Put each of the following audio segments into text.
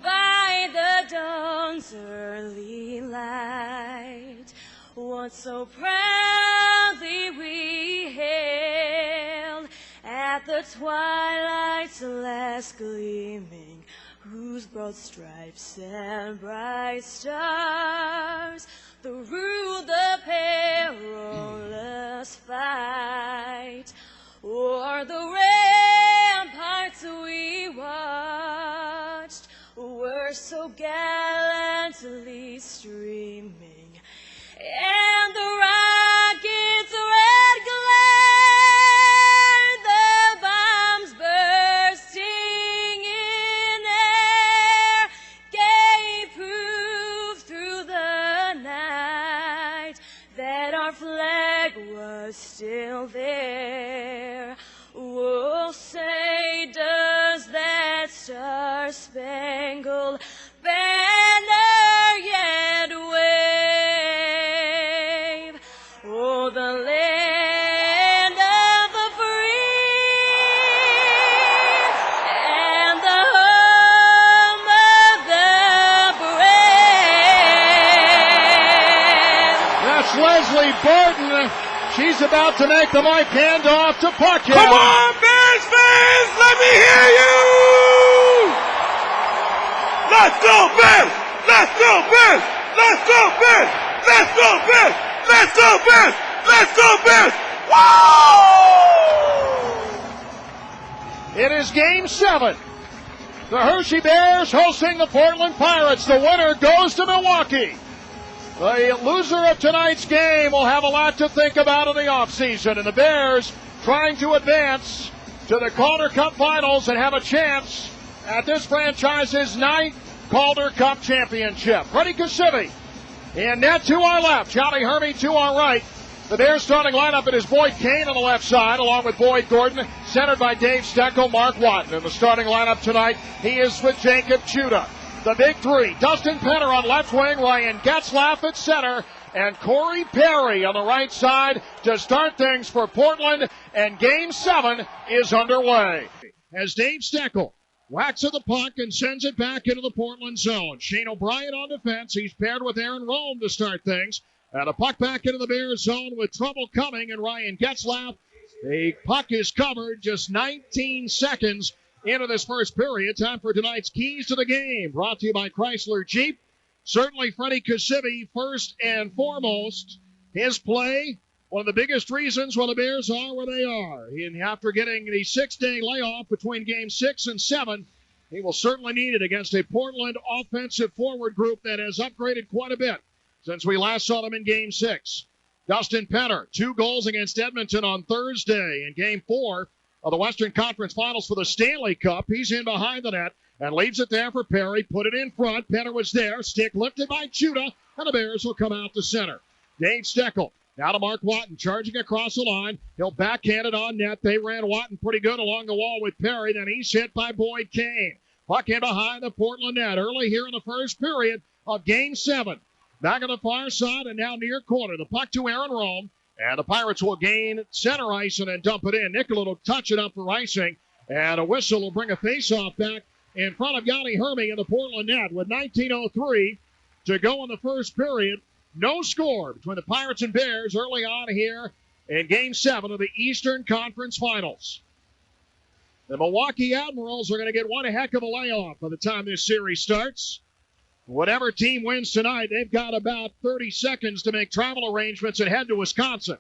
By the dawn's early light, what so proudly we hailed at the twilight's last gleaming, whose broad stripes and bright stars through the perilous fight o'er the ramparts we watched were so gallantly streaming, and the rockets' red glare, the bombs bursting in air, gave proof through the night that our flag was still there. Oh, say, does that star-spangled banner yet wave? Oh, the land of the free and the home of the brave. That's Leslie Barton. She's about to make the mic handoff to Puckett. Come on, Bears fans, let me hear you! Let's go, Bears! Let's go, Bears! Let's go, Bears! Let's go, Bears! Let's go, Bears! Let's go, Bears! Woo! It is Game 7. The Hershey Bears hosting the Portland Pirates. The winner goes to Milwaukee. The loser of tonight's game will have a lot to think about in the offseason, and the Bears trying to advance to the Calder Cup Finals and have a chance at this franchise's 9th Calder Cup championship. Freddie Kasivi in net to our left, Johnny Hermy to our right. The Bears starting lineup, it is Boyd Kane on the left side, along with Boyd Gordon, centered by Dave Steckel, Mark Watton. In the starting lineup tonight, he is with Jacob Chuda. The big three, Dustin Penner on left wing, Ryan GETZLAF at center, and Corey Perry on the right side to start things for Portland, and Game 7 is underway. As Dave Steckel whacks at the puck and sends it back into the Portland zone. Shane O'Brien on defense. He's paired with Aaron Rome to start things. And a puck back into the Bears zone with trouble coming, and Ryan GETZLAF. The puck is covered just 19 seconds into this first period. Time for tonight's Keys to the Game, brought to you by Chrysler Jeep. Certainly Freddie Kasivi first and foremost. His play, one of the biggest reasons why the Bears are where they are. And after getting the 6-day layoff between Game 6 and 7, he will certainly need it against a Portland offensive forward group that has upgraded quite a bit since we last saw them in Game 6. Dustin Penner, 2 goals against Edmonton on Thursday in Game 4 of the Western Conference Finals for the Stanley Cup. He's in behind the net and leaves it there for Perry. Put it in front. Penner was there. Stick lifted by Chuda, and the Bears will come out to center. Dave Steckel now to Mark Watton, charging across the line. He'll backhand it on net. They ran Watton pretty good along the wall with Perry. Then he's hit by Boyd Kane. Puck in behind the Portland net early here in the first period of Game 7. Back on the far side and now near corner. The puck to Aaron Rome. And the Pirates will gain center ice and then dump it in. Nicola will touch it up for icing. And a whistle will bring a faceoff back in front of Johnny Hermy in the Portland net with 19:03 to go in the first period. No score between the Pirates and Bears early on here in Game 7 of the Eastern Conference Finals. The Milwaukee Admirals are going to get one heck of a layoff by the time this series starts. Whatever team wins tonight, they've got about 30 seconds to make travel arrangements and head to Wisconsin.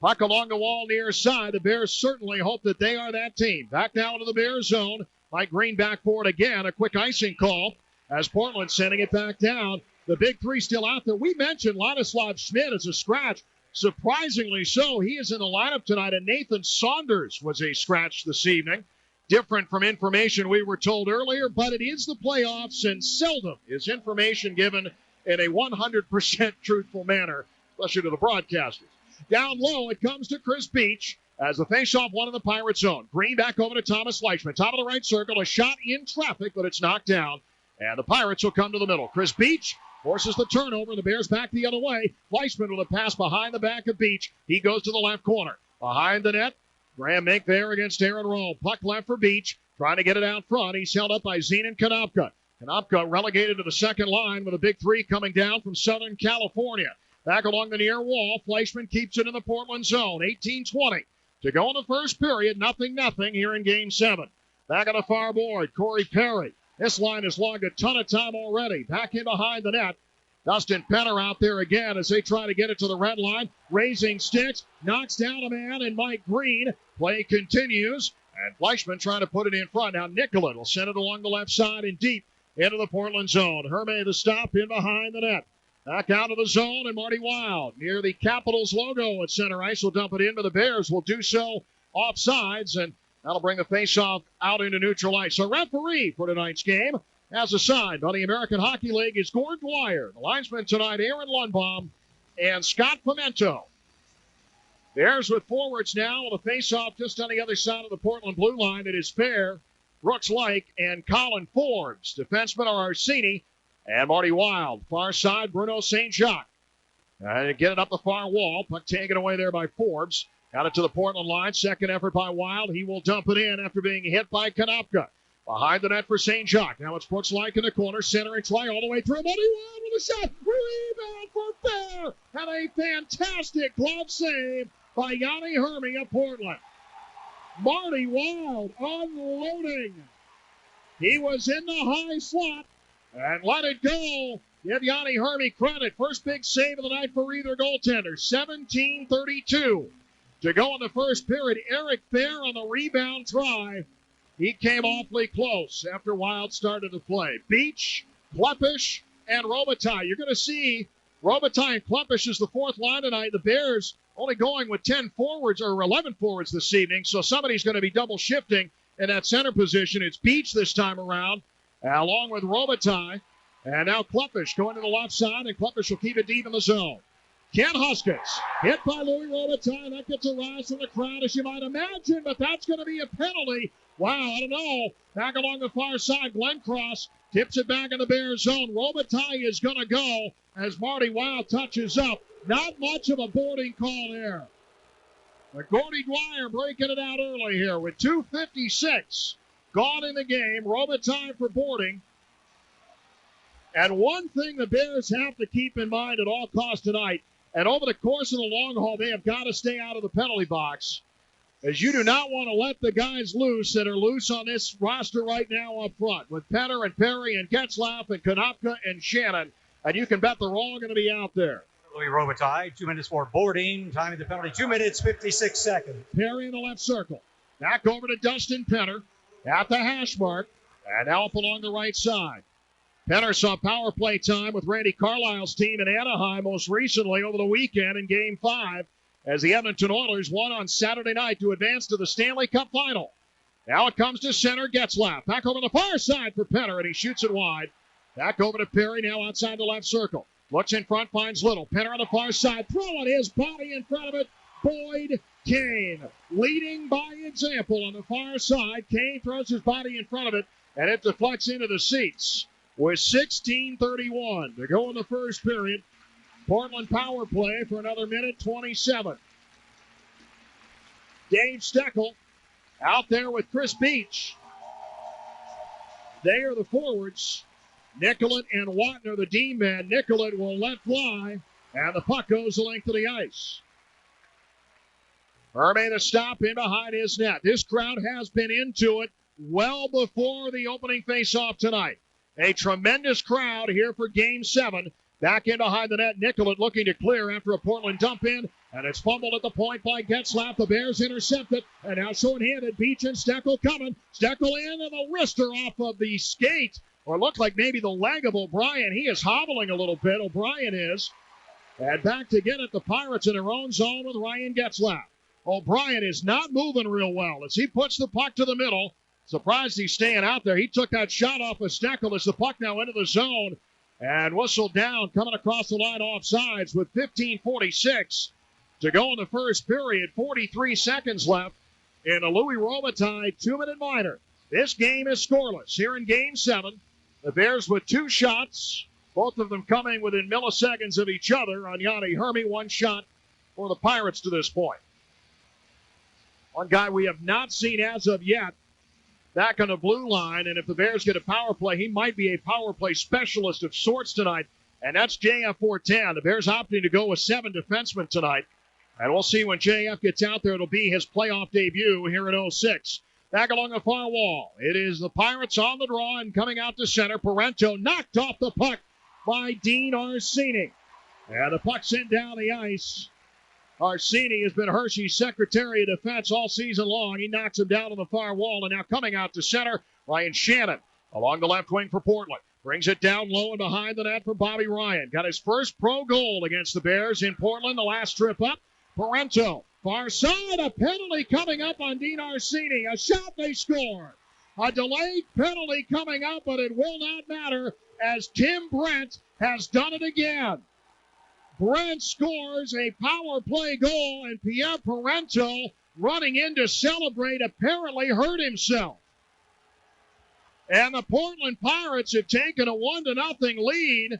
Puck along the wall near side. The Bears certainly hope that they are that team. Back now into the Bears zone. Mike Green back for it again. A quick icing call as Portland sending it back down. The big three still out there. We mentioned Ladislav Schmidt as a scratch. Surprisingly so, he is in the lineup tonight, and Nathan Saunders was a scratch this evening. Different from information we were told earlier, but it is the playoffs, and seldom is information given in a 100% truthful manner, especially to the broadcasters. Down low, it comes to Chris Beach as the faceoff one in the Pirate zone. Green back over to Thomas Fleischman. Top of the right circle, a shot in traffic, but it's knocked down, and the Pirates will come to the middle. Chris Beach forces the turnover, and the Bears back the other way. Fleischman with a pass behind the back of Beach. He goes to the left corner. Behind the net, Graham Mink there against Aaron Rome. Puck left for Beach, trying to get it out front. He's held up by Zenon Konopka. Konopka relegated to the second line with a big three coming down from Southern California. Back along the near wall, Fleischman keeps it in the Portland zone. 18-20 to go in the first period. 0-0 here in Game 7. Back on the far board, Corey Perry. This line has logged a ton of time already. Back in behind the net. Dustin Penner out there again as they try to get it to the red line. Raising sticks. Knocks down a man, and Mike Green. Play continues. And Fleischman trying to put it in front. Now Nicolin will send it along the left side and deep into the Portland zone. Hershey the stop in behind the net. Back out of the zone, and Marty Wild near the Capitals logo at center ice will dump it in, but the Bears will do so offsides, and that'll bring the faceoff out into neutral ice. So referee for tonight's game, as assigned by the American Hockey League, is Gord Dwyer. The linesman tonight, Aaron Lundbaum and Scott Pimento. Bears with forwards now with a faceoff just on the other side of the Portland blue line. It is Fair, Brooks Lake, and Colin Forbes. Defensemen are Arsini and Marty Wild. Far side, Bruno St. Jacques. Get it up the far wall. Puck taken away there by Forbes. Got it to the Portland line. Second effort by Wild. He will dump it in after being hit by Konopka. Behind the net for St. Jacques. Now it's Brooks Lake in the corner. Center and try all the way through. Marty Wild with a shot. Rebound for Fair. And a fantastic glove save by Yanni Hershey of Portland. Marty Wild unloading. He was in the high slot and let it go. Give Yanni Hershey credit. First big save of the night for either goaltender. 17:32 to go in the first period. Eric Fair on the rebound try. He came awfully close after Wild started to play. Beach, Klepish, and Robitaille. You're going to see Robitaille and Klepish is the fourth line tonight. The Bears only going with 10 forwards or 11 forwards this evening, so somebody's going to be double shifting in that center position. It's Beach this time around, along with Robitaille. And now Klepish going to the left side, and Klepish will keep it deep in the zone. Ken Huskins hit by Louis Robitaille. That gets a rise from the crowd, as you might imagine, but that's going to be a penalty. Wow, I don't know. Back along the far side, Glenn Cross tips it back in the Bears zone. Robitaille is going to go as Marty Wild touches up. Not much of a boarding call there. But Gordy Dwyer breaking it out early here with 2:56 gone in the game. Robitaille for boarding. And one thing the Bears have to keep in mind at all costs tonight, and over the course of the long haul, they have got to stay out of the penalty box, as you do not want to let the guys loose that are loose on this roster right now up front, with Penner and Perry and GETZLAF and Konopka and Shannon, and you can bet they're all going to be out there. Louis Robitaille, 2 minutes for boarding. Time of the penalty, 2 minutes, 56 seconds. Perry in the left circle. Back over to Dustin Penner at the hash mark, and now up along the right side. Penner saw power play time with Randy Carlisle's team in Anaheim most recently over the weekend in Game 5 as the Edmonton Oilers won on Saturday night to advance to the Stanley Cup Final. Now it comes to center, GETZLAF. Back over the far side for Penner, and he shoots it wide. Back over to Perry, now outside the left circle. Looks in front, finds Little. Penner on the far side, throwing his body in front of it. Boyd Kane leading by example on the far side. Kane throws his body in front of it, and it deflects into the seats. With 16:31 to go in the first period. Portland power play for another minute 27. Dave Steckel out there with Chris Beach. They are the forwards. Nicollet and Watton are the D men. Nicollet will let fly, and the puck goes the length of the ice. Hershey to stop in behind his net. This crowd has been into it well before the opening faceoff tonight. A tremendous crowd here for Game 7. Back in behind the net, Nicollet looking to clear after a Portland dump in, and it's fumbled at the point by GETZLAF. The Bears intercept it, and now short-handed. Beach and Steckel coming. Steckel in, and the wrister off of the skate, or looked like maybe the leg of O'Brien. He is hobbling a little bit, O'Brien is. And back to get it, the Pirates in their own zone with Ryan GETZLAF. O'Brien is not moving real well as he puts the puck to the middle. Surprised he's staying out there. He took that shot off of Steckel as the puck now into the zone. And whistled down, coming across the line offsides with 15:46 to go in the first period. 43 seconds left in the Louis Robitaille 2-minute minor. This game is scoreless here in Game 7. The Bears with 2 shots, both of them coming within milliseconds of each other on Yanni Hershey. 1 shot for the Pirates to this point. One guy we have not seen as of yet back on the blue line, and if the Bears get a power play, he might be a power play specialist of sorts tonight, and that's JF Fortin. The Bears opting to go with 7 defensemen tonight, and we'll see when JF gets out there. It'll be his playoff debut here in 06. Back along the far wall, it is the Pirates on the draw and coming out to center. Parento knocked off the puck by Dean Orsini, and the puck sent down the ice. Orsini has been Hershey's Secretary of Defense all season long. He knocks him down on the far wall, and now coming out to center, Ryan Shannon along the left wing for Portland. Brings it down low and behind the net for Bobby Ryan. Got his first pro goal against the Bears in Portland the last trip up. Parento, far side, a penalty coming up on Dean Orsini. A shot, they score. A delayed penalty coming up, but it will not matter as Tim Brent has done it again. Brent scores a power play goal, and Pierre Parento running in to celebrate apparently hurt himself. And the Portland Pirates have taken a 1-0 lead.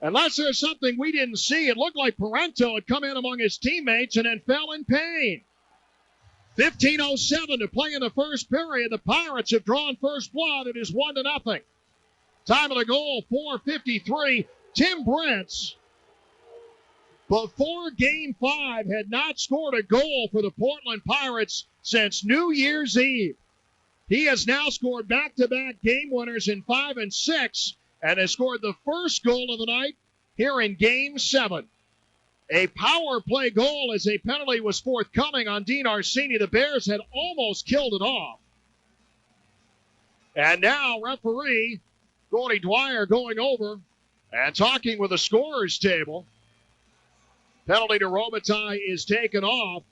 Unless there's something we didn't see, it looked like Parento had come in among his teammates and then fell in pain. 15:07 to play in the first period. The Pirates have drawn first blood. It is 1-0. Time of the goal, 4:53. Tim Brent, before Game 5, had not scored a goal for the Portland Pirates since New Year's Eve. He has now scored back-to-back game winners in 5 and 6 and has scored the first goal of the night here in Game 7. A power play goal as a penalty was forthcoming on Dean Orsini. The Bears had almost killed it off. And now referee Gordy Dwyer going over and talking with the scorer's table. Penalty to Robitaille is taken off.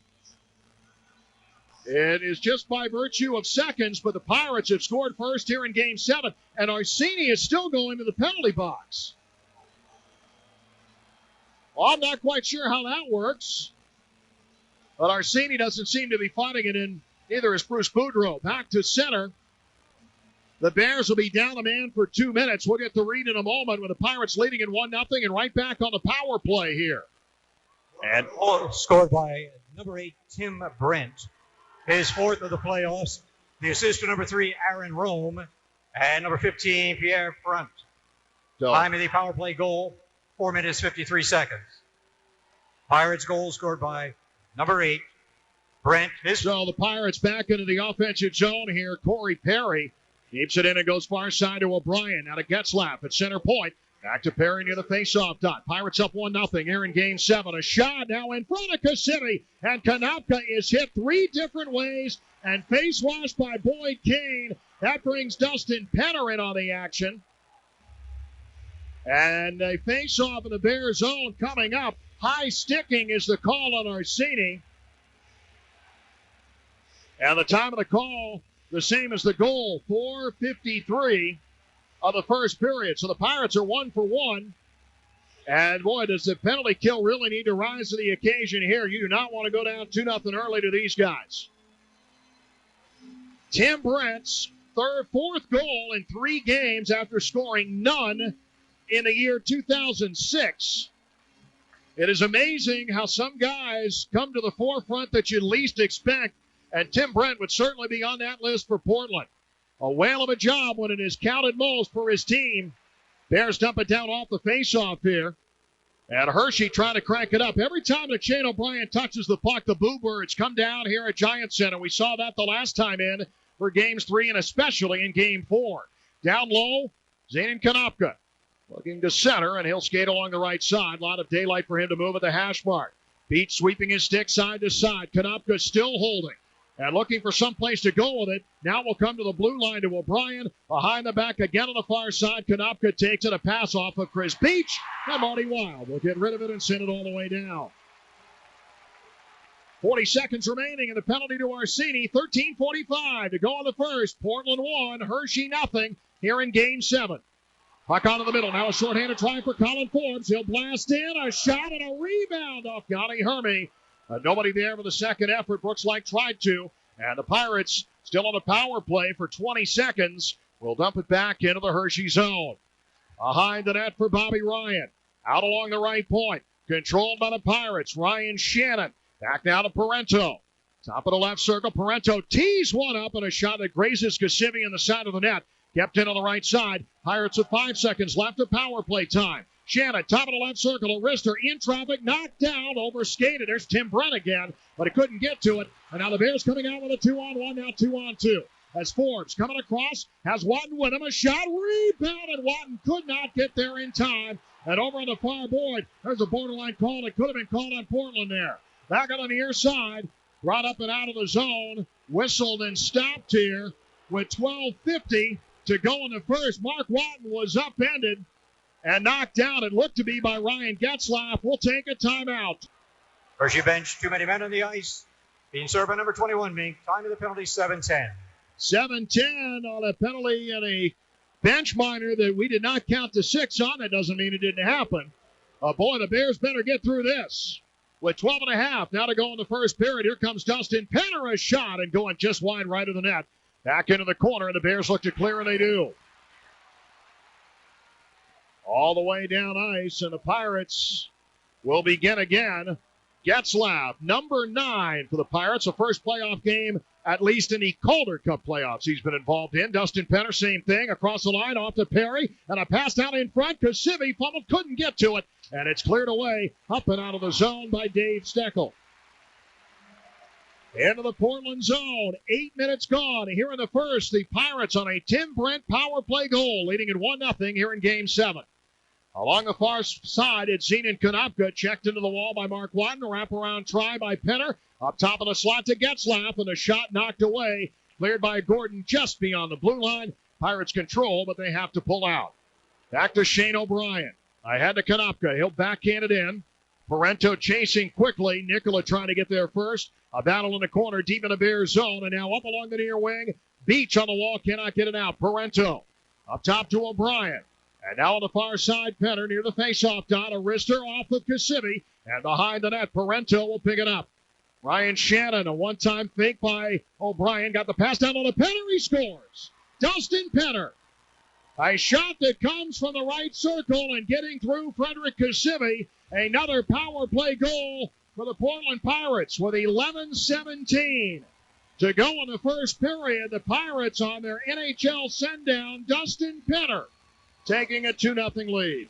It is just by virtue of seconds, but the Pirates have scored first here in Game 7, and Orsini is still going to the penalty box. Well, I'm not quite sure how that works, but Orsini doesn't seem to be fighting it in. Neither is Bruce Boudreau. Back to center. The Bears will be down a man for 2 minutes. We'll get the read in a moment with the Pirates leading in 1-0 and right back on the power play here. And scored by number 8, Tim Brent. His 4th of the playoffs. The assist to number 3, Aaron Rome. And number 15, Pierre Front. Time of the power play goal, 4 minutes, 53 seconds. Pirates goal scored by number 8, Brent. So the Pirates back into the offensive zone here. Corey Perry keeps it in and goes far side to O'Brien. Now to GETZLAF at center point. Back to Perry near the face-off dot. Pirates up 1-0 here in Game 7. A shot now in front of Cassidy. And Kanapka is hit 3 different ways and face-washed by Boyd Kane. That brings Dustin Penner in on the action. And a face-off in the Bears zone coming up. High sticking is the call on Orsini. And the time of the call, the same as the goal, 4:53. Of the first period. So the Pirates are 1 for 1. And boy, does the penalty kill really need to rise to the occasion here. You do not want to go down 2-0 early to these guys. Tim Brent's 4th goal in 3 games after scoring none in the year 2006. It is amazing how some guys come to the forefront that you least expect. And Tim Brent would certainly be on that list for Portland. A whale of a job when it is counted most for his team. Bears dump it down off the faceoff here. And Hershey trying to crank it up. Every time that Shane O'Brien touches the puck, the Boo Birds come down here at Giant Center. We saw that the last time in for Games 3 and especially in Game 4. Down low, Zanin Konopka looking to center, and he'll skate along the right side. A lot of daylight for him to move at the hash mark. Beach sweeping his stick side to side. Konopka still holding and looking for some place to go with it. Now we'll come to the blue line to O'Brien. Behind the back again on the far side. Konopka takes it. A pass off of Chris Beach. And Marty Wild will get rid of it and send it all the way down. 40 seconds remaining and the penalty to Orsini. 13:45 to go on the first. Portland 1, Hershey nothing here in Game 7. Puck onto the middle. Now a shorthanded try for Colin Forbes. He'll blast in. A shot and a rebound off Yanni Hermy. Nobody there for the second effort. Brooks-Like tried to. And the Pirates still on the power play for 20 seconds. Will dump it back into the Hershey zone. Behind the net for Bobby Ryan. Out along the right point. Controlled by the Pirates. Ryan Shannon. Back now to Parento. Top of the left circle. Parento tees one up and a shot that grazes Kasivi in the side of the net. Kept in on the right side. Pirates with 5 seconds left of power play time. Shannon, top of the left circle, a wrister in traffic, knocked down, overskated. There's Tim Brent again, but he couldn't get to it. And now the Bears coming out with a 2-on-1, now 2-on-2. As Forbes coming across, has Watton with him, a shot, rebounded. Watton could not get there in time. And over on the far board, there's a borderline call that could have been called on Portland there. Back on the near side, brought up and out of the zone, whistled and stopped here with 12:50 to go in the first. Mark Watton was upended and knocked down. It looked to be by Ryan GETZLAF. We'll take a timeout. Hershey bench, too many men on the ice. Being served by number 21, Mink. Time of the penalty, 7:10. 7:10 on a penalty and a bench minor that we did not count the 6 on. That doesn't mean it didn't happen. Boy, the Bears better get through this. With 12.5 now to go in the first period. Here comes Dustin Penner, a shot and going just wide right of the net. Back into the corner, and the Bears look to clear, and they do. All the way down ice, and the Pirates will begin again. GETZLAF, number 9 for the Pirates. The first playoff game, at least in the Calder Cup playoffs, he's been involved in. Dustin Penner, same thing. Across the line, off to Perry. And a pass down in front. Kasivi fumbled, couldn't get to it. And it's cleared away, up and out of the zone by Dave Steckel. Into the Portland zone. 8 minutes gone. Here in the first, the Pirates on a Tim Brent power play goal, leading at 1-0 here in Game 7. Along the far side, it's Zanin Konopka, checked into the wall by Mark Watton. A wraparound try by Penner. Up top of the slot to GETZLAF, and a shot knocked away. Cleared by Gordon just beyond the blue line. Pirates control, but they have to pull out. Back to Shane O'Brien. Ahead to Konopka. He'll backhand it in. Parento chasing quickly. Nicola trying to get there first. A battle in the corner, deep in the Bears zone, and now up along the near wing. Beach on the wall, cannot get it out. Parento up top to O'Brien. And now on the far side, Penner near the faceoff dot. A wrister off of Kasivi. And behind the net, Parento will pick it up. Ryan Shannon, a one-time fake by O'Brien. Got the pass down on the Penner. He scores. Dustin Penner. A shot that comes from the right circle and getting through Frederick Kasivi. Another power play goal for the Portland Pirates with 11:17 to go in the first period. The Pirates on their NHL send-down. Dustin Penner taking a 2-0 lead.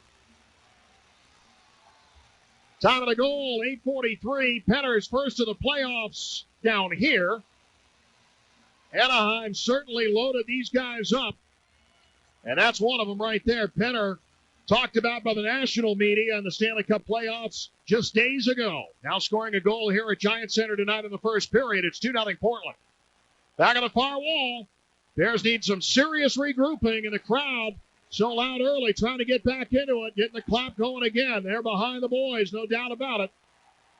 Time of the goal, 8:43. Penner's first of the playoffs down here. Anaheim certainly loaded these guys up. And that's one of them right there. Penner talked about by the national media in the Stanley Cup playoffs just days ago. Now scoring a goal here at Giant Center tonight in the first period. It's 2-0 Portland. Back on the far wall. Bears need some serious regrouping in the crowd. So loud early, trying to get back into it, getting the clap going again. They're behind the boys, no doubt about it.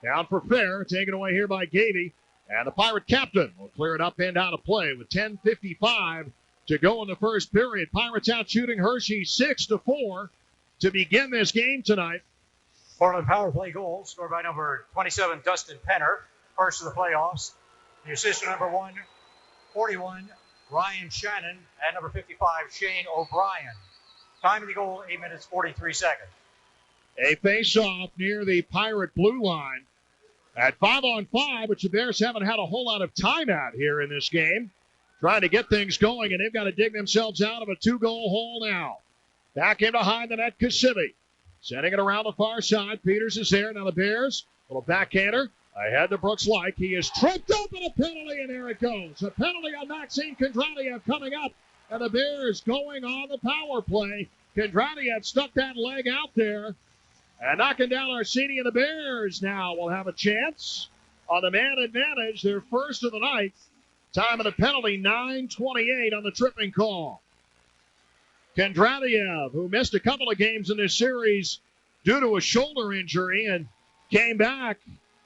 Down for fair, taken away here by Gavey. And the Pirate captain will clear it up and out of play with 10:55 to go in the first period. Pirates out shooting Hershey 6-4 to begin this game tonight. Portland power play goal scored by number 27, Dustin Penner, first of the playoffs. The assist to number 41, Ryan Shannon, and number 55, Shane O'Brien. Time of the goal, 8 minutes, 43 seconds. A face-off near the Pirate blue line at 5-on-5, which the Bears haven't had a whole lot of time at here in this game. Trying to get things going, and they've got to dig themselves out of a 2-goal hole now. Back in behind the net, Kasivi. Sending it around the far side. Peters is there. Now the Bears, little backhander. Ahead to Brooks Like. He is tripped up in a penalty, and there it goes. A penalty on Maxime Kondratiev coming up, and the Bears going on the power play. Kondratiev stuck that leg out there and knocking down Arsini, and the Bears now will have a chance on the man advantage, their first of the night. Time of the penalty, 9:28 on the tripping call. Kondratiev, who missed a couple of games in this series due to a shoulder injury and came back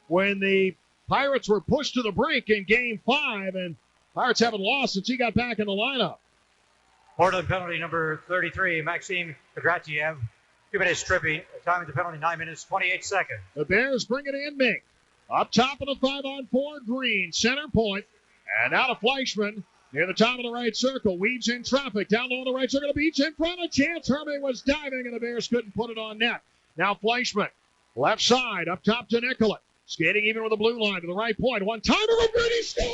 when the Pirates were pushed to the brink in Game 5, and Pirates haven't lost since he got back in the lineup. Portland penalty number 33, Maxime Kondratiev. 2 minutes tripping. Time of the penalty, 9 minutes, 28 seconds. The Bears bring it in, Mink. Up top of the 5-on-4, Green, center point. And now to Fleischman. Near the top of the right circle, weaves in traffic. Down low on the right circle, the beach in front. A chance. Hershey was diving, and the Bears couldn't put it on net. Now Fleischman, left side, up top to Nicollet. Skating even with the blue line to the right point. One time to Green, he scores!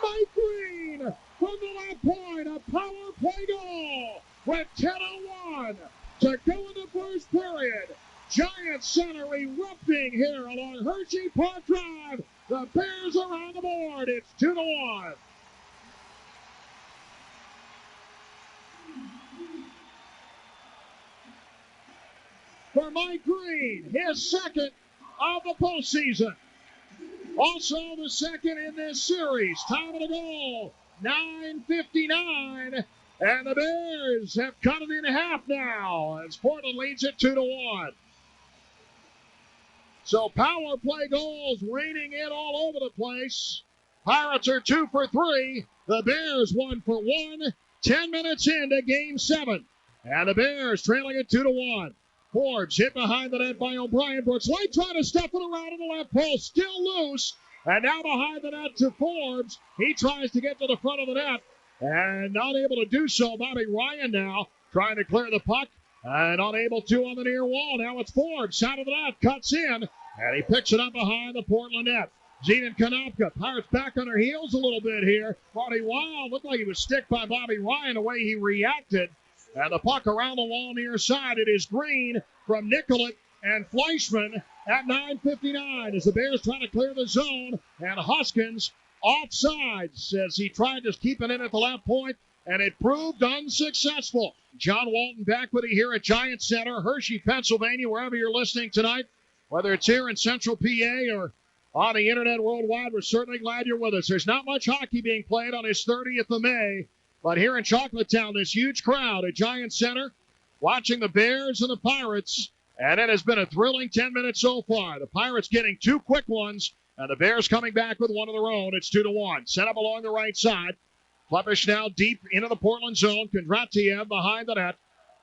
Mike Green from the left point, a power play goal with 10:01 to go in the first period. Giant Center erupting here along Hershey Park Drive. The Bears are on the board. It's 2-1. For Mike Green, his second of the postseason. Also the second in this series. Time of the goal, 9:59. And the Bears have cut it in half now as Portland leads it 2-1. So power play goals raining in all over the place. Pirates are 2 for 3. The Bears 1 for 1. 10 minutes into Game 7. And the Bears trailing it 2-1. Forbes hit behind the net by O'Brien. Brooks Light trying to stuff it around in the left post. Still loose. And now behind the net to Forbes. He tries to get to the front of the net. And not able to do so. Bobby Ryan now trying to clear the puck. And unable to on the near wall. Now it's Forbes. Side of the net. Cuts in. And he picks it up behind the Portland net. Zenon Konopka. Pirates back on their heels a little bit here. Marty Wild looked like he was sticked by Bobby Ryan the way he reacted. And the puck around the wall near side. It is Green from Nicollet and Fleischman at 9:59 as the Bears try to clear the zone. And Hoskins offside as he tried to keep it in at the left point. And it proved unsuccessful. John Walton back with you here at Giant Center, Hershey, Pennsylvania, wherever you're listening tonight. Whether it's here in Central PA or on the internet worldwide, we're certainly glad you're with us. There's not much hockey being played on this 30th of May, but here in Chocolatetown, this huge crowd at Giant Center watching the Bears and the Pirates, and it has been a thrilling 10 minutes so far. The Pirates getting 2 quick ones, and the Bears coming back with one of their own. It's 2-1. Set up along the right side. Klepish now deep into the Portland zone. Kondratiev behind the net.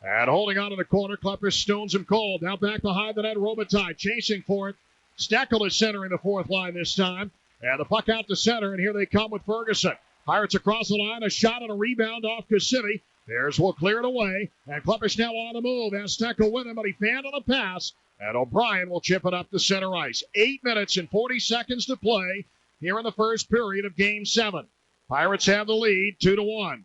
And holding on to the corner, Klepish stones him cold. Now back behind the net, Robitaille chasing for it. Steckel is centering the fourth line this time. And the puck out to center, and here they come with Ferguson. Pirates across the line, a shot and a rebound off Kasivi. Bears will clear it away. And Klepish now on the move. Has Steckel with him, but he fanned on the pass. And O'Brien will chip it up to center ice. 8 minutes and 40 seconds to play here in the first period of Game 7. Pirates have the lead, 2-1.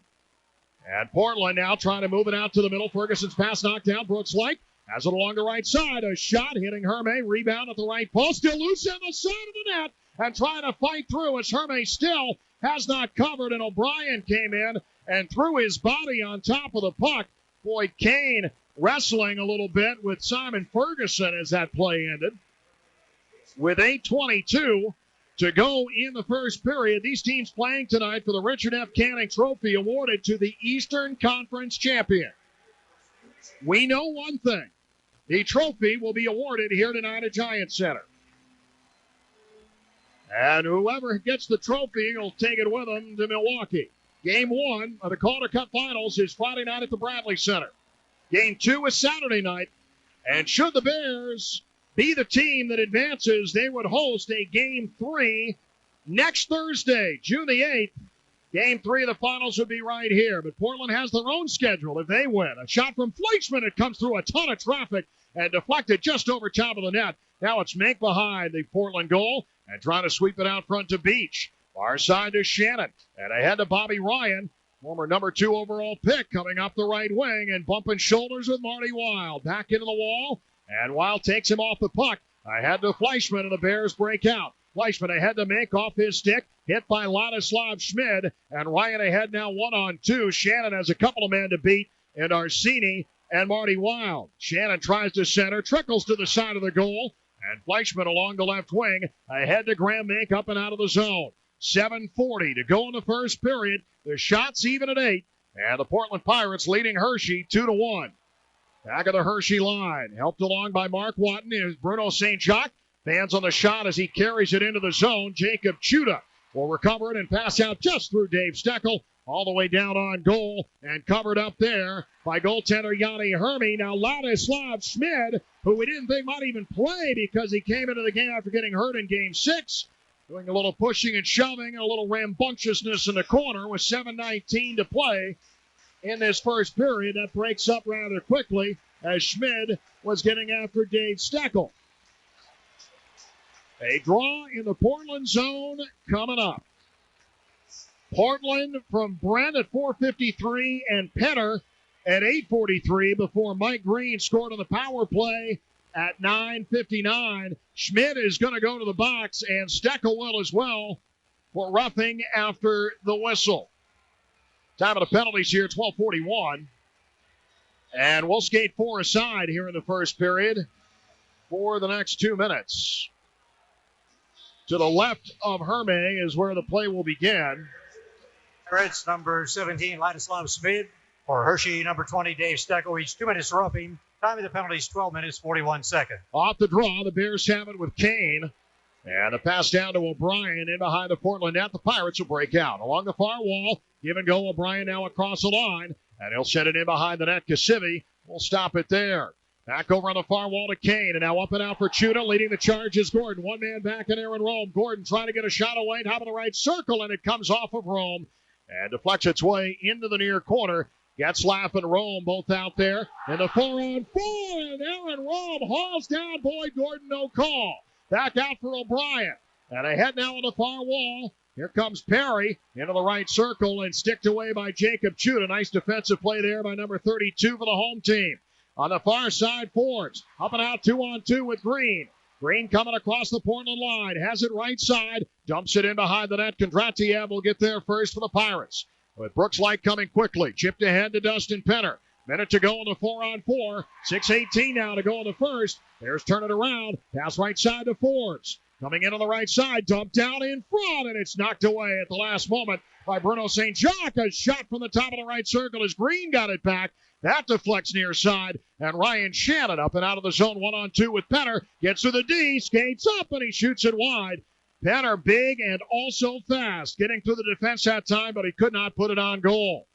And Portland now trying to move it out to the middle. Ferguson's pass knocked down. Brooks Lake has it along the right side. A shot hitting Hershey. Rebound at the right post. Still loose on the side of the net. And trying to fight through as Hershey still has not covered. And O'Brien came in and threw his body on top of the puck. Boy, Kane wrestling a little bit with Simon Ferguson as that play ended. With 8:22 to go in the first period, these teams playing tonight for the Richard F. Canning Trophy awarded to the Eastern Conference champion. We know one thing. The trophy will be awarded here tonight at Giant Center. And whoever gets the trophy will take it with them to Milwaukee. Game 1 of the Calder Cup Finals is Friday night at the Bradley Center. Game 2 is Saturday night. And should the Bears be the team that advances, they would host a Game 3 next Thursday, June the 8th. Game 3 of the finals would be right here. But Portland has their own schedule if they win. A shot from Fleischman. It comes through a ton of traffic and deflected just over top of the net. Now it's Mink behind the Portland goal and trying to sweep it out front to Beach. Far side to Shannon. And ahead to Bobby Ryan. Former number 2 overall pick coming up the right wing and bumping shoulders with Marty Wilde. Back into the wall, and Wilde takes him off the puck. Ahead to Fleischman, and the Bears break out. Fleischman ahead to make off his stick. Hit by Ladislav Schmid, and Ryan ahead now 1-on-2. Shannon has a couple of men to beat, and Arsini and Marty Wilde. Shannon tries to center, trickles to the side of the goal, and Fleischman along the left wing. Ahead to Graham Mink up and out of the zone. 7:40 to go in the first period. The shots even at 8, and the Portland Pirates leading Hershey 2-1. Back of the Hershey line, helped along by Mark Watton is Bruno St. Jacques. Fans on the shot as he carries it into the zone. Jacob Chuda will recover it and pass out just through Dave Steckel, all the way down on goal, and covered up there by goaltender Yanni Hermy. Now Ladislav Schmid, who we didn't think might even play because he came into the game after getting hurt in Game 6, doing a little pushing and shoving and a little rambunctiousness in the corner with 7:19 to play in this first period. That breaks up rather quickly as Schmid was getting after Dave Steckel. A draw in the Portland zone coming up. Portland from Brent at 4:53 and Penner at 8:43 before Mike Green scored on the power play at 9:59. Schmid is going to go to the box, and Steckel will as well for roughing after the whistle. Time of the penalties here, 12:41. And we'll skate 4 aside here in the first period for the next 2 minutes. To the left of Herme is where the play will begin. Pirates number 17, Ladislav Schmid. For Hershey, number 20, Dave Steckel. Each 2 minutes roughing. Time of the penalties, 12 minutes, 41 seconds. Off the draw, the Bears have it with Kane. And a pass down to O'Brien in behind the Portland net. The Pirates will break out. Along the far wall, give and go O'Brien now across the line. And he'll send it in behind the net. Kasivi will stop it there. Back over on the far wall to Kane, and now up and out for Chuda. Leading the charge is Gordon. One man back in Aaron Rome. Gordon trying to get a shot away, top of the right circle, and it comes off of Rome and deflects its way into the near corner. GETZLAF and Rome both out there. And the 4-on-4, and Aaron Rome hauls down Boyd Gordon, no call. Back out for O'Brien. And ahead now on the far wall. Here comes Perry into the right circle and sticked away by Jacob Chuda. Nice defensive play there by number 32 for the home team. On the far side, Forbes up and out 2-on-2 with Green. Green coming across the Portland line. Has it right side. Dumps it in behind the net. Kondratiev will get there first for the Pirates. With Brooks Light coming quickly. Chipped ahead to Dustin Penner. Minute to go in the 4-on-4. 6:18 now to go in the first. Bears turn it around. Pass right side to Forbes. Coming in on the right side. Dumped down in front. And it's knocked away at the last moment by Bruno St. Jacques. A shot from the top of the right circle as Green got it back. That deflects near side, and Ryan Shannon up and out of the zone 1-on-2 with Penner. Gets to the D, skates up, and he shoots it wide. Penner big and also fast, getting through the defense that time, but he could not put it on goal.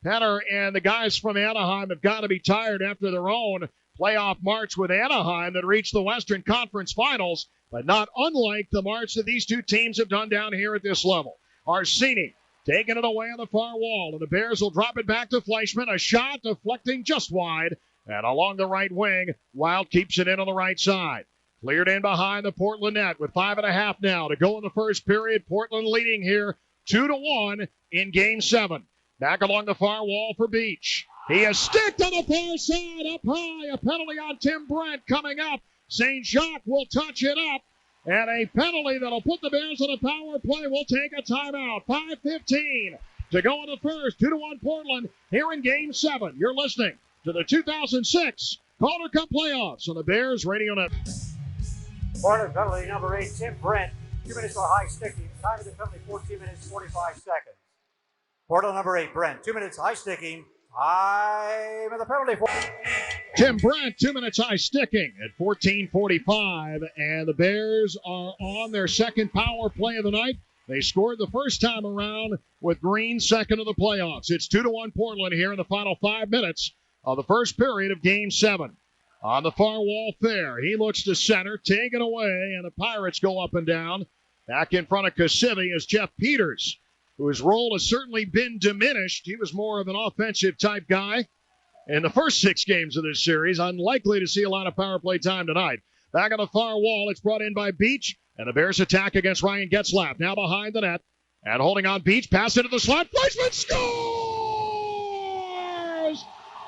Penner and the guys from Anaheim have got to be tired after their own playoff march with Anaheim that reached the Western Conference Finals, but not unlike the march that these two teams have done down here at this level. Arsini taking it away on the far wall, and the Bears will drop it back to Fleischman. A shot deflecting just wide, and along the right wing, Wild keeps it in on the right side. Cleared in behind the Portland net with 5.5 now to go in the first period. Portland leading here 2-1 in Game 7. Back along the far wall for Beach. He is sticked on the far side, up high. A penalty on Tim Brent coming up. St. Jacques will touch it up. And a penalty that'll put the Bears on a power play. We'll take a timeout. 5:15 to go in the first. 2-1 Portland here in Game 7. You're listening to the 2006 Calder Cup playoffs on the Bears Radio Network. Portland penalty number 8, Tim Brent. 2 minutes for high sticking. Time of the penalty, 14 minutes, 45 seconds. Portland number 8, Brent. 2 minutes high sticking. Time of the penalty for Tim Brent, 2 minutes high sticking at 14:45, and the Bears are on their second power play of the night. They scored the first time around with Green second of the playoffs. It's 2-1 Portland here in the final 5 minutes of the first period of Game 7. On the far wall there, he looks to center, taken away, and the Pirates go up and down. Back in front of Kasivi is Jeff Peters, whose role has certainly been diminished. He was more of an offensive type guy in the first 6 games of this series. Unlikely to see a lot of power play time tonight. Back on the far wall, it's brought in by Beach, and the Bears attack against Ryan GETZLAF. Now behind the net, and holding on Beach, pass into the slot. Fleischman scores!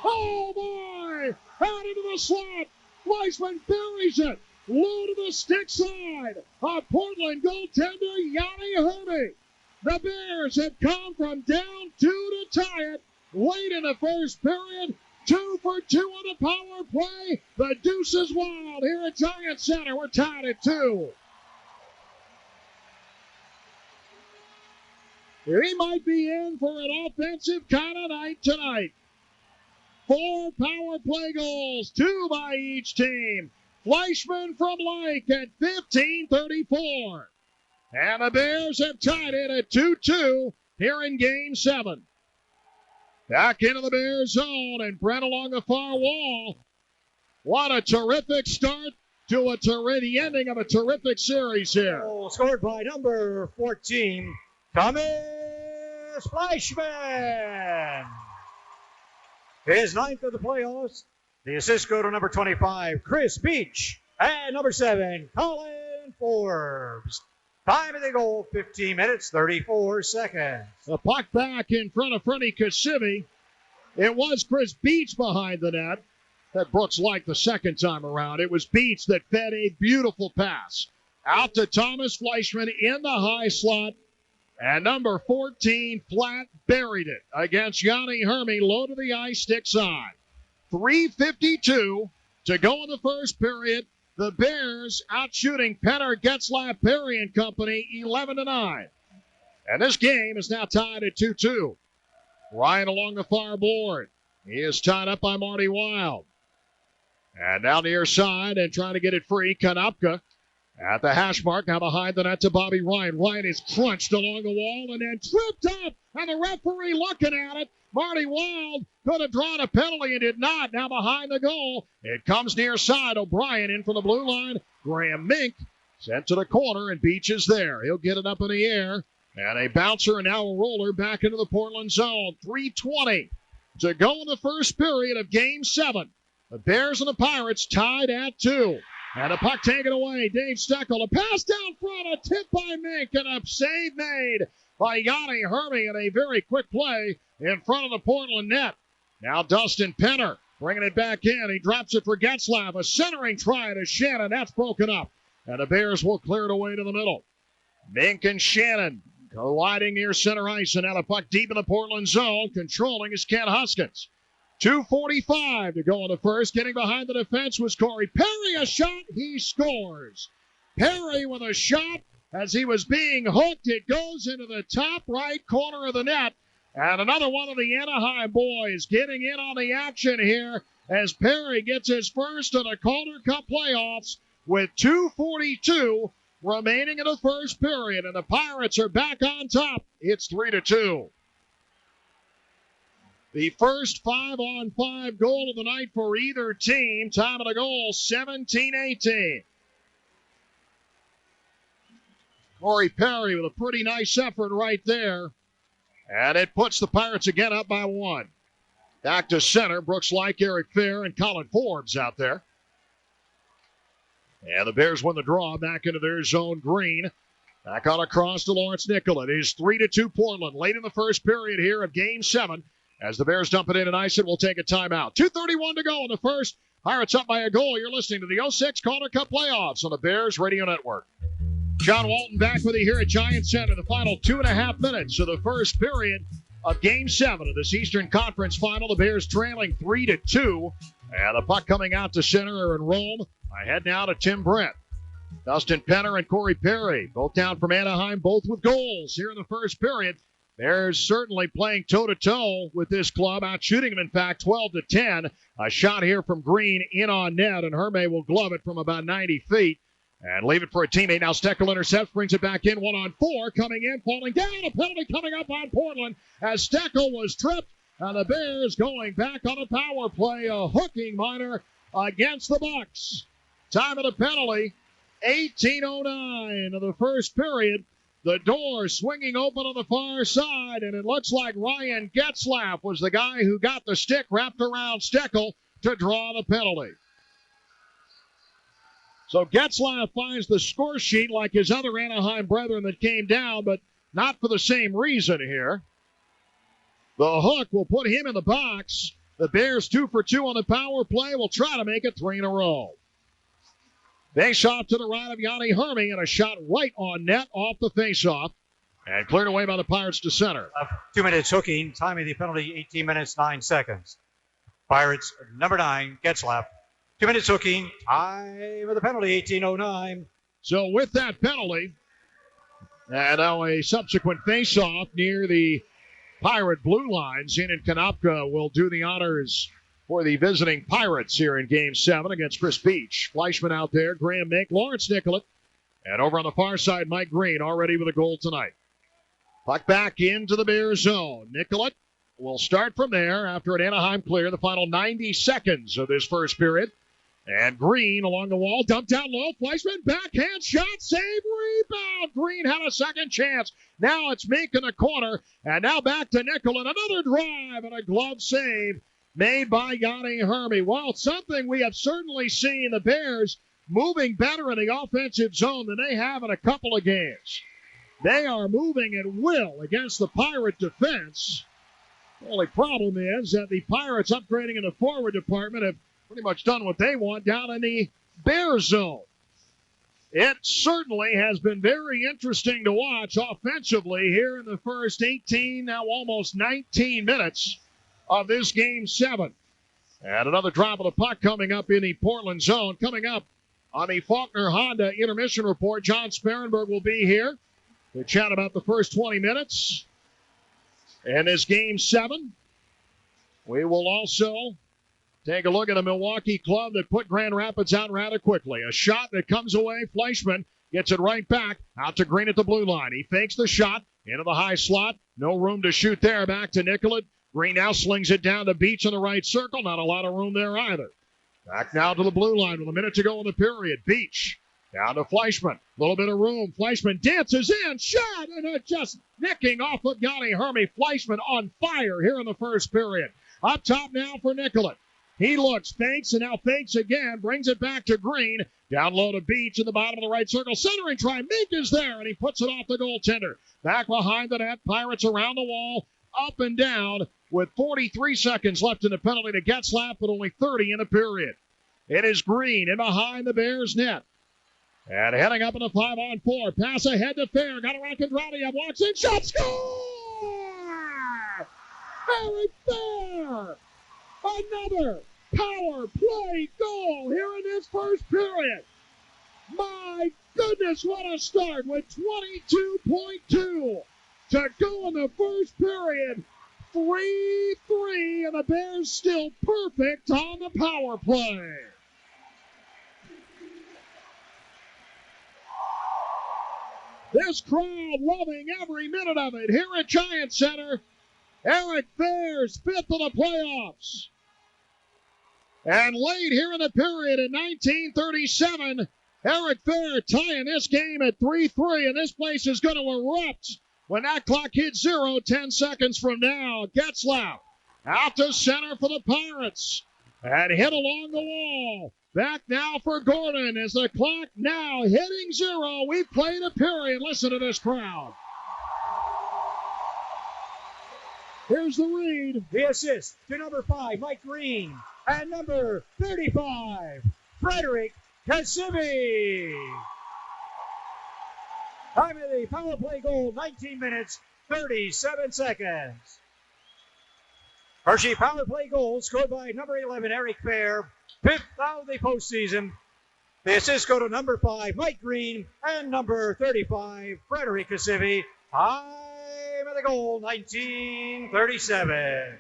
Oh, my! Out into the slot. Fleischman buries it. Low to the stick side. A Portland goaltender, Yanni Hershey. The Bears have come from down 2 to tie it late in the first period. 2 for 2 on the power play. The deuce is wild here at Giant Center. We're tied at 2. He might be in for an offensive kind of night tonight. 4 power play goals, 2 by each team. Fleischman from Lake at 15:34. And the Bears have tied it at 2-2 here in Game 7. Back into the Bears zone, and Brent along the far wall. What a terrific start to the ending of a terrific series here. Goal scored by number 14, Thomas Fleischman. His 9th of the playoffs. The assists go to number 25, Chris Beach, and number 7, Colin Forbes. Time of the goal, 15 minutes, 34 seconds. The puck back in front of Freddie Kasivi. It was Chris Beach behind the net that Brooks liked the second time around. It was Beach that fed a beautiful pass out to Thomas Fleischman in the high slot. And number 14, flat, buried it against Yanni Hershey, low to the ice, stick side. 3:52 to go in the first period. The Bears out shooting Penner, GETZLAF, Perry and Company 11-9. And this game is now tied at 2-2. Ryan along the far board. He is tied up by Marty Wild. And down the near side and trying to get it free, Kanopka at the hash mark, now behind the net to Bobby Ryan. Ryan is crunched along the wall and then tripped up, and the referee looking at it. Marty Wild could have drawn a penalty and did not. Now behind the goal. It comes near side. O'Brien in from the blue line. Graham Mink sent to the corner, and Beach is there. He'll get it up in the air. And a bouncer and now a roller back into the Portland zone. 3:20 to go in the first period of Game 7. The Bears and the Pirates tied at 2. And a puck taken away. Dave Steckel. A pass down front. A tip by Mink. And a save made by Yanni Hershey in a very quick play in front of the Portland net. Now Dustin Penner bringing it back in. He drops it for GETZLAF. A centering try to Shannon. That's broken up. And the Bears will clear it away to the middle. Mink and Shannon colliding near center ice. And now the puck deep in the Portland zone. Controlling is Ken Huskins. 2:45 to go in the first. Getting behind the defense was Corey Perry. A shot. He scores. Perry with a shot. As he was being hooked, it goes into the top right corner of the net. And another one of the Anaheim boys getting in on the action here as Perry gets his first of the Calder Cup playoffs with 2:42 remaining in the first period. And the Pirates are back on top. It's 3-2. The first 5-on-5 goal of the night for either team. Time of the goal, 17-18. Corey Perry with a pretty nice effort right there. And it puts the Pirates again up by 1. Back to center, Brooks Laich, Eric Fair, and Colin Forbes out there. And the Bears win the draw back into their zone green. Back on across to Lawrence Nickel. It is 3-2 Portland late in the first period here of Game 7. As the Bears dump it in and ice it, we'll take a timeout. 2:31 to go in the first. Pirates up by a goal. You're listening to the 06 Calder Cup playoffs on the Bears Radio Network. John Walton back with you here at Giant Center. The final 2.5 minutes of the first period of Game 7 of this Eastern Conference Final. The Bears trailing 3-2. And the puck coming out to center in Rome. Ahead now to Tim Brent. Dustin Penner and Corey Perry, both down from Anaheim, both with goals here in the first period. Bears certainly playing toe-to-toe with this club, out shooting them, in fact, 12-10. A shot here from Green in on net, and Hershey will glove it from about 90 feet and leave it for a teammate. Now Steckel intercepts, brings it back in, 1-on-4, coming in, falling down. A penalty coming up on Portland as Steckel was tripped, and the Bears going back on a power play, a hooking minor against the Bucks. Time of the penalty, 18:09 of the first period. The door swinging open on the far side, and it looks like Ryan GETZLAF was the guy who got the stick wrapped around Steckel to draw the penalty. So GETZLAF finds the score sheet like his other Anaheim brethren that came down, but not for the same reason here. The hook will put him in the box, The Bears 2 for 2 on the power play. Will try to make it 3 in a row. Face-off to the right of Yanni Hermy, and a shot right on net off the face-off. And cleared away by the Pirates to center. 2 minutes hooking. Time of the penalty, 18 minutes, 9 seconds. Pirates, number 9, GETZLAF. 2 minutes hooking. Time of the penalty, 18:09. So with that penalty, and now a subsequent face-off near the Pirate blue line, Zenon Konopka will do the honors for the visiting Pirates here in Game 7 against Chris Beach. Fleischman out there, Graham Mick, Lawrence Nicollet, and over on the far side, Mike Green already with a goal tonight. Puck back into the Bears zone. Nicollet will start from there after an Anaheim clear, the final 90 seconds of this first period. And Green along the wall, dumped down low. Fleischman, backhand shot, save, rebound. Green had a second chance. Now it's Mink in the corner. And now back to Nicollet. Another drive and a glove save made by Yanni Hermy. Well, something we have certainly seen the Bears moving better in the offensive zone than they have in a couple of games. They are moving at will against the Pirate defense. The only problem is that the Pirates upgrading in the forward department have pretty much done what they want down in the Bears zone. It certainly has been very interesting to watch offensively here in the first 18, now almost 19 minutes of this Game 7. And another drop of the puck coming up in the Portland zone. Coming up on the Faulkner Honda intermission report, John Sparenberg will be here to chat about the first 20 minutes and this Game 7. We will also take a look at a Milwaukee club that put Grand Rapids out rather quickly. A shot that comes away. Fleischman gets it right back out to Green at the blue line. He fakes the shot into the high slot. No room to shoot there. Back to Nicollet. Green now slings it down to Beach in the right circle. Not a lot of room there either. Back now to the blue line with a minute to go in the period. Beach down to Fleischman. A little bit of room. Fleischman dances in. Shot! And it just nicking off of Yanni Hermy. Fleischman on fire here in the first period. Up top now for Nicollet. He looks, fakes, and now fakes again. Brings it back to Green. Down low to Beach in the bottom of the right circle. Centering try. Mink is there, and he puts it off the goaltender. Back behind the net. Pirates around the wall. Up and down with 43 seconds left in the penalty to GETZLAF, but only 30 in the period. It is Green in behind the Bears net. And heading up in the 5-on-4. Pass ahead to Fair. Got a Rakondradia. Walks in. Shot. Score! Eric Fair! Another power play goal here in this first period. My goodness, what a start with 22.2 to go in the first period. 3-3, and the Bears still perfect on the power play. This crowd loving every minute of it here at Giant Center. Eric Fair's fifth of the playoffs. And late here in the period in 1937, Eric Fair tying this game at 3-3, and this place is going to erupt when that clock hits 0 10 seconds from now. GETZLAF out to center for the Pirates and hit along the wall. Back now for Gordon as the clock now hitting 0. We've played a period. Listen to this crowd. Here's the read. The assist to number 5, Mike Green. And number 35, Frederick Kasivi. Time of the power play goal, 19 minutes, 37 seconds. Hershey power play goal scored by number 11, Eric Fair. 5th of the postseason. The assists go to number 5, Mike Green, and number 35, Frederick Kasivi. Time of the goal, 1937.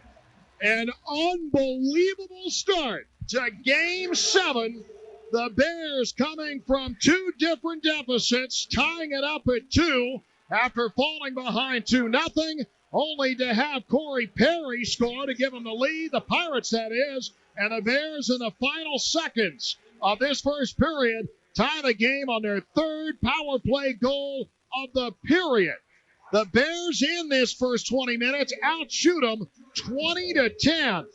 An unbelievable start to Game 7. The Bears coming from two different deficits, tying it up at 2 after falling behind 2-0, only to have Corey Perry score to give them the lead. The Pirates, that is, and the Bears in the final seconds of this first period tie the game on their third power play goal of the period. The Bears in this first 20 minutes outshoot them 20-10.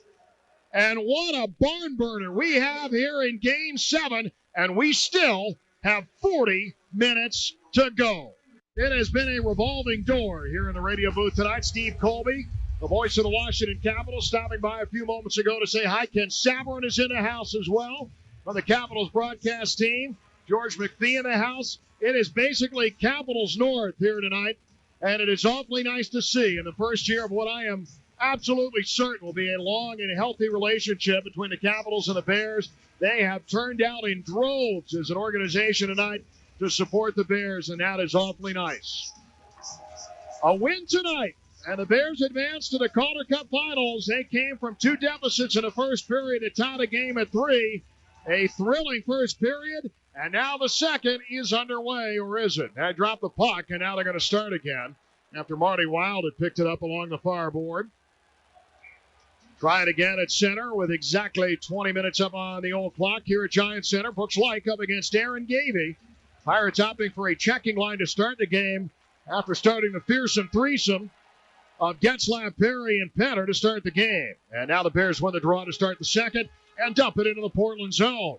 And what a barn burner we have here in Game 7, and we still have 40 minutes to go. It has been a revolving door here in the radio booth tonight. Steve Colby The voice of the Washington Capitals stopping by a few moments ago to say hi. Ken Savarin is in the house as well from the Capitals broadcast team. George McPhee in the house. It is basically Capitals North here tonight, and it is awfully nice to see in the first year of what I am absolutely certain will be a long and healthy relationship between the Capitals and the Bears. They have turned out in droves as an organization tonight to support the Bears, and that is awfully nice. A win tonight, and the Bears advance to the Calder Cup Finals. They came from 2 deficits in the first period to tie the game at 3. A thrilling first period, and now the second is underway, or is it? They dropped the puck, and now they're going to start again after Marty Wilde had picked it up along the far board. Try it again at center with exactly 20 minutes up on the old clock here at Giant Center. Brooks Lake up against Aaron Gavey. Pirates opting for a checking line to start the game after starting the fearsome threesome of GETZLAF, Perry, and Penner to start the game. And now the Bears win the draw to start the second and dump it into the Portland zone.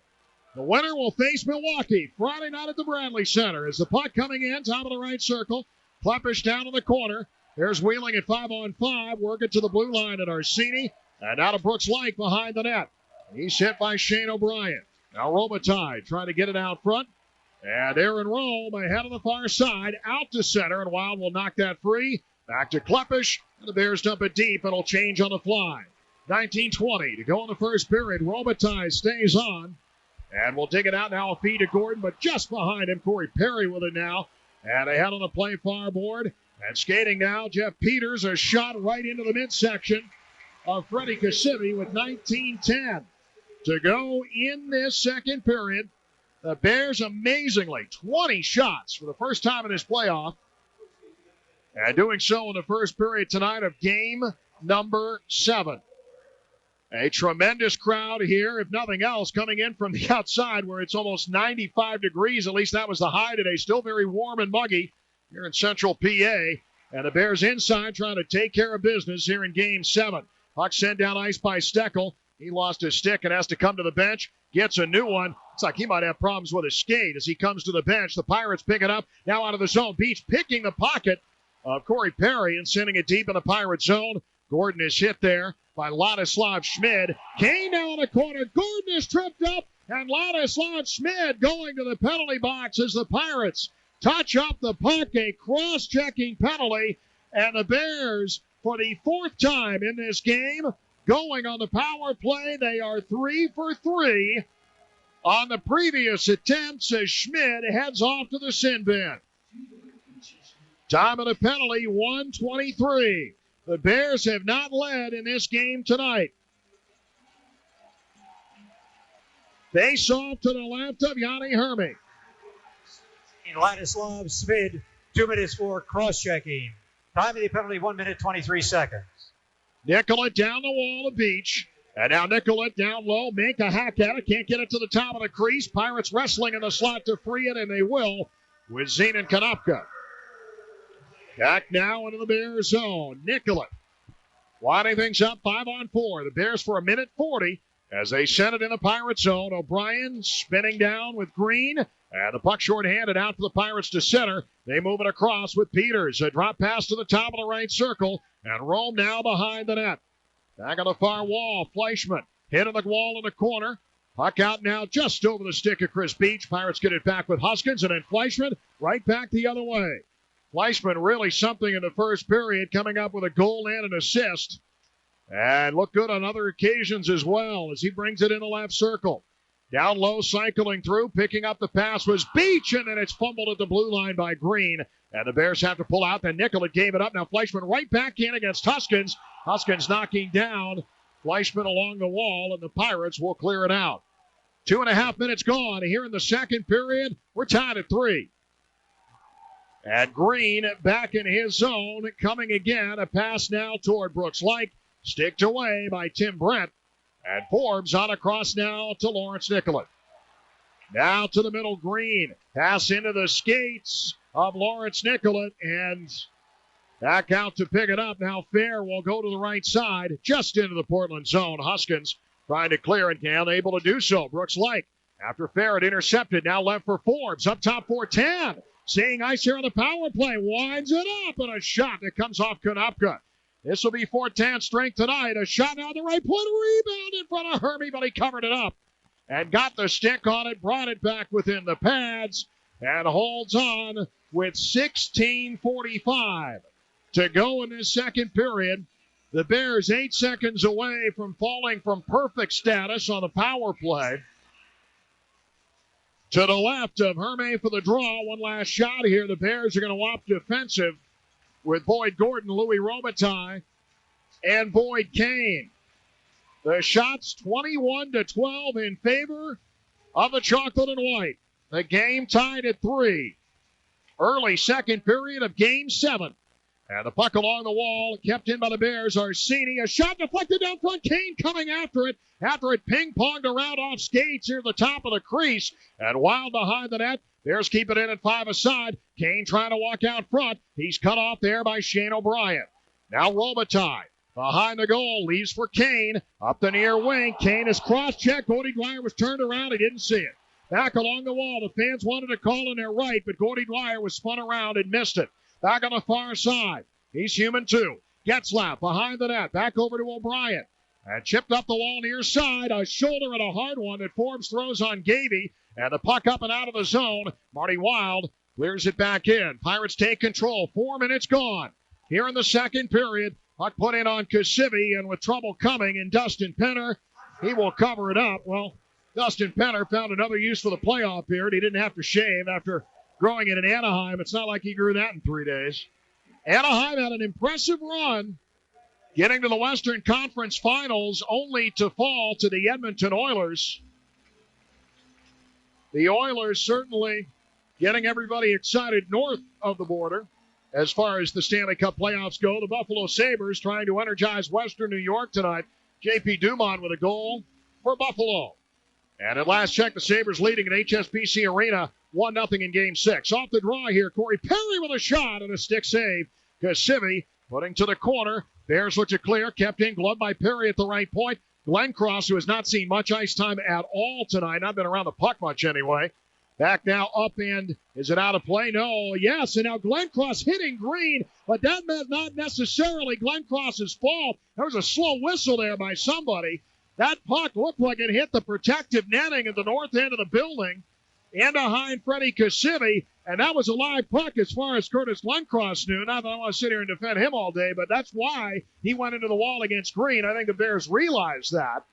The winner will face Milwaukee Friday night at the Bradley Center. As the puck coming in, top of the right circle. Kleppish down in the corner. There's Wheeling at 5-on-5. Work it to the blue line at Orsini. And out of Brooks Lake behind the net. He's hit by Shane O'Brien. Now Robitaille trying to get it out front. And Aaron Rome ahead on the far side. Out to center. And Wild will knock that free. Back to Kleppish. And the Bears dump it deep. It'll change on the fly. 19:20 to go in the first period. Robitaille stays on. And we'll dig it out now. A feed to Gordon. But just behind him, Corey Perry with it now. And ahead on the play far board. And skating now, Jeff Peters. A shot right into the midsection of Freddie Cassivi with 19:10 to go in this second period. The Bears, amazingly, 20 shots for the first time in this playoff. And doing so in the first period tonight of game number 7. A tremendous crowd here, if nothing else, coming in from the outside where it's almost 95 degrees. At least that was the high today. Still very warm and muggy here in central PA. And the Bears inside trying to take care of business here in game 7. Puck sent down ice by Steckel. He lost his stick and has to come to the bench. Gets a new one. It's like he might have problems with his skate as he comes to the bench. The Pirates pick it up. Now out of the zone. Beach picking the pocket of Corey Perry and sending it deep in the Pirate zone. Gordon is hit there by Ladislav Schmid. Kane down the corner. Gordon is tripped up. And Ladislav Schmid going to the penalty box as the Pirates touch up the puck. A cross-checking penalty. And the Bears, for the 4th time in this game, going on the power play. They are 3 for 3 on the previous attempts as Schmid heads off to the sin bin. Time of the penalty, 1:23. The Bears have not led in this game tonight. Face off to the left of Yanni Hermy. In Ladislav Schmid, 2 minutes for cross-checking. Time of the penalty, 1 minute, 23 seconds. Nicollet down the wall of Beach. And now Nicollet down low. Make a hack at it. Can't get it to the top of the crease. Pirates wrestling in the slot to free it, and they will with Zenon Konopka. Back now into the Bears zone. Nicollet winding things up 5-on-4. The Bears for 1:40 as they send it in the Pirate zone. O'Brien spinning down with Green. And the puck short-handed out to the Pirates to center. They move it across with Peters. A drop pass to the top of the right circle. And Rome now behind the net. Back on the far wall. Fleischman hitting the wall in the corner. Puck out now just over the stick of Chris Beach. Pirates get it back with Huskins. And then Fleischman right back the other way. Fleischman really something in the first period, coming up with a goal and an assist. And looked good on other occasions as well as he brings it in the left circle. Down low, cycling through, picking up the pass was Beach, and then it's fumbled at the blue line by Green. And the Bears have to pull out. Then Nicollet gave it up. Now Fleischman right back in against Huskins. Huskins knocking down Fleischman along the wall, and the Pirates will clear it out. 2.5 minutes gone here in the second period. We're tied at 3. And Green back in his zone, coming again. A pass now toward Brooks Lake. Sticked away by Tim Brent. And Forbes on across now to Lawrence Nicollet. Now to the middle, Green. Pass into the skates of Lawrence Nicollet. And back out to pick it up. Now Fair will go to the right side, just into the Portland zone. Huskins trying to clear it, and able to do so. Brooks Lake, after Fair had intercepted, now left for Forbes. Up top for 10. Seeing ice here on the power play. Winds it up, and a shot that comes off Konopka. This will be Fortan's strength tonight. A shot down the right point, rebound in front of Hershey, but he covered it up and got the stick on it, brought it back within the pads, and holds on with 16:45 to go in this second period. The Bears 8 seconds away from falling from perfect status on the power play. To the left of Hershey for the draw. One last shot here. The Bears are going to opt defensive with Boyd Gordon, Louis Robitaille, and Boyd Kane. The shots 21-12 in favor of the chocolate and white. The game tied at 3. Early second period of Game 7. And the puck along the wall, kept in by the Bears. Arsini, a shot deflected down front. Kane coming after it ping-ponged around off skates near the top of the crease. And wild behind the net. Bears keep it in at 5 aside. Kane trying to walk out front. He's cut off there by Shane O'Brien. Now Robitaille behind the goal, leaves for Kane. Up the near wing. Kane is cross-checked. Gordy Dwyer was turned around. He didn't see it. Back along the wall. The fans wanted to call on their right, but Gordy Dwyer was spun around and missed it. Back on the far side. He's human too. GETZLAF behind the net. Back over to O'Brien. And chipped up the wall near side. A shoulder and a hard one that Forbes throws on Gavey. And the puck up and out of the zone. Marty Wild clears it back in. Pirates take control. 4 minutes gone. Here in the second period. Puck put in on Kasivi, and with trouble coming in Dustin Penner, he will cover it up. Well, Dustin Penner found another use for the playoff period. He didn't have to shave after growing it in Anaheim. It's not like he grew that in 3 days. Anaheim had an impressive run, getting to the Western Conference Finals, only to fall to the Edmonton Oilers. The Oilers certainly getting everybody excited north of the border. As far as the Stanley Cup playoffs go, the Buffalo Sabres trying to energize Western New York tonight. J.P. Dumont with a goal for Buffalo. And at last check, the Sabres leading at HSBC Arena 1-0 in Game 6. Off the draw here, Corey Perry with a shot and a stick save. Kasivi putting to the corner. Bears look to clear, kept in, gloved by Perry at the right point. Glenn Cross, who has not seen much ice time at all tonight, not been around the puck much anyway. Back now upend. Is it out of play? No. Yes. And now Glenn Cross hitting Green, but that meant not necessarily Glenn Cross's fault. There was a slow whistle there by somebody. That puck looked like it hit the protective netting at the north end of the building and behind Freddie Kasivi. And that was a live puck as far as Curtis Glencross knew. Not that I want to sit here and defend him all day, but that's why he went into the wall against Green. I think the Bears realized that.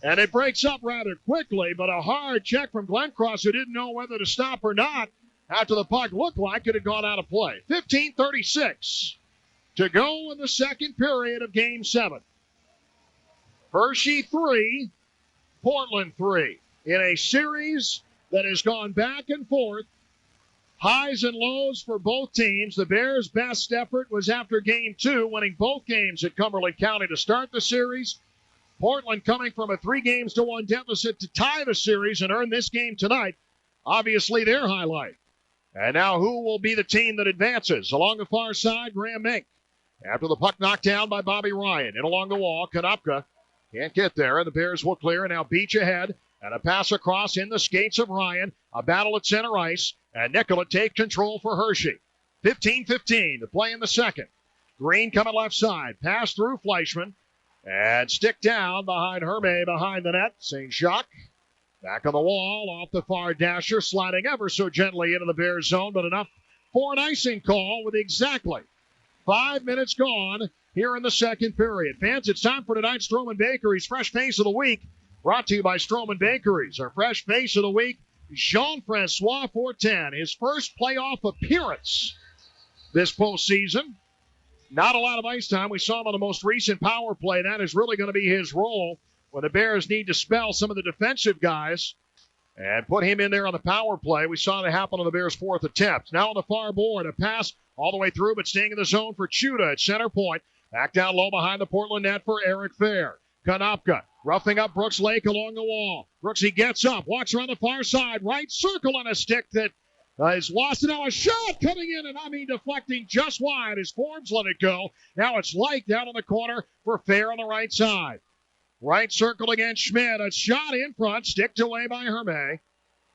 And it breaks up rather quickly, but a hard check from Glencross, who didn't know whether to stop or not after the puck looked like it had gone out of play. 15:36 to go in the second period of Game 7. Hershey 3, Portland 3. In a series that has gone back and forth, highs and lows for both teams. The Bears' best effort was after Game 2, winning both games at Cumberland County to start the series. Portland coming from a 3-1 deficit to tie the series and earn this game tonight. Obviously their highlight. And now who will be the team that advances? Along the far side, Graham Mink. After the puck knocked down by Bobby Ryan. In along the wall, Konopka can't get there, and the Bears will clear. And now Beach ahead. And a pass across in the skates of Ryan. A battle at center ice. And Nicola take control for Hershey. 15-15 to play in the second. Green coming left side. Pass through Fleischman. And stick down behind Hermé behind the net. St. Jacques back on the wall off the far dasher, sliding ever so gently into the Bears zone, but enough for an icing call with exactly 5 minutes gone here in the second period. Fans, it's time for tonight's Stroman Bakery's Fresh Face of the Week, brought to you by Stroman Bakeries. Our Fresh Face of the Week, Jean-Francois Fortin, his first playoff appearance this postseason. Not a lot of ice time. We saw him on the most recent power play. That is really going to be his role when the Bears need to spell some of the defensive guys and put him in there on the power play. We saw it happen on the Bears' fourth attempt. Now on the far board, a pass all the way through, but staying in the zone for Chuda at center point. Back down low behind the Portland net for Eric Fair. Konopka roughing up Brooks Lake along the wall. Brooks, he gets up, walks around the far side, right circle on a stick that is lost. And now a shot coming in, and deflecting just wide as Forbes let it go. Now it's Light down on the corner for Fair on the right side. Right circle against Schmidt. A shot in front, sticked away by Hermé.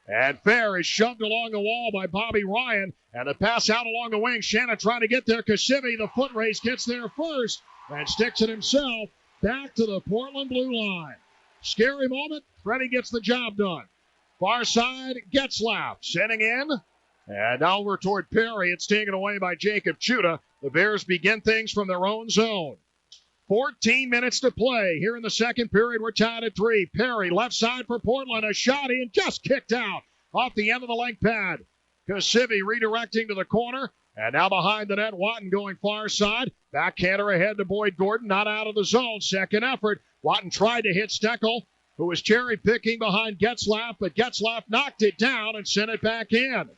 And Fair is shoved along the wall by Bobby Ryan. And the pass out along the wing. Shannon trying to get there. Kasivi, the foot race, gets there first and sticks it himself back to the Portland blue line. Scary moment. Freddie gets the job done. Far side, GETZLAF sending in. And now we're toward Perry. It's taken away by Jacob Chuda. The Bears begin things from their own zone. 14 minutes to play here in the second period. We're tied at 3. Perry, left side for Portland. A shot in, just kicked out off the end of the leg pad. Kasivi redirecting to the corner. And now behind the net, Watton going far side. Backhander ahead to Boyd Gordon, not out of the zone. Second effort. Watton tried to hit Steckel, who was cherry-picking behind GETZLAF, but GETZLAF knocked it down and sent it back in.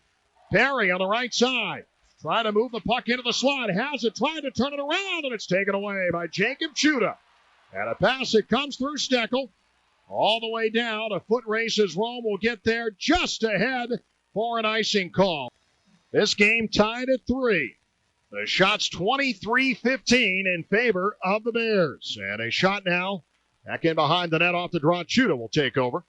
Perry on the right side. Trying to move the puck into the slot. Has it, trying to turn it around, and it's taken away by Jacob Chuda. And a pass that comes through Steckel. All the way down. A foot race as Rome will get there just ahead for an icing call. This game tied at 3. The shot's 23-15 in favor of the Bears. And a shot now. Back in behind the net off the draw. Chuda will take over.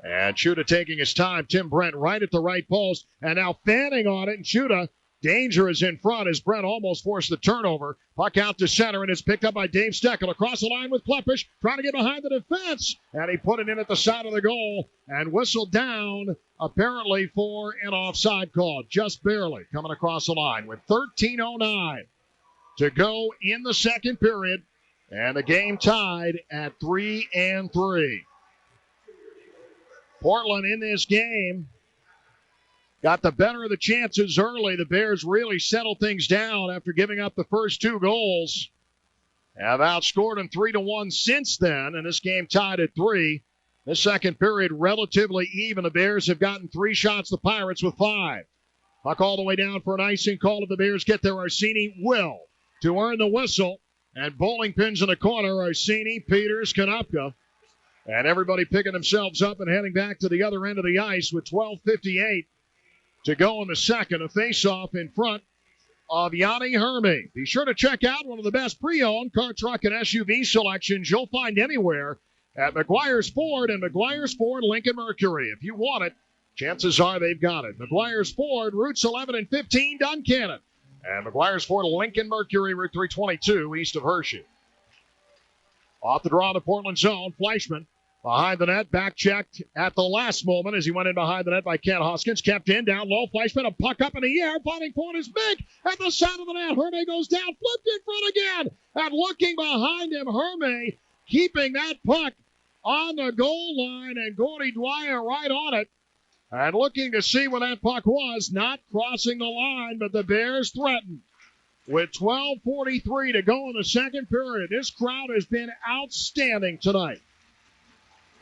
And Chuda taking his time. Tim Brent right at the right post. And now fanning on it. And Chuda, danger is in front as Brent almost forced the turnover. Puck out to center. And it's picked up by Dave Steckel. Across the line with Klepish. Trying to get behind the defense. And he put it in at the side of the goal. And whistled down apparently for an offside call. Just barely coming across the line with 13:09 to go in the second period. And the game tied at 3-3. Portland in this game got the better of the chances early. The Bears really settled things down after giving up the first 2 goals. Have outscored them 3-1 since then, and this game tied at 3. The second period relatively even. The Bears have gotten 3 shots. The Pirates with 5. Puck all the way down for an icing call. If the Bears get there, Arsini will to earn the whistle. And bowling pins in the corner, Arsini, Peters, Konopka. And everybody picking themselves up and heading back to the other end of the ice with 12:58 to go in the second. A face-off in front of Yanni Hershey. Be sure to check out one of the best pre-owned car, truck, and SUV selections you'll find anywhere at McGuire's Ford and McGuire's Ford Lincoln Mercury. If you want it, chances are they've got it. McGuire's Ford, routes 11 and 15, Duncannon. And McGuire's Ford Lincoln Mercury, Route 322, east of Hershey. Off the draw in the Portland zone, Fleischman behind the net, back checked at the last moment as he went in behind the net by Kent Hoskins. Kept in, down low, Fleischman, a puck up in the air, fighting for it is big at the side of the net. Hermé goes down, flipped in front again, and looking behind him, Hermé keeping that puck on the goal line, and Gordy Dwyer right on it. And looking to see where that puck was, not crossing the line, but the Bears threatened. With 12:43 to go in the second period, this crowd has been outstanding tonight.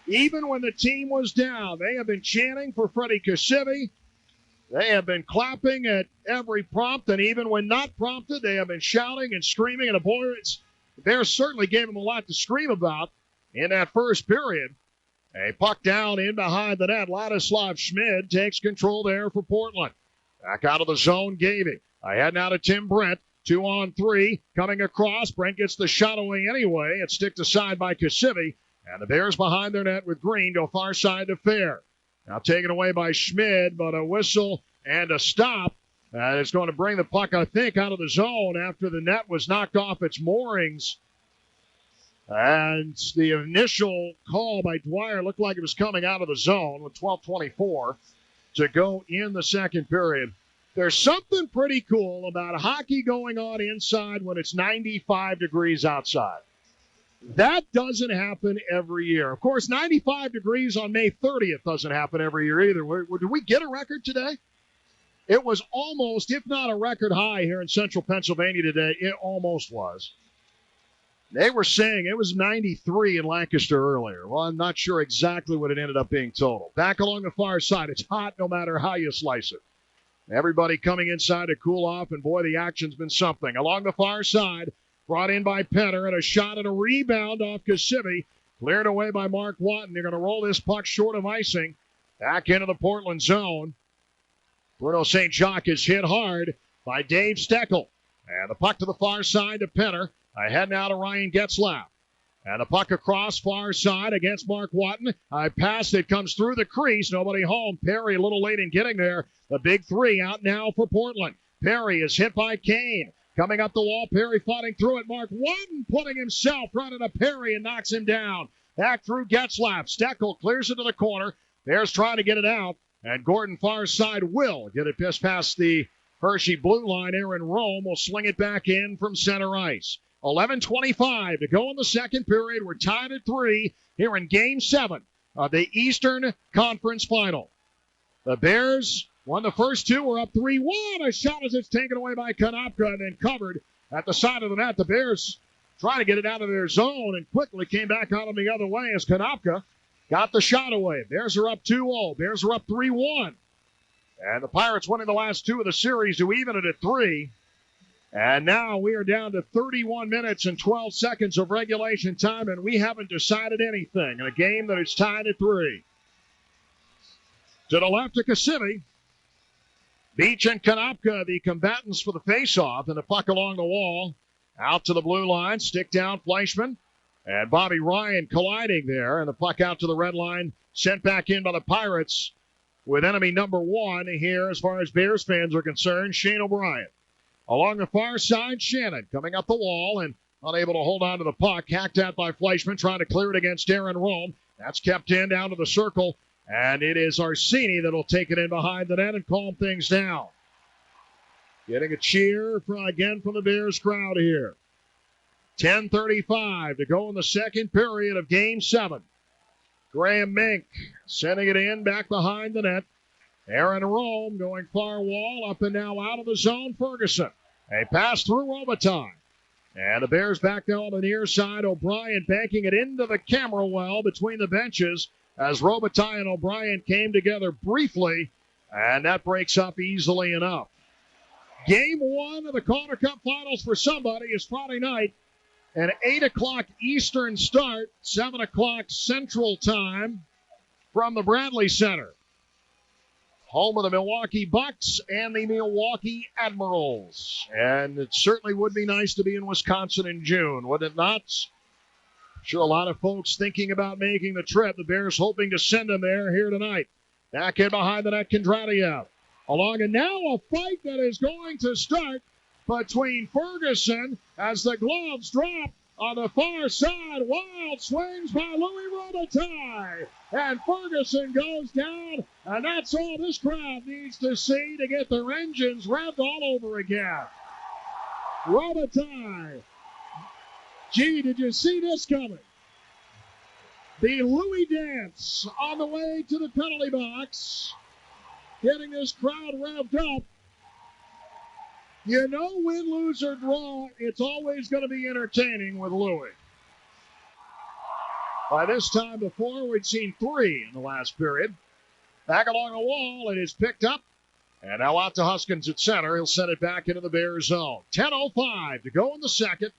Even when the team was down, they have been chanting for Freddie Kasivi. They have been clapping at every prompt, and even when not prompted, they have been shouting and screaming. And the Bears certainly gave them a lot to scream about in that first period. A puck down in behind the net. Ladislav Schmid takes control there for Portland. Back out of the zone, Gavey. Ahead now to Tim Brent. 2-on-3. Coming across. Brent gets the shot away anyway. It's sticked aside by Kasivi. And the Bears behind their net with Green to far side to Fair. Now taken away by Schmid, but a whistle and a stop. It's going to bring the puck, I think, out of the zone after the net was knocked off its moorings. And the initial call by Dwyer looked like it was coming out of the zone with 12:24 to go in the second period. There's something pretty cool about hockey going on inside when it's 95 degrees outside. That doesn't happen every year. Of course, 95 degrees on May 30th doesn't happen every year either. Did we get a record today? It was almost, if not a record high here in central Pennsylvania today. It almost was. They were saying it was 93 in Lancaster earlier. Well, I'm not sure exactly what it ended up being total. Back along the far side, it's hot no matter how you slice it. Everybody coming inside to cool off, and boy, the action's been something. Along the far side, brought in by Penner, and a shot and a rebound off Kasivi. Cleared away by Mark Watton. They're going to roll this puck short of icing. Back into the Portland zone. Bruno St. Jacques is hit hard by Dave Steckel. And the puck to the far side to Penner. Ahead now to Ryan GETZLAF. And a puck across far side against Mark Watton. I pass it comes through the crease. Nobody home. Perry a little late in getting there. The big three out now for Portland. Perry is hit by Kane. Coming up the wall, Perry fighting through it. Mark Watton putting himself right into Perry and knocks him down. Back through Getzlaf. Steckel clears it to the corner. Bears trying to get it out. And Gordon far side will get it just past the Hershey blue line. Aaron Rome will sling it back in from center ice. 11:25 to go in the second period. We're tied at 3 here in Game 7 of the Eastern Conference Final. The Bears won the first two. We're up 3-1. A shot as it's taken away by Konopka and then covered at the side of the net. The Bears trying to get it out of their zone and quickly came back out on the other way as Konopka got the shot away. Bears are up 2-0. Bears are up 3-1. And the Pirates winning the last two of the series to even it at 3. And now we are down to 31 minutes and 12 seconds of regulation time, and we haven't decided anything in a game that is tied at 3. To the left of Cassidy, Beach and Konopka, the combatants for the faceoff, and the puck along the wall. Out to the blue line, stick down Fleischman, and Bobby Ryan colliding there, and the puck out to the red line, sent back in by the Pirates with enemy number 1 here as far as Bears fans are concerned, Shane O'Brien. Along the far side, Shannon coming up the wall and unable to hold on to the puck. Hacked at by Fleischman, trying to clear it against Aaron Rome. That's kept in down to the circle, and it is Arsini that'll take it in behind the net and calm things down. Getting a cheer again from the Bears crowd here. 10:35 to go in the second period of Game 7. Graham Mink sending it in back behind the net. Aaron Rome going far wall, up and now out of the zone. Ferguson. A pass through Robitaille. And the Bears back now on the near side. O'Brien banking it into the camera well between the benches as Robitaille and O'Brien came together briefly. And that breaks up easily enough. Game 1 of the Calder Cup Finals for somebody is Friday night. An 8 o'clock Eastern start, 7 o'clock Central Time from the Bradley Center. Home of the Milwaukee Bucks and the Milwaukee Admirals. And it certainly would be nice to be in Wisconsin in June, would it not? Sure, a lot of folks thinking about making the trip. The Bears hoping to send them there here tonight. Back in behind the net, Kondratiev. Along and now a fight that is going to start between Ferguson as the gloves drop. On the far side, wild swings by Louis Robitaille. And Ferguson goes down, and that's all this crowd needs to see to get their engines revved all over again. Robitaille. Gee, did you see this coming? The Louis dance on the way to the penalty box. Getting this crowd revved up. You know, win, lose, or draw, it's always going to be entertaining with Louis. By this time before, we'd seen 3 in the last period. Back along the wall, it is picked up. And now out to Huskins at center. He'll send it back into the Bears zone. 10:05 to go in the second.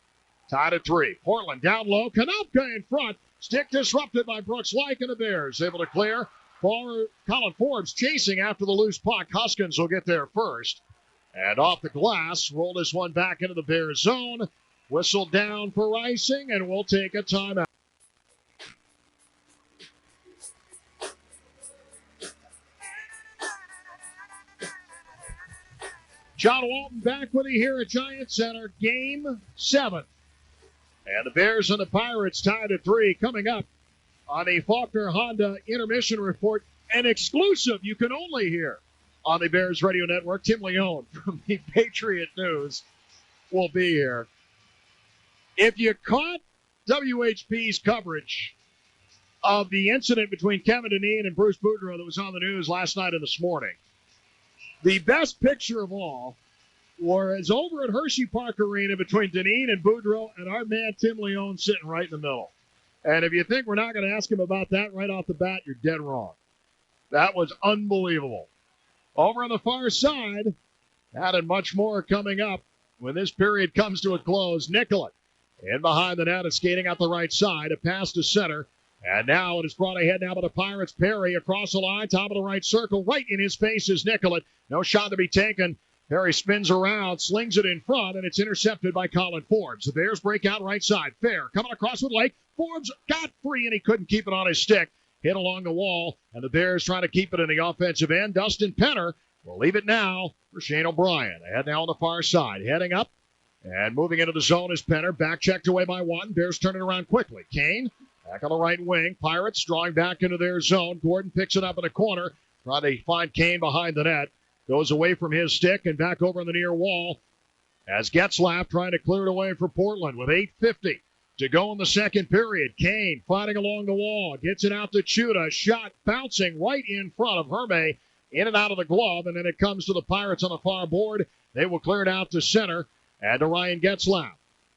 Tied at 3. Portland down low. Konopka in front. Stick disrupted by Brooks Laich and the Bears. Able to clear. Colin Forbes chasing after the loose puck. Huskins will get there first. And off the glass, roll this one back into the Bears zone. Whistle down for icing, and we'll take a timeout. John Walton back with you here at Giant Center, Game 7. And the Bears and the Pirates tied at 3. Coming up on the Faulkner Honda Intermission Report, an exclusive you can only hear on the Bears Radio Network. Tim Leone from the Patriot News will be here. If you caught WHP's coverage of the incident between Kevin Dineen and Bruce Boudreau that was on the news last night and this morning, the best picture of all was over at Hershey Park Arena between Dineen and Boudreau and our man Tim Leone sitting right in the middle. And if you think we're not going to ask him about that right off the bat, you're dead wrong. That was unbelievable. Over on the far side, that and much more coming up when this period comes to a close. Nicollet in behind the net and skating out the right side. A pass to center. And now it is brought ahead now by the Pirates. Perry across the line, top of the right circle. Right in his face is Nicollet. No shot to be taken Perry spins around, slings it in front, and it's intercepted by Colin Forbes. The Bears break out right side. Fair coming across with Lake. Forbes got free, and he couldn't keep it on his stick. Hit along the wall, and the Bears trying to keep it in the offensive end. Dustin Penner will leave it now for Shane O'Brien. Ahead now on the far side. Heading up and moving into the zone is Penner. Back checked away by one. Bears turn it around quickly. Kane back on the right wing. Pirates drawing back into their zone. Gordon picks it up in the corner. Trying to find Kane behind the net. Goes away from his stick and back over on the near wall as GETZLAF trying to clear it away for Portland with 8:50 to go in the second period. Kane fighting along the wall. Gets it out to Chuda. Shot bouncing right in front of Hershey. In and out of the glove, and then it comes to the Pirates on the far board. They will clear it out to center and to Ryan GETZLAF.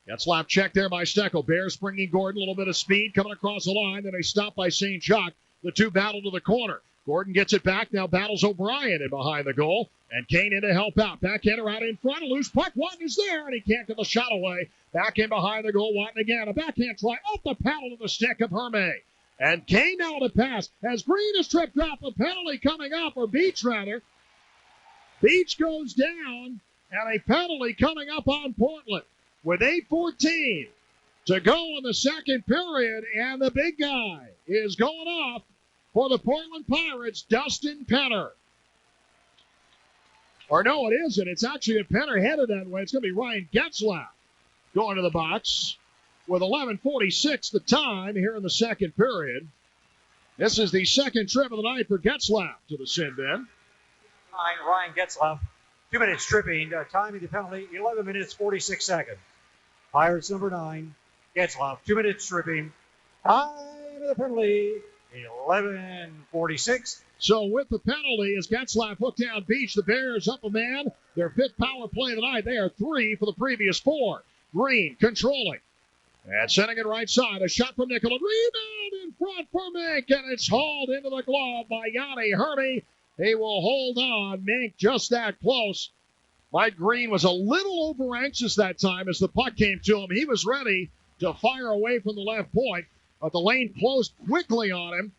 GETZLAF checked there by Steckel. Bears bringing Gordon, a little bit of speed coming across the line. Then they stop by St. Jacques. The two battle to the corner. Gordon gets it back. Now battles O'Brien in behind the goal. And Kane in to help out. Backhander out in front. A loose puck. Watton is there, and he can't get the shot away. Back in behind the goal. Watton again. A backhand try off the paddle of the stick of Hershey. And Kane now to pass. As Green is tripped up. A penalty coming up, or Beach rather. Beach goes down, and a penalty coming up on Portland with 8:14 to go in the second period. And the big guy is going off for the Portland Pirates, Dustin Penner. Or no, it isn't. It's actually a Penner headed that way. It's going to be Ryan GETZLAF going to the box with 11:46 the time here in the second period. This is the second trip of the night for GETZLAF to the sin bin. Ryan GETZLAF, 2 minutes tripping. Time of the penalty, 11 minutes, 46 seconds. Pirates number 9, GETZLAF, 2 minutes tripping. Time of the penalty, 11:46. So with the penalty, as GETZLAF hooked down Beach, the Bears up a man. Their fifth power play of the night. They are 3 for the previous 4. Green controlling. And sending it right side. A shot from Nicola. Rebound in front for Mink. And it's hauled into the glove by Yanni Hershey. He will hold on. Mink just that close. Mike Green was a little over anxious that time as the puck came to him. He was ready to fire away from the left point. But the lane closed quickly on him.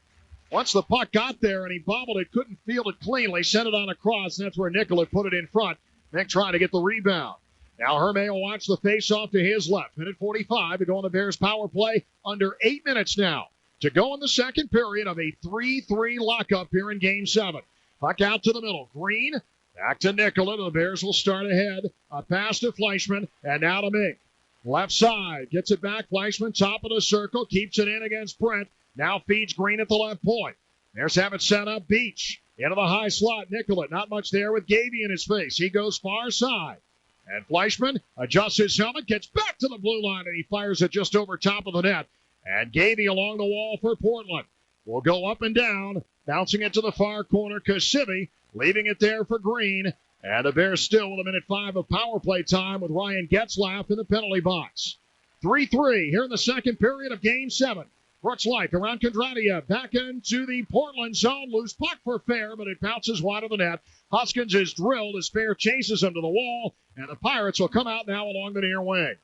Once the puck got there and he bobbled it, couldn't field it cleanly. Sent it on across. And that's where Nicola put it in front. Mink trying to get the rebound. Now Hershey will watch the face-off to his left. Minute 45 to go on the Bears power play. Under 8 minutes now to go in the second period of a 3-3 lockup here in Game 7. Puck out to the middle. Green back to Nicola. The Bears will start ahead. A pass to Fleischman and now to Mink. Left side. Gets it back. Fleischman top of the circle. Keeps it in against Brent. Now feeds Green at the left point. Bears have it set up. Beach into the high slot. Nicola not much there with Gavey in his face. He goes far side. And Fleischman adjusts his helmet, gets back to the blue line, and he fires it just over top of the net. And Gavey along the wall for Portland will go up and down, bouncing it to the far corner. Kasivi leaving it there for Green. And the Bears still with a minute 5 of power play time with Ryan GETZLAF in the penalty box. 3-3 here in the second period of Game 7. Brooks Light around Kondratiev, back into the Portland zone. Loose puck for Fair, but it bounces wide of the net. Hoskins is drilled as Fair chases him to the wall, and the Pirates will come out now along the near wing.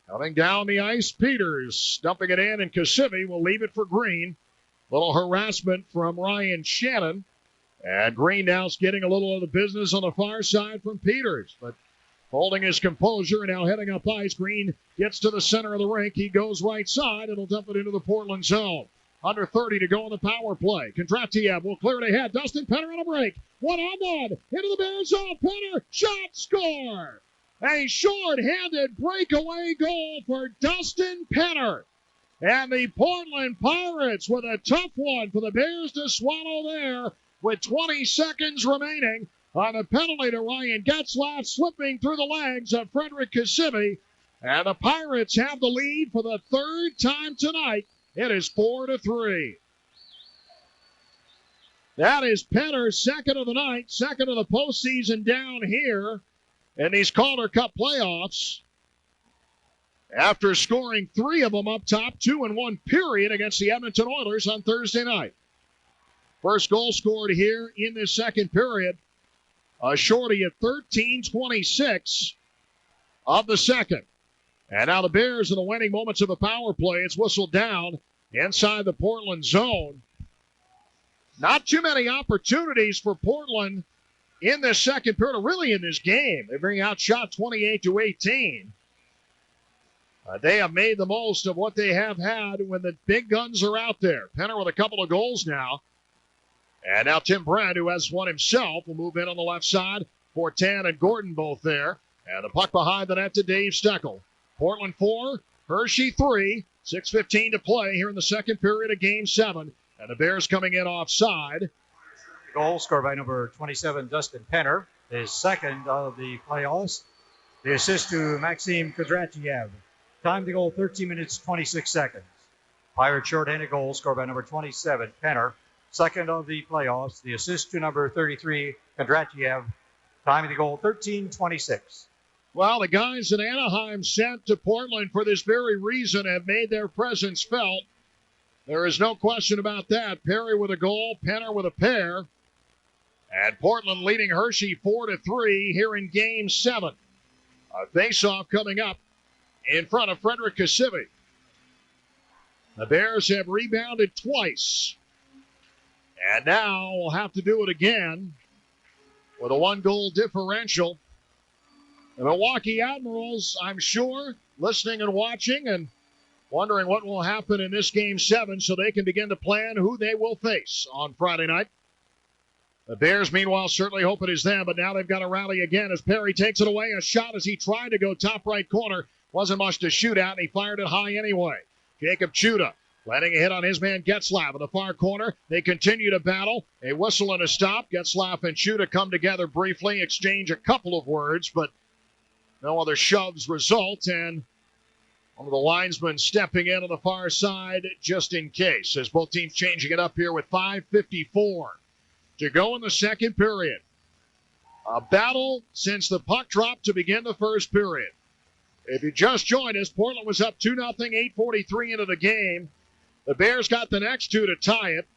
Coming down the ice, Peters dumping it in, and Kasivi will leave it for Green. Little harassment from Ryan Shannon. And Green now's getting a little of the business on the far side from Peters, but holding his composure and now heading up ice. Green gets to the center of the rink. He goes right side. It'll dump it into the Portland zone. Under 30 to go on the power play. Kondratiev will clear it ahead. Dustin Penner on a break. 1-on-1 into the Bears zone. Penner, shot, score. A short-handed breakaway goal for Dustin Penner. And the Portland Pirates with a tough one for the Bears to swallow there with 20 seconds remaining on a penalty to Ryan GETZLAF, slipping through the legs of Frederick Kasivi. And the Pirates have the lead for the third time tonight. It is 4-3. That is Penner's second of the night, second of the postseason down here in these Calder Cup playoffs. After scoring 3 of them up top, 2 in 1 period against the Edmonton Oilers on Thursday night. First goal scored here in this second period. A shorty at 13:26 of the second. And now the Bears in the winning moments of a power play. It's whistled down inside the Portland zone. Not too many opportunities for Portland in this second period, or really in this game. They bring outshot 28-18. They have made the most of what they have had when the big guns are out there. Penner with a couple of goals now. And now Tim Brent, who has one himself, will move in on the left side. Fortan and Gordon both there. And the puck behind the net to Dave Steckel. Portland 4, Hershey 3. 6:15 to play here in the second period of Game 7. And the Bears coming in offside. Goal scored by number 27, Dustin Penner, his second of the playoffs. The assist to Maxim Kudratyev. Time to goal, 13 minutes, 26 seconds. Pirate shorthanded goal scored by number 27, Penner, second of the playoffs. The assist to number 33, Kudratyev. Time of the goal, 13:26. Well, the guys in Anaheim sent to Portland for this very reason have made their presence felt. There is no question about that. Perry with a goal, Penner with a pair. And Portland leading Hershey 4-3 here in Game 7. A face-off coming up in front of Frederick Kasivi. The Bears have rebounded twice. And now we'll have to do it again with a one-goal differential. The Milwaukee Admirals, I'm sure, listening and watching and wondering what will happen in this Game 7 so they can begin to plan who they will face on Friday night. The Bears, meanwhile, certainly hope it is them, but now they've got to rally again as Perry takes it away. A shot as he tried to go top right corner. Wasn't much to shoot at, and he fired it high anyway. Jacob Chuda letting a hit on his man Getzlaf in the far corner. They continue to battle. A whistle and a stop. Getzlaf and Chuda come together briefly, exchange a couple of words, but no other shoves result, and one of the linesmen stepping in on the far side just in case, as both teams changing it up here with 5:54 to go in the second period. A battle since the puck dropped to begin the first period. If you just joined us, Portland was up 2-0, 8:43 into the game. The Bears got the next two to tie it.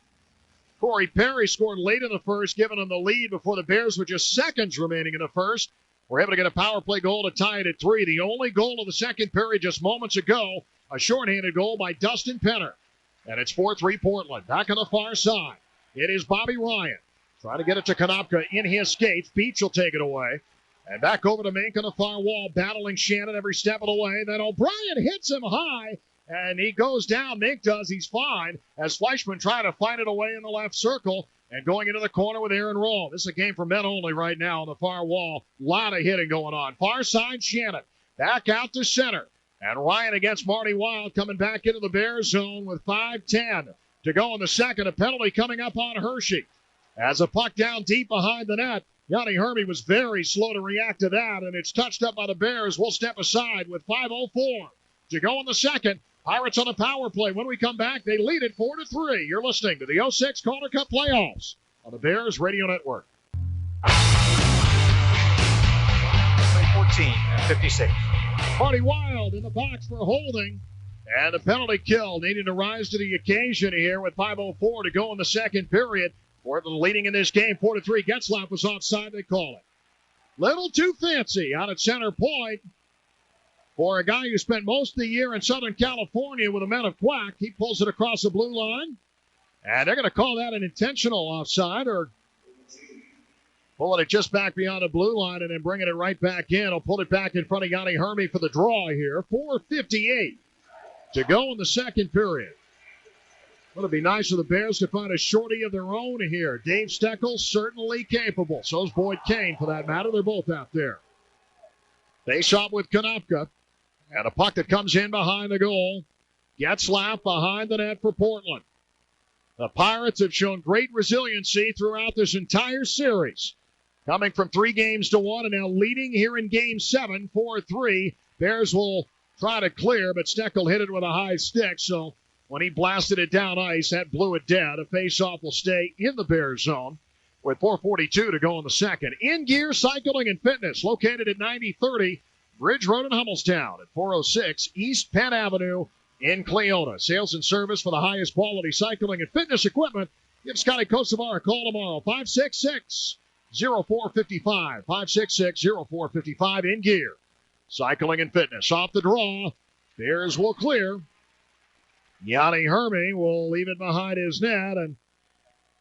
Corey Perry scored late in the first, giving them the lead before the Bears with just seconds remaining in the first. We're able to get a power play goal to tie it at 3. The only goal of the second period just moments ago, a shorthanded goal by Dustin Penner. And it's 4-3 Portland. Back on the far side, it is Bobby Ryan. Trying to get it to Konopka in his skates. Beach will take it away. And back over to Mink on the far wall, battling Shannon every step of the way. Then O'Brien hits him high, and he goes down. Mink does. He's fine. As Fleischman trying to find it away in the left circle. And going into the corner with Aaron Roll. This is a game for men only right now on the far wall. A lot of hitting going on. Far side, Shannon. Back out to center. And Ryan against Marty Wild coming back into the Bears zone with 5:10 to go in the second. A penalty coming up on Hershey. As a puck down deep behind the net. Yanni Hermy was very slow to react to that, and it's touched up by the Bears. We'll step aside with 5:04 to go in the second. Pirates on a power play. When we come back, they lead it 4-3. You're listening to the 06 Calder Cup playoffs on the Bears Radio Network. 14:56. Marty Wild in the box for holding. And a penalty kill needing to rise to the occasion here with 5:04 to go in the second period. Portland leading in this game 4-3. Getzlaf was offside, they call it. Little too fancy out at center point. For a guy who spent most of the year in Southern California with the men of Quack, he pulls it across the blue line. And they're going to call that an intentional offside, or pulling it just back beyond the blue line and then bringing it right back in. He'll pull it back in front of Yanni Hermy for the draw here. 4:58 to go in the second period. Well, it'd be nice for the Bears to find a shorty of their own here. Dave Steckel, certainly capable. So's Boyd Kane, for that matter. They're both out there. Face off with Konopka. And a puck that comes in behind the goal. Getzlaf behind the net for Portland. The Pirates have shown great resiliency throughout this entire series. Coming from 3-1 and now leading here in Game 7, 4-3. Bears will try to clear, but Steckel hit it with a high stick, so when he blasted it down ice, that blew it dead. A face-off will stay in the Bears zone with 4:42 to go in the second. In Gear Cycling and Fitness, located at 9030 Bridge Road in Hummelstown at 406 East Penn Avenue in Cleona. Sales and service for the highest quality cycling and fitness equipment. Give Scotty Kosovar a call tomorrow, 566-0455. 566-0455 in Gear Cycling and Fitness. Off the draw, Bears will clear. Yanni Hermy will leave it behind his net, and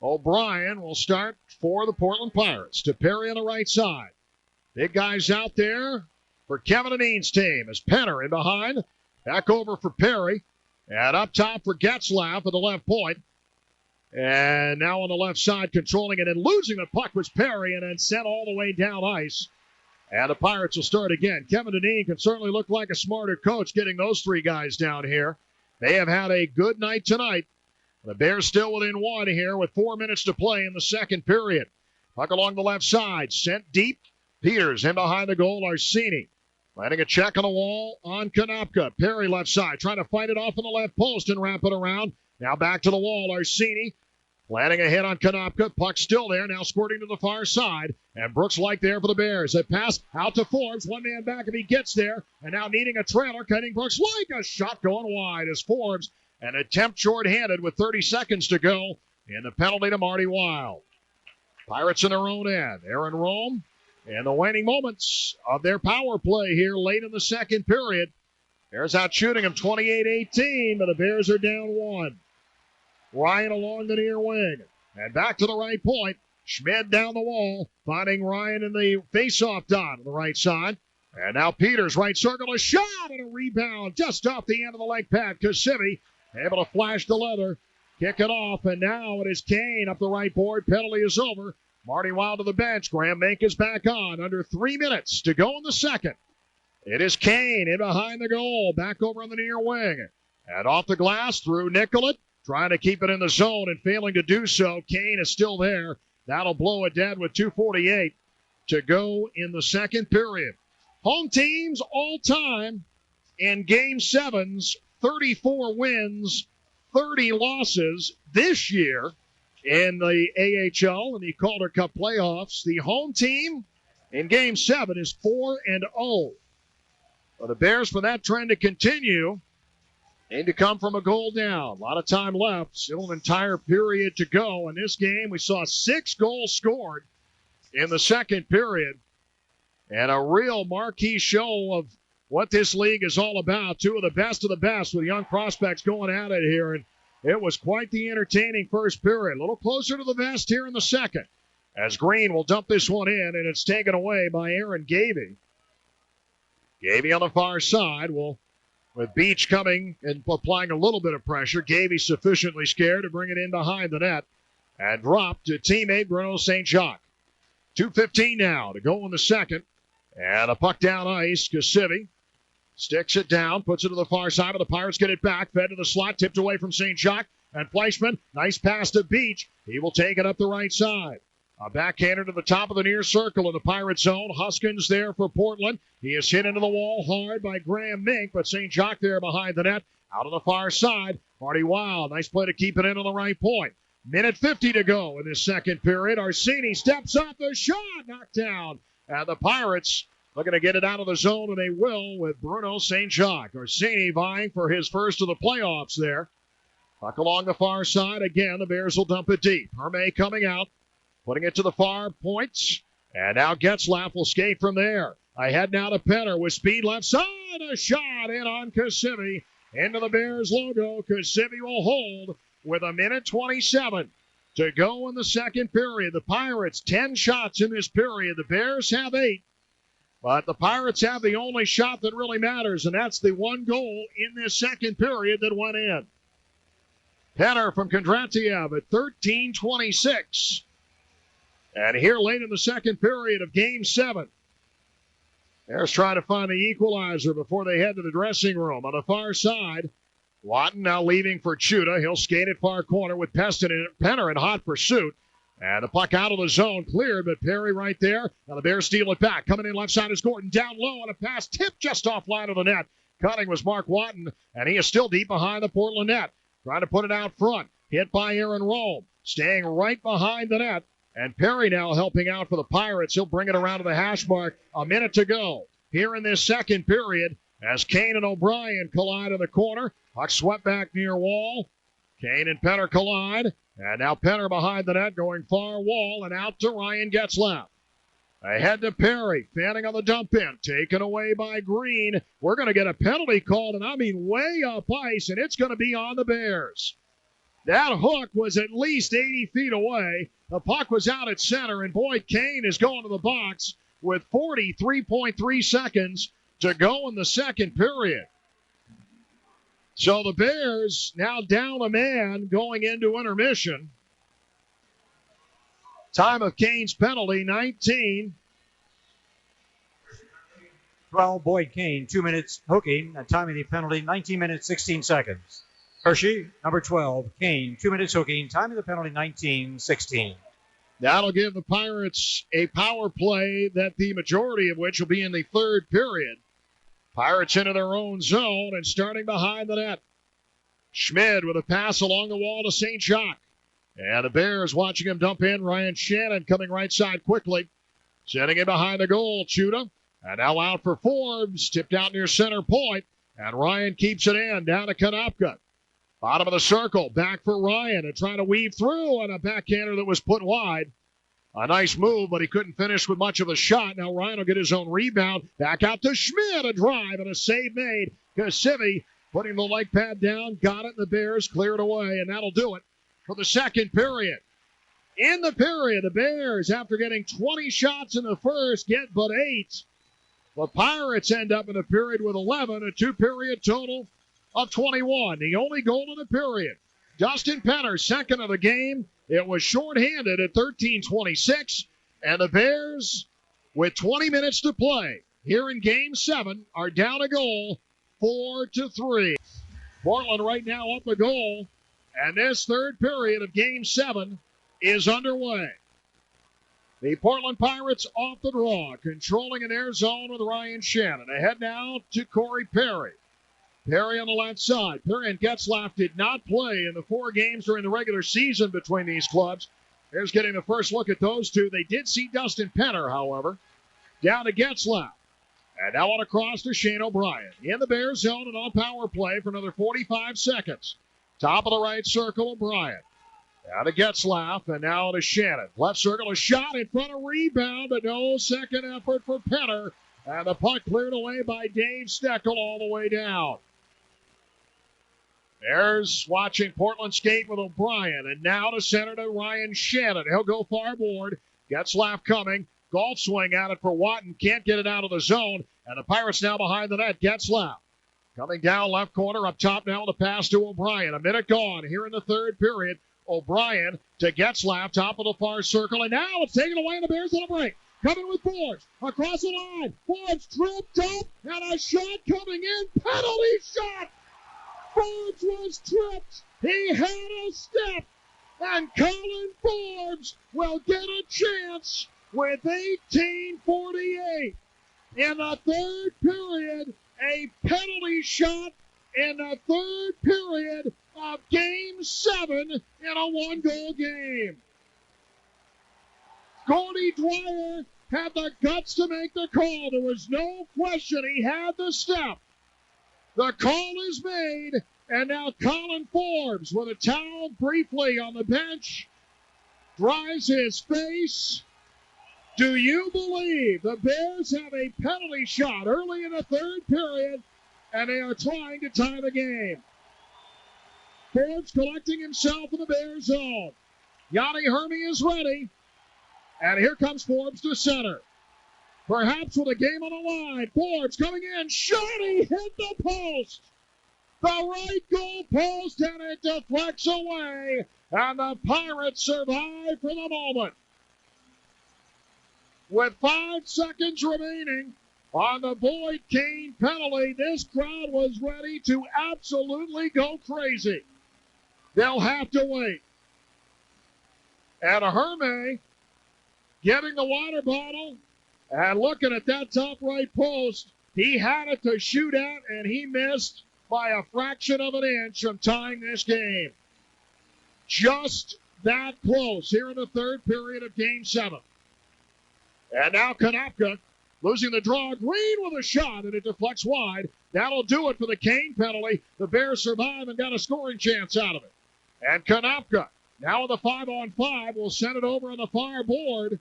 O'Brien will start for the Portland Pirates. To Perry on the right side. Big guys out there for Kevin Dineen's team as Penner in behind. Back over for Perry. And up top for GETZLAF at the left point. And now on the left side controlling it and losing the puck was Perry and then sent all the way down ice. And the Pirates will start again. Kevin Dineen can certainly look like a smarter coach getting those three guys down here. They have had a good night tonight. The Bears still within one here with 4 minutes to play in the second period. Puck along the left side. Sent deep. Peters in behind the goal. Arsini landing a check on the wall on Konopka. Perry left side trying to fight it off on the left post and wrap it around. Now back to the wall. Arsini landing a hit on Konopka. Puck still there. Now squirting to the far side. And Brooks Light there for the Bears. A pass out to Forbes. One man back if he gets there. And now needing a trailer. Cutting Brooks Light. A shot going wide as Forbes. An attempt short-handed with 30 seconds to go. And the penalty to Marty Wild. Pirates in their own end. Aaron Rome in the waning moments of their power play here late in the second period. Bears out shooting them 28-18, but the Bears are down one. Ryan along the near wing. And back to the right point. Schmid down the wall, finding Ryan in the face-off dot on the right side. And now Peters, right circle, a shot and a rebound just off the end of the leg pad. Kasivi able to flash the leather, kick it off, and now it is Kane up the right board. Penalty is over. Marty Wild to the bench. Graham Mink is back on. Under 3 minutes to go in the second. It is Kane in behind the goal, back over on the near wing. And off the glass through Nicollet, trying to keep it in the zone and failing to do so. Kane is still there. That'll blow it dead with 2:48 to go in the second period. Home teams all time in Game 7s, 34 wins, 30 losses. This year in the AHL and the Calder Cup playoffs, the home team in Game 7 is 4-0. But the Bears, for that trend to continue, need to come from a goal down. A lot of time left. Still an entire period to go. In this game, we saw 6 goals scored in the second period. And a real marquee show of what this league is all about. Two of the best with young prospects going at it here. And it was quite the entertaining first period. A little closer to the vest here in the second. As Green will dump this one in, and it's taken away by Aaron Gavey. Gavey on the far side will... With Beach coming and applying a little bit of pressure, Gavey sufficiently scared to bring it in behind the net and drop to teammate Bruno St. Jacques. 2:15 now to go in the second. And a puck down ice. Kasivi sticks it down, puts it to the far side, but the Pirates get it back. Fed to the slot, tipped away from St. Jacques. And Fleischman, nice pass to Beach. He will take it up the right side. A backhander to the top of the near circle in the Pirate zone. Huskins there for Portland. He is hit into the wall hard by Graham Mink, but St. Jacques there behind the net. Out on the far side, Marty Wild. Nice play to keep it in on the right point. Minute 50 to go in this second period. Arsini steps up, the shot knocked down. And the Pirates looking to get it out of the zone, and they will with Bruno St. Jacques. Arsini vying for his first of the playoffs there. Puck along the far side. Again, the Bears will dump it deep. Hermé coming out. Putting it to the far points. And now GETZLAF will skate from there. Ahead now to Penner with speed left side. A shot in on Kasivi. Into the Bears logo. Kasivi will hold with a minute 27 to go in the second period. The Pirates 10 shots in this period. The Bears have 8. But the Pirates have the only shot that really matters, and that's the one goal in this second period that went in. Penner from Kondratiev at 13:26. And here late in the second period of Game 7, Bears trying to find the equalizer before they head to the dressing room. On the far side, Watton now leaving for Chuda. He'll skate it far corner with Penner in hot pursuit. And the puck out of the zone, cleared, but Perry right there. Now the Bears steal it back. Coming in left side is Gordon. Down low on a pass, tipped just off line of the net. Cutting was Mark Watton, and he is still deep behind the Portland net. Trying to put it out front. Hit by Aaron Rome. Staying right behind the net. And Perry now helping out for the Pirates. He'll bring it around to the hash mark. A minute to go here in this second period as Kane and O'Brien collide in the corner. Puck swept back near wall. Kane and Penner collide. And now Penner behind the net going far wall and out to Ryan GETZLAF. Ahead to Perry. Fanning on the dump in. Taken away by Green. We're going to get a penalty called, and I mean way up ice, and it's going to be on the Bears. That hook was at least 80 feet away. The puck was out at center, and Boyd Kane is going to the box with 43.3 seconds to go in the second period. So the Bears now down a man going into intermission. Time of Kane's penalty, 19. 12, Boyd Kane, 2 minutes hooking. And time of the penalty, 19 minutes, 16 seconds. Hershey, number 12, Kane, 2 minutes hooking. Time of the penalty, 19-16. That'll give the Pirates a power play that the majority of which will be in the third period. Pirates into their own zone and starting behind the net. Schmid with a pass along the wall to St. Jacques. And the Bears watching him dump in. Ryan Shannon coming right side quickly. Sending it behind the goal, Chuda. And now out for Forbes. Tipped out near center point. And Ryan keeps it in. Down to Konopka. Bottom of the circle. Back for Ryan. And trying to weave through. And a backhander that was put wide. A nice move, but he couldn't finish with much of a shot. Now Ryan will get his own rebound. Back out to Schmid. A drive and a save made. Kasivi putting the leg pad down. Got it. The Bears cleared away. And that'll do it for the second period. In the period, the Bears, after getting 20 shots in the first, get but 8. The Pirates end up in the period with 11, a two-period total of 21. The only goal in the period. Dustin Penner, second of the game. It was shorthanded at 13:26, and the Bears, with 20 minutes to play here in Game 7, are down a goal, 4-3. Portland right now up a goal. And this third period of Game 7 is underway. The Portland Pirates off the draw, controlling in their zone with Ryan Shannon. Ahead now to Corey Perry. Perry on the left side. Perry and GETZLAF did not play in the 4 games during the regular season between these clubs. Here's getting the first look at those two. They did see Dustin Penner, however. Down to GETZLAF. And now on across to Shane O'Brien. In the Bears zone and on power play for another 45 seconds. Top of the right circle, O'Brien. Down to GETZLAF, and now to Shannon. Left circle, a shot in front of rebound, but no second effort for Penner. And the puck cleared away by Dave Steckel all the way down. Bears watching Portland skate with O'Brien, and now to center to Ryan Shannon. He'll go far board. GETZLAF coming. Golf swing at it for Watton. Can't get it out of the zone. And the Pirates now behind the net. GETZLAF. Coming down left corner, up top now the pass to O'Brien. A minute gone here in the third period. O'Brien to GETZLAF, top of the far circle, and now it's taken away, and the Bears on a break. Coming with Forbes, across the line. Forbes tripped up, and a shot coming in. Penalty shot! Forbes was tripped. He had a step, and Colin Forbes will get a chance with 18:48 in the third period. A penalty shot in the third period of Game 7 in a one-goal game. Gordy Dwyer had the guts to make the call. There was no question he had the step. The call is made, and now Colin Forbes with a towel briefly on the bench dries his face. Do you believe the Bears have a penalty shot early in the third period, and they are trying to tie the game? Forbes collecting himself in the Bears zone. Yanni Hermy is ready, and here comes Forbes to center. Perhaps with a game on the line. Forbes coming in. Shot, he hit the post. The right goal post, and it deflects away, and the Pirates survive for the moment. With 5 seconds remaining on the Boyd Kane penalty, this crowd was ready to absolutely go crazy. They'll have to wait. And Herme getting the water bottle and looking at that top right post. He had it to shoot at, and he missed by a fraction of an inch from tying this game. Just that close here in the third period of Game 7. And now Konopka losing the draw. Green with a shot, and it deflects wide. That'll do it for the Kane penalty. The Bears survive and got a scoring chance out of it. And Konopka, now with a 5-on-5, will send it over on the far board.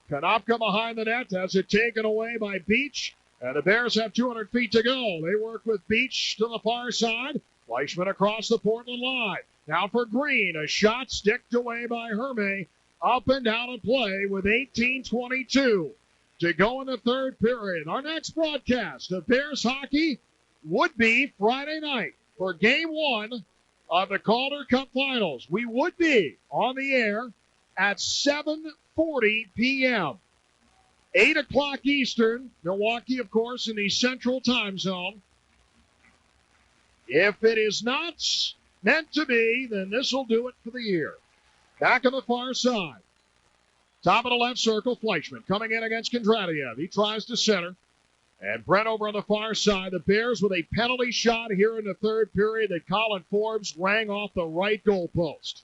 Konopka behind the net has it taken away by Beach. And the Bears have 200 feet to go. They work with Beach to the far side. Fleischman across the Portland line. Now for Green, a shot sticked away by Hershey. Up and down a play with 18:22 to go in the third period. Our next broadcast of Bears hockey would be Friday night for Game 1 of the Calder Cup Finals. We would be on the air at 7:40 p.m. 8 o'clock Eastern. Milwaukee, of course, in the Central Time Zone. If it is not meant to be, then this will do it for the year. Back on the far side. Top of the left circle, Fleischman coming in against Kondratiev. He tries to center. And Brent over on the far side. The Bears with a penalty shot here in the third period that Colin Forbes rang off the right goalpost.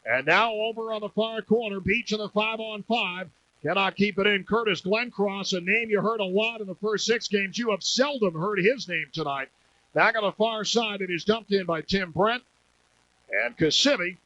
And now over on the far corner, Beach in the 5-on-5. Cannot keep it in. Curtis Glencross, a name you heard a lot in the first 6 games. You have seldom heard his name tonight. Back on the far side, it is dumped in by Tim Brent. And Kasivi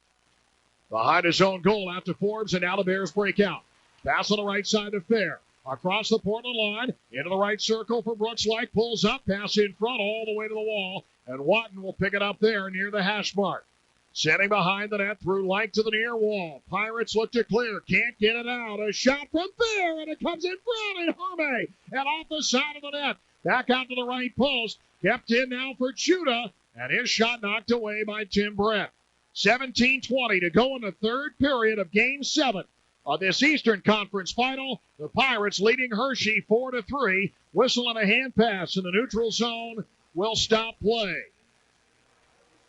behind his own goal after Forbes, and now the Bears break out. Pass on the right side to Fair. Across the Portland line, into the right circle for Brooks Laich. Pulls up, pass in front all the way to the wall. And Watton will pick it up there near the hash mark. Sending behind the net through Laich to the near wall. Pirates look to clear. Can't get it out. A shot from Fair, and it comes in front, and Hershey. And off the side of the net. Back out to the right post. Kept in now for Chuda. And his shot knocked away by Tim Brent. 17:20 to go in the third period of Game 7 of this Eastern Conference Final. The Pirates leading Hershey 4-3. Whistle and a hand pass in the neutral zone will stop play.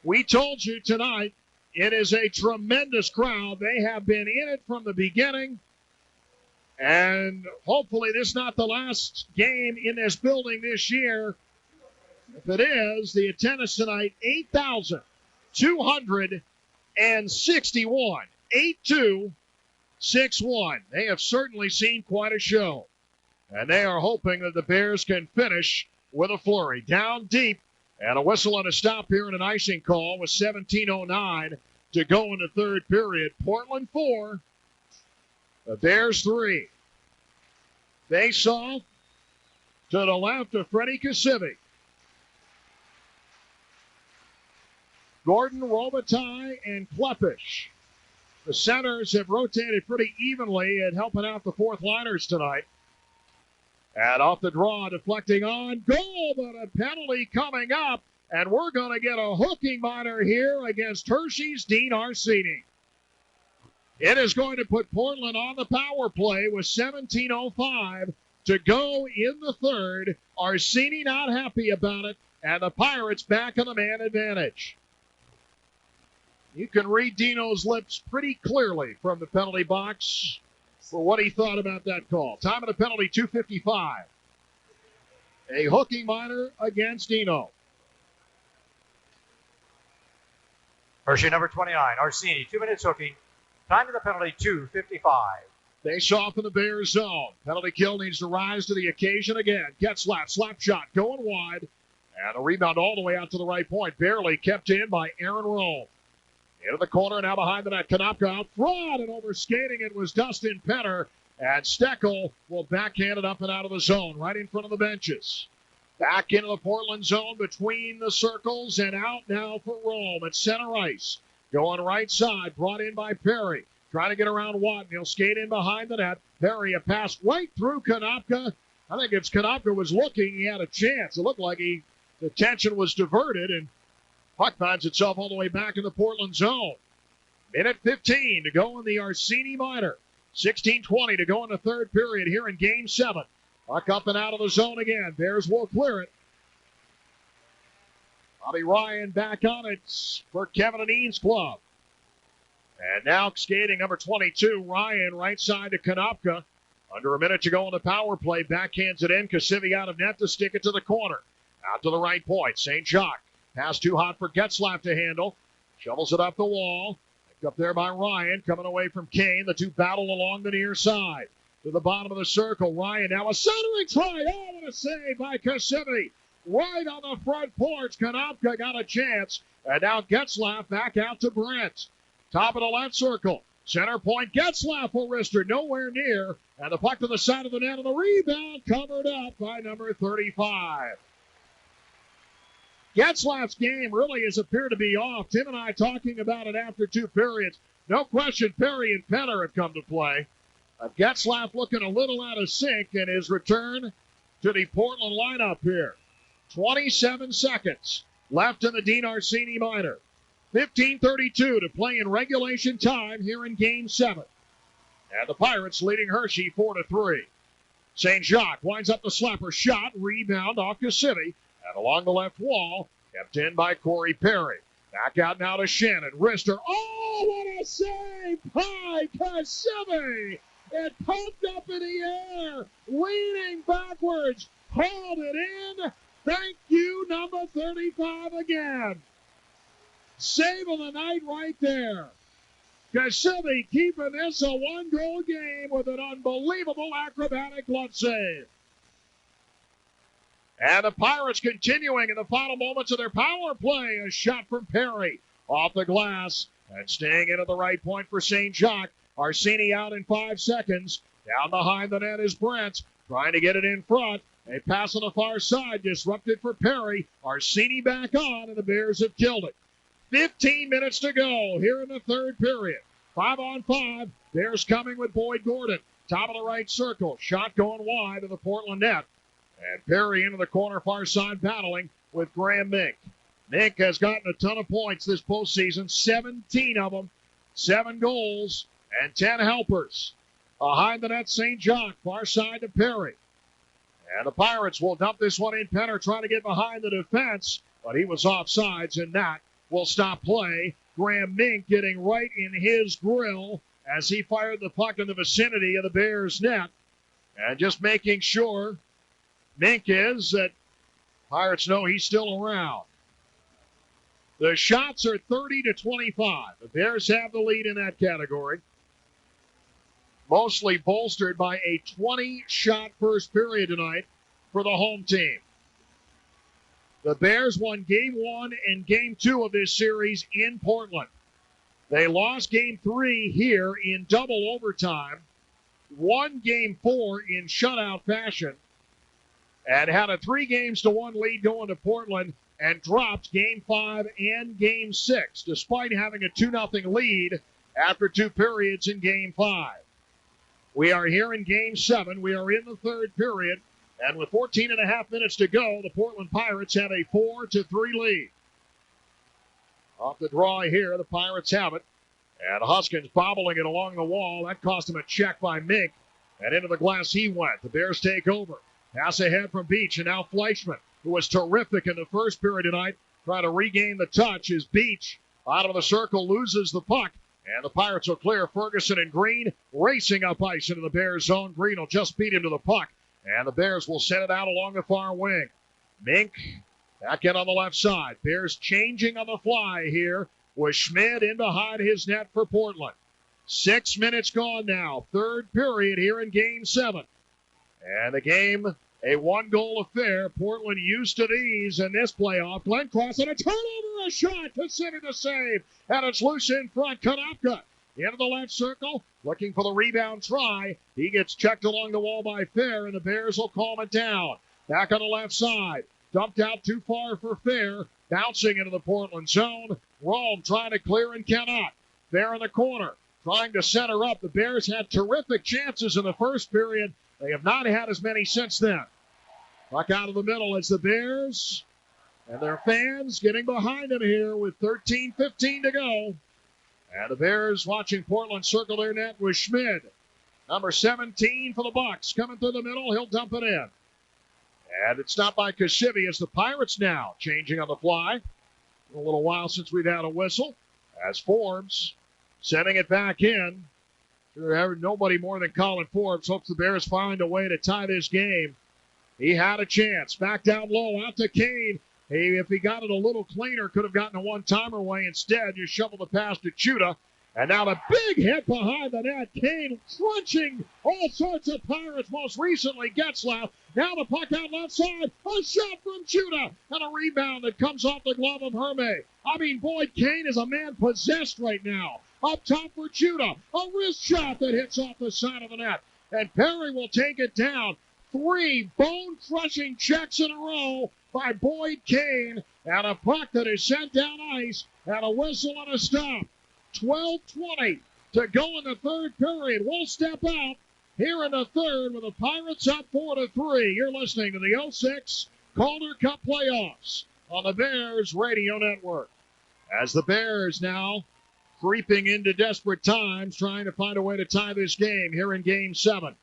We told you tonight it is a tremendous crowd. They have been in it from the beginning. And hopefully this is not the last game in this building this year. If it is, the attendance tonight, 8,261. 8261. They have certainly seen quite a show. And they are hoping that the Bears can finish with a flurry. Down deep, and a whistle and a stop here and an icing call with 17:09 to go in the third period. Portland 4, the Bears 3. Face off to the left of Freddie Kasivi. Gordon, Robitaille, and Klepish. The centers have rotated pretty evenly at helping out the fourth liners tonight. And off the draw, deflecting on goal, but a penalty coming up. And we're going to get a hooking minor here against Hershey's Dean Arcini. It is going to put Portland on the power play with 17:05 to go in the third. Arcini not happy about it, and the Pirates back on the man advantage. You can read Dino's lips pretty clearly from the penalty box for what he thought about that call. Time of the penalty, 2:55. A hooking minor against Dino. Hershey number 29, Arcini, 2 minutes hooking. Time of the penalty, 2:55. Face off in the Bears zone. Penalty kill needs to rise to the occasion again. GETZLAF, slap shot, going wide. And a rebound all the way out to the right point. Barely kept in by Aaron Rome. Into the corner, now behind the net. Konopka out front, and over skating it was Dustin Penner. And Steckel will backhand it up and out of the zone, right in front of the benches. Back into the Portland zone between the circles, and out now for Rome at center ice. Going right side, brought in by Perry. Trying to get around Watton. He'll skate in behind the net. Perry, a pass right through Konopka. I think if Konopka was looking, he had a chance. It looked like the tension was diverted, and puck finds itself all the way back in the Portland zone. Minute 15 to go in the Arcini minor. 16:20 to go in the third period here in Game 7. Puck up and out of the zone again. Bears will clear it. Bobby Ryan back on it for Kevin and Eanes' club. And now skating number 22, Ryan, right side to Konopka. Under a minute to go on the power play. Backhands it in. Kasivi out of net to stick it to the corner. Out to the right point. St. Jacques. Pass too hot for GETZLAF to handle. Shovels it up the wall. Picked up there by Ryan. Coming away from Kane. The two battle along the near side. To the bottom of the circle. Ryan now a centering try. Oh, what a save by Kasivi. Right on the front porch. Konopka got a chance. And now GETZLAF back out to Brent. Top of the left circle. Center point. GETZLAF will wrister. Nowhere near. And the puck to the side of the net. And the rebound covered up by number 35. GETZLAF's game really has appeared to be off. Tim and I talking about it after 2 periods. No question Perry and Penner have come to play. GETZLAF looking a little out of sync in his return to the Portland lineup here. 27 seconds left in the Dean Arsini minor. 15:32 to play in regulation time here in Game 7. And the Pirates leading Hershey 4-3. St. Jacques winds up the slapper shot. Rebound off Cassivi. And along the left wall, kept in by Corey Perry. Back out now to Shannon. Wrister. Oh, what a save by Cassivi. It pumped up in the air. Leaning backwards. Hauled it in. Thank you, number 35 again. Save of the night right there. Cassivi keeping this a 1-goal game with an unbelievable acrobatic glove save. And the Pirates continuing in the final moments of their power play. A shot from Perry off the glass and staying in at the right point for St. Jacques. Arsini out in 5 seconds. Down behind the net is Brent trying to get it in front. A pass on the far side disrupted for Perry. Arsini back on, and the Bears have killed it. 15 minutes to go here in the 3rd period. 5-on-5. Bears coming with Boyd Gordon. Top of the right circle. Shot going wide of the Portland net. And Perry into the corner far side battling with Graham Mink. Mink has gotten a ton of points this postseason. 17 of them. 7 goals and 10 helpers. Behind the net, St. Jacques. Far side to Perry. And the Pirates will dump this one in. Penner trying to get behind the defense, but he was offsides, and that will stop play. Graham Mink getting right in his grill as he fired the puck in the vicinity of the Bears' net. And just making sure Mink is that Pirates know he's still around. The shots are 30-25. The Bears have the lead in that category. Mostly bolstered by a 20-shot first period tonight for the home team. The Bears won Game 1 and Game 2 of this series in Portland. They lost Game 3 here in double overtime, won Game 4 in shutout fashion, and had a 3-1 lead going to Portland and dropped Game 5 and Game 6, despite having a 2-0 lead after 2 periods in Game 5. We are here in Game 7. We are in the 3rd period. And with 14.5 minutes to go, the Portland Pirates have a 4-3 lead. Off the draw here, the Pirates have it. And Huskins bobbling it along the wall. That cost him a check by Mink. And into the glass he went. The Bears take over. Pass ahead from Beach. And now Fleischman, who was terrific in the first period tonight, trying to regain the touch as Beach out of the circle loses the puck. And the Pirates will clear. Ferguson and Green racing up ice into the Bears zone. Green will just beat him to the puck. And the Bears will send it out along the far wing. Mink back in on the left side. Bears changing on the fly here with Schmid in behind his net for Portland. 6 minutes gone now. 3rd period here in Game 7. And the game, a 1-goal affair. Portland used to these in this playoff. Glenn Cross and a turnover, a shot to center the save. And it's loose in front. Konopka into the left circle, looking for the rebound try. He gets checked along the wall by Fair, and the Bears will calm it down. Back on the left side. Dumped out too far for Fair. Bouncing into the Portland zone. Rome trying to clear and cannot. Fair in the corner, trying to center up. The Bears had terrific chances in the first period. They have not had as many since then. Puck out of the middle as the Bears and their fans getting behind them here with 13:15 to go. And the Bears watching Portland circle their net with Schmid. Number 17 for the Bucks. Coming through the middle, he'll dump it in. And it's stopped by Cassivi as the Pirates now changing on the fly. A little while since we've had a whistle. As Forbes sending it back in. Nobody more than Colin Forbes hopes the Bears find a way to tie this game. He had a chance. Back down low, out to Kane. If he got it a little cleaner, could have gotten a one-timer away. Instead, you shovel the pass to Chuda. And now the big hit behind the net. Kane crunching all sorts of Pirates, most recently GETZLAF. Now the puck out left side. A shot from Chuda. And a rebound that comes off the glove of Hershey. I mean, Boyd Kane is a man possessed right now. Up top for Chuda. A wrist shot that hits off the side of the net. And Perry will take it down. 3 bone-crushing checks in a row by Boyd Kane, and a puck that is sent down ice, and a whistle and a stop. 12:20 to go in the third period. We'll step out here in the third with the Pirates up 4-3. You're listening to the 06 Calder Cup playoffs on the Bears Radio Network. As the Bears now creeping into desperate times, trying to find a way to tie this game here in Game 7.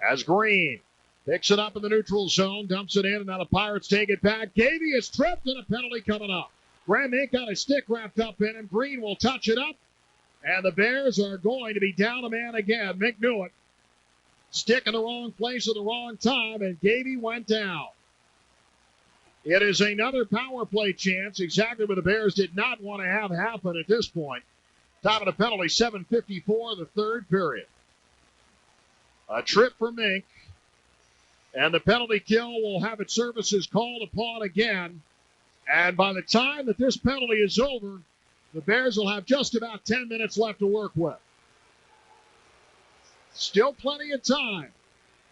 As Green picks it up in the neutral zone, dumps it in, and now the Pirates take it back. Gavey is tripped, and a penalty coming up. Graham Mink got his stick wrapped up in him. Green will touch it up, and the Bears are going to be down a man again. Mink knew it. Stick in the wrong place at the wrong time, and Gavey went down. It is another power play chance, exactly what the Bears did not want to have happen at this point. Time of the penalty, 7:54 of the third period. A trip for Mink, and the penalty kill will have its services called upon again. And by the time that this penalty is over, the Bears will have just about 10 minutes left to work with. Still plenty of time.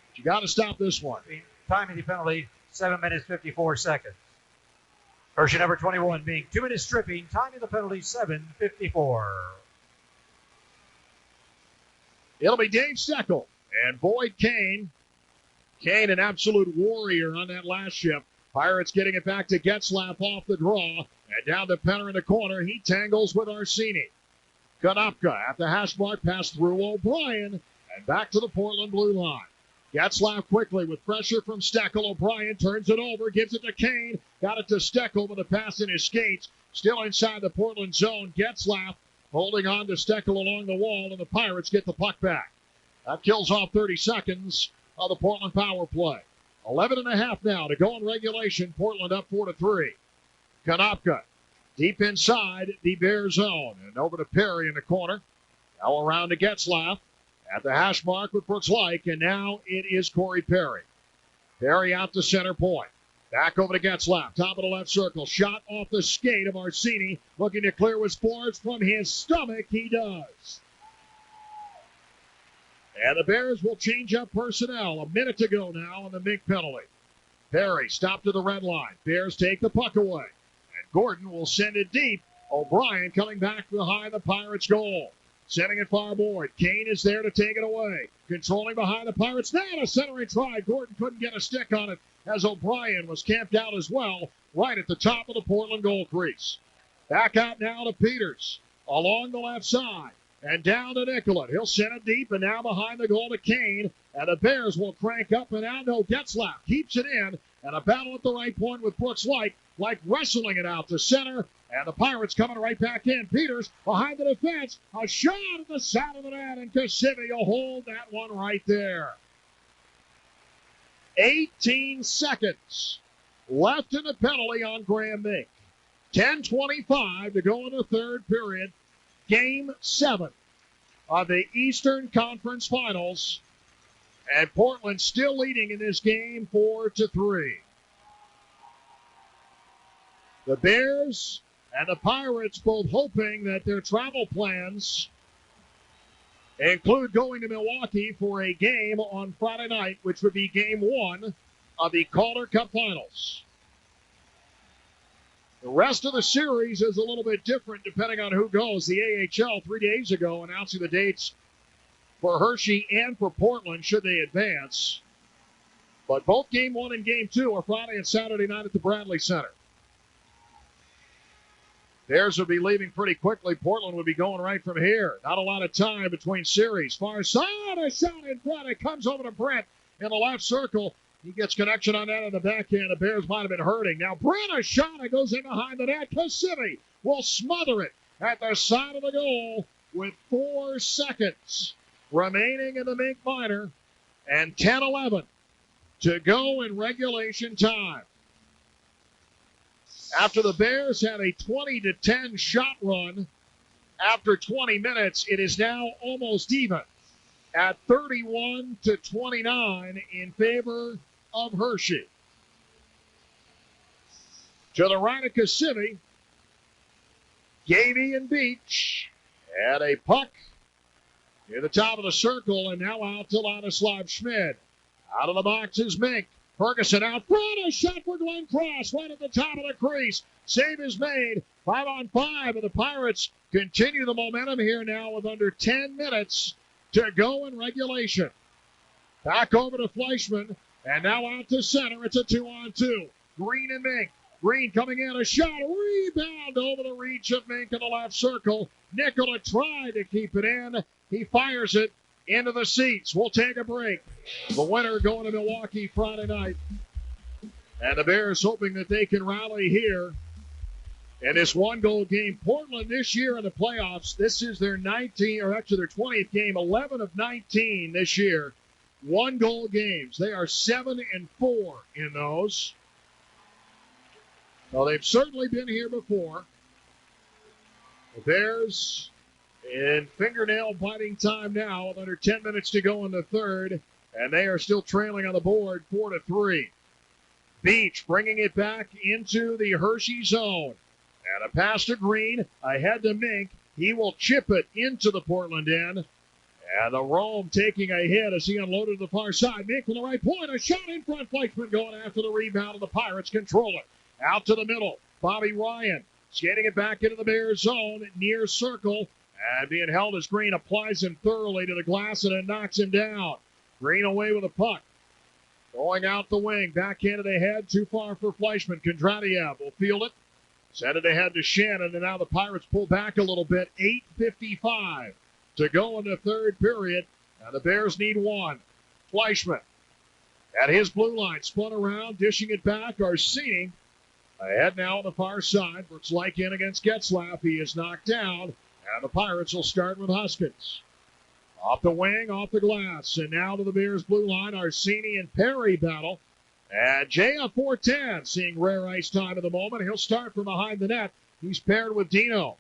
But you got to stop this one. Time of the penalty, 7 minutes, 54 seconds. Hershey number 21 being 2 minutes stripping. Time of the penalty, 7:54. It'll be Dave Steckel and Boyd Kane. Kane, an absolute warrior on that last shift. Pirates getting it back to GETZLAF off the draw. And down the Penner in the corner, he tangles with Orsini. Konopka at the hash mark, pass through O'Brien, and back to the Portland blue line. GETZLAF quickly with pressure from Steckel. O'Brien turns it over, gives it to Kane. Got it to Steckel with a pass in his skates. Still inside the Portland zone. GETZLAF holding on to Steckel along the wall, and the Pirates get the puck back. That kills off 30 seconds of the Portland power play. 11.5 now to go in regulation. Portland up 4-3. Konopka deep inside the Bear zone. And over to Perry in the corner. Now around to GETZLAF at the hash mark with Brooks Laich. And now it is Corey Perry. Perry out to center point. Back over to GETZLAF. Top of the left circle. Shot off the skate of Orsini. Looking to clear with Sports from his stomach. He does. And the Bears will change up personnel. A minute to go now on the Mink penalty. Perry stopped to the red line. Bears take the puck away. And Gordon will send it deep. O'Brien coming back behind the Pirates' goal. Sending it far board. Kane is there to take it away. Controlling behind the Pirates. Now a centering try. Gordon couldn't get a stick on it as O'Brien was camped out as well right at the top of the Portland goal crease. Back out now to Peters along the left side. And down to Nicollet. He'll send it deep, and now behind the goal to Kane. And the Bears will crank up, and now no GETZLAF keeps it in. And a battle at the right point with Brooks Laich wrestling it out to center. And the Pirates coming right back in. Peters behind the defense. A shot at the side of the net, and Kasivi will hold that one right there. 18 seconds left in the penalty on Graham Mink. 10:25 to go in the third period. Game 7 of the Eastern Conference Finals. And Portland still leading in this game 4-3. The Bears and the Pirates both hoping that their travel plans include going to Milwaukee for a game on Friday night, which would be Game 1 of the Calder Cup Finals. The rest of the series is a little bit different depending on who goes. The AHL 3 days ago announcing the dates for Hershey and for Portland should they advance. But both Game 1 and Game 2 are Friday and Saturday night at the Bradley Center. Bears will be leaving pretty quickly. Portland would be going right from here. Not a lot of time between series. Far side, a shot in front. It comes over to Brent in the left circle. He gets connection on that on the backhand. The Bears might have been hurting. Now, Brent, a shot. It goes in behind the net. Kasivi will smother it at the side of the goal with 4 seconds remaining in the Mink minor and 10-11 to go in regulation time. After the Bears had a 20-10 shot run after 20 minutes, it is now almost even at 31-29 in favor of Hershey. To the right of Kasivi, Gavey and Beach, and a puck near the top of the circle, and now out to Ladislav Schmid. Out of the box is Mink. Ferguson out front. A shot for Glenn Cross right at the top of the crease. Save is made. 5-on-5, and the Pirates continue the momentum here now with under 10 minutes to go in regulation. Back over to Fleischman, and now out to center. It's a 2-on-2. Green and Mink. Green coming in, a shot, a rebound over the reach of Mink in the left circle. Nicola tried to keep it in. He fires it into the seats. We'll take a break. The winner going to Milwaukee Friday night. And the Bears hoping that they can rally here in this one-goal game. Portland this year in the playoffs, this is their 20th game, 11 of 19 this year. One-goal games. They are 7-4 in those. Well, they've certainly been here before. The Bears in fingernail-biting time now with under 10 minutes to go in the third, and they are still trailing on the board 4-3. Beach bringing it back into the Hershey zone. And a pass to Green, ahead to Mink. He will chip it into the Portland end. And the Rome taking a hit as he unloaded the far side. Mink from the right point, a shot in front. Fleischman going after the rebound, and the Pirates control it. Out to the middle, Bobby Ryan skating it back into the Bears zone, near circle, and being held as Green applies him thoroughly to the glass and it knocks him down. Green away with a puck. Going out the wing, backhanded ahead, too far for Fleischman. Kondratiev will field it. Send it ahead to Shannon, and now the Pirates pull back a little bit. 8:55 to go in the third period, and the Bears need one. Fleischman at his blue line, spun around, dishing it back. Arsini ahead now on the far side. Looks like in against GETZLAF. He is knocked down, and the Pirates will start with Huskins. Off the wing, off the glass, and now to the Bears blue line. Arsini and Perry battle. And J.F. 410 seeing rare ice time at the moment. He'll start from behind the net. He's paired with Dino.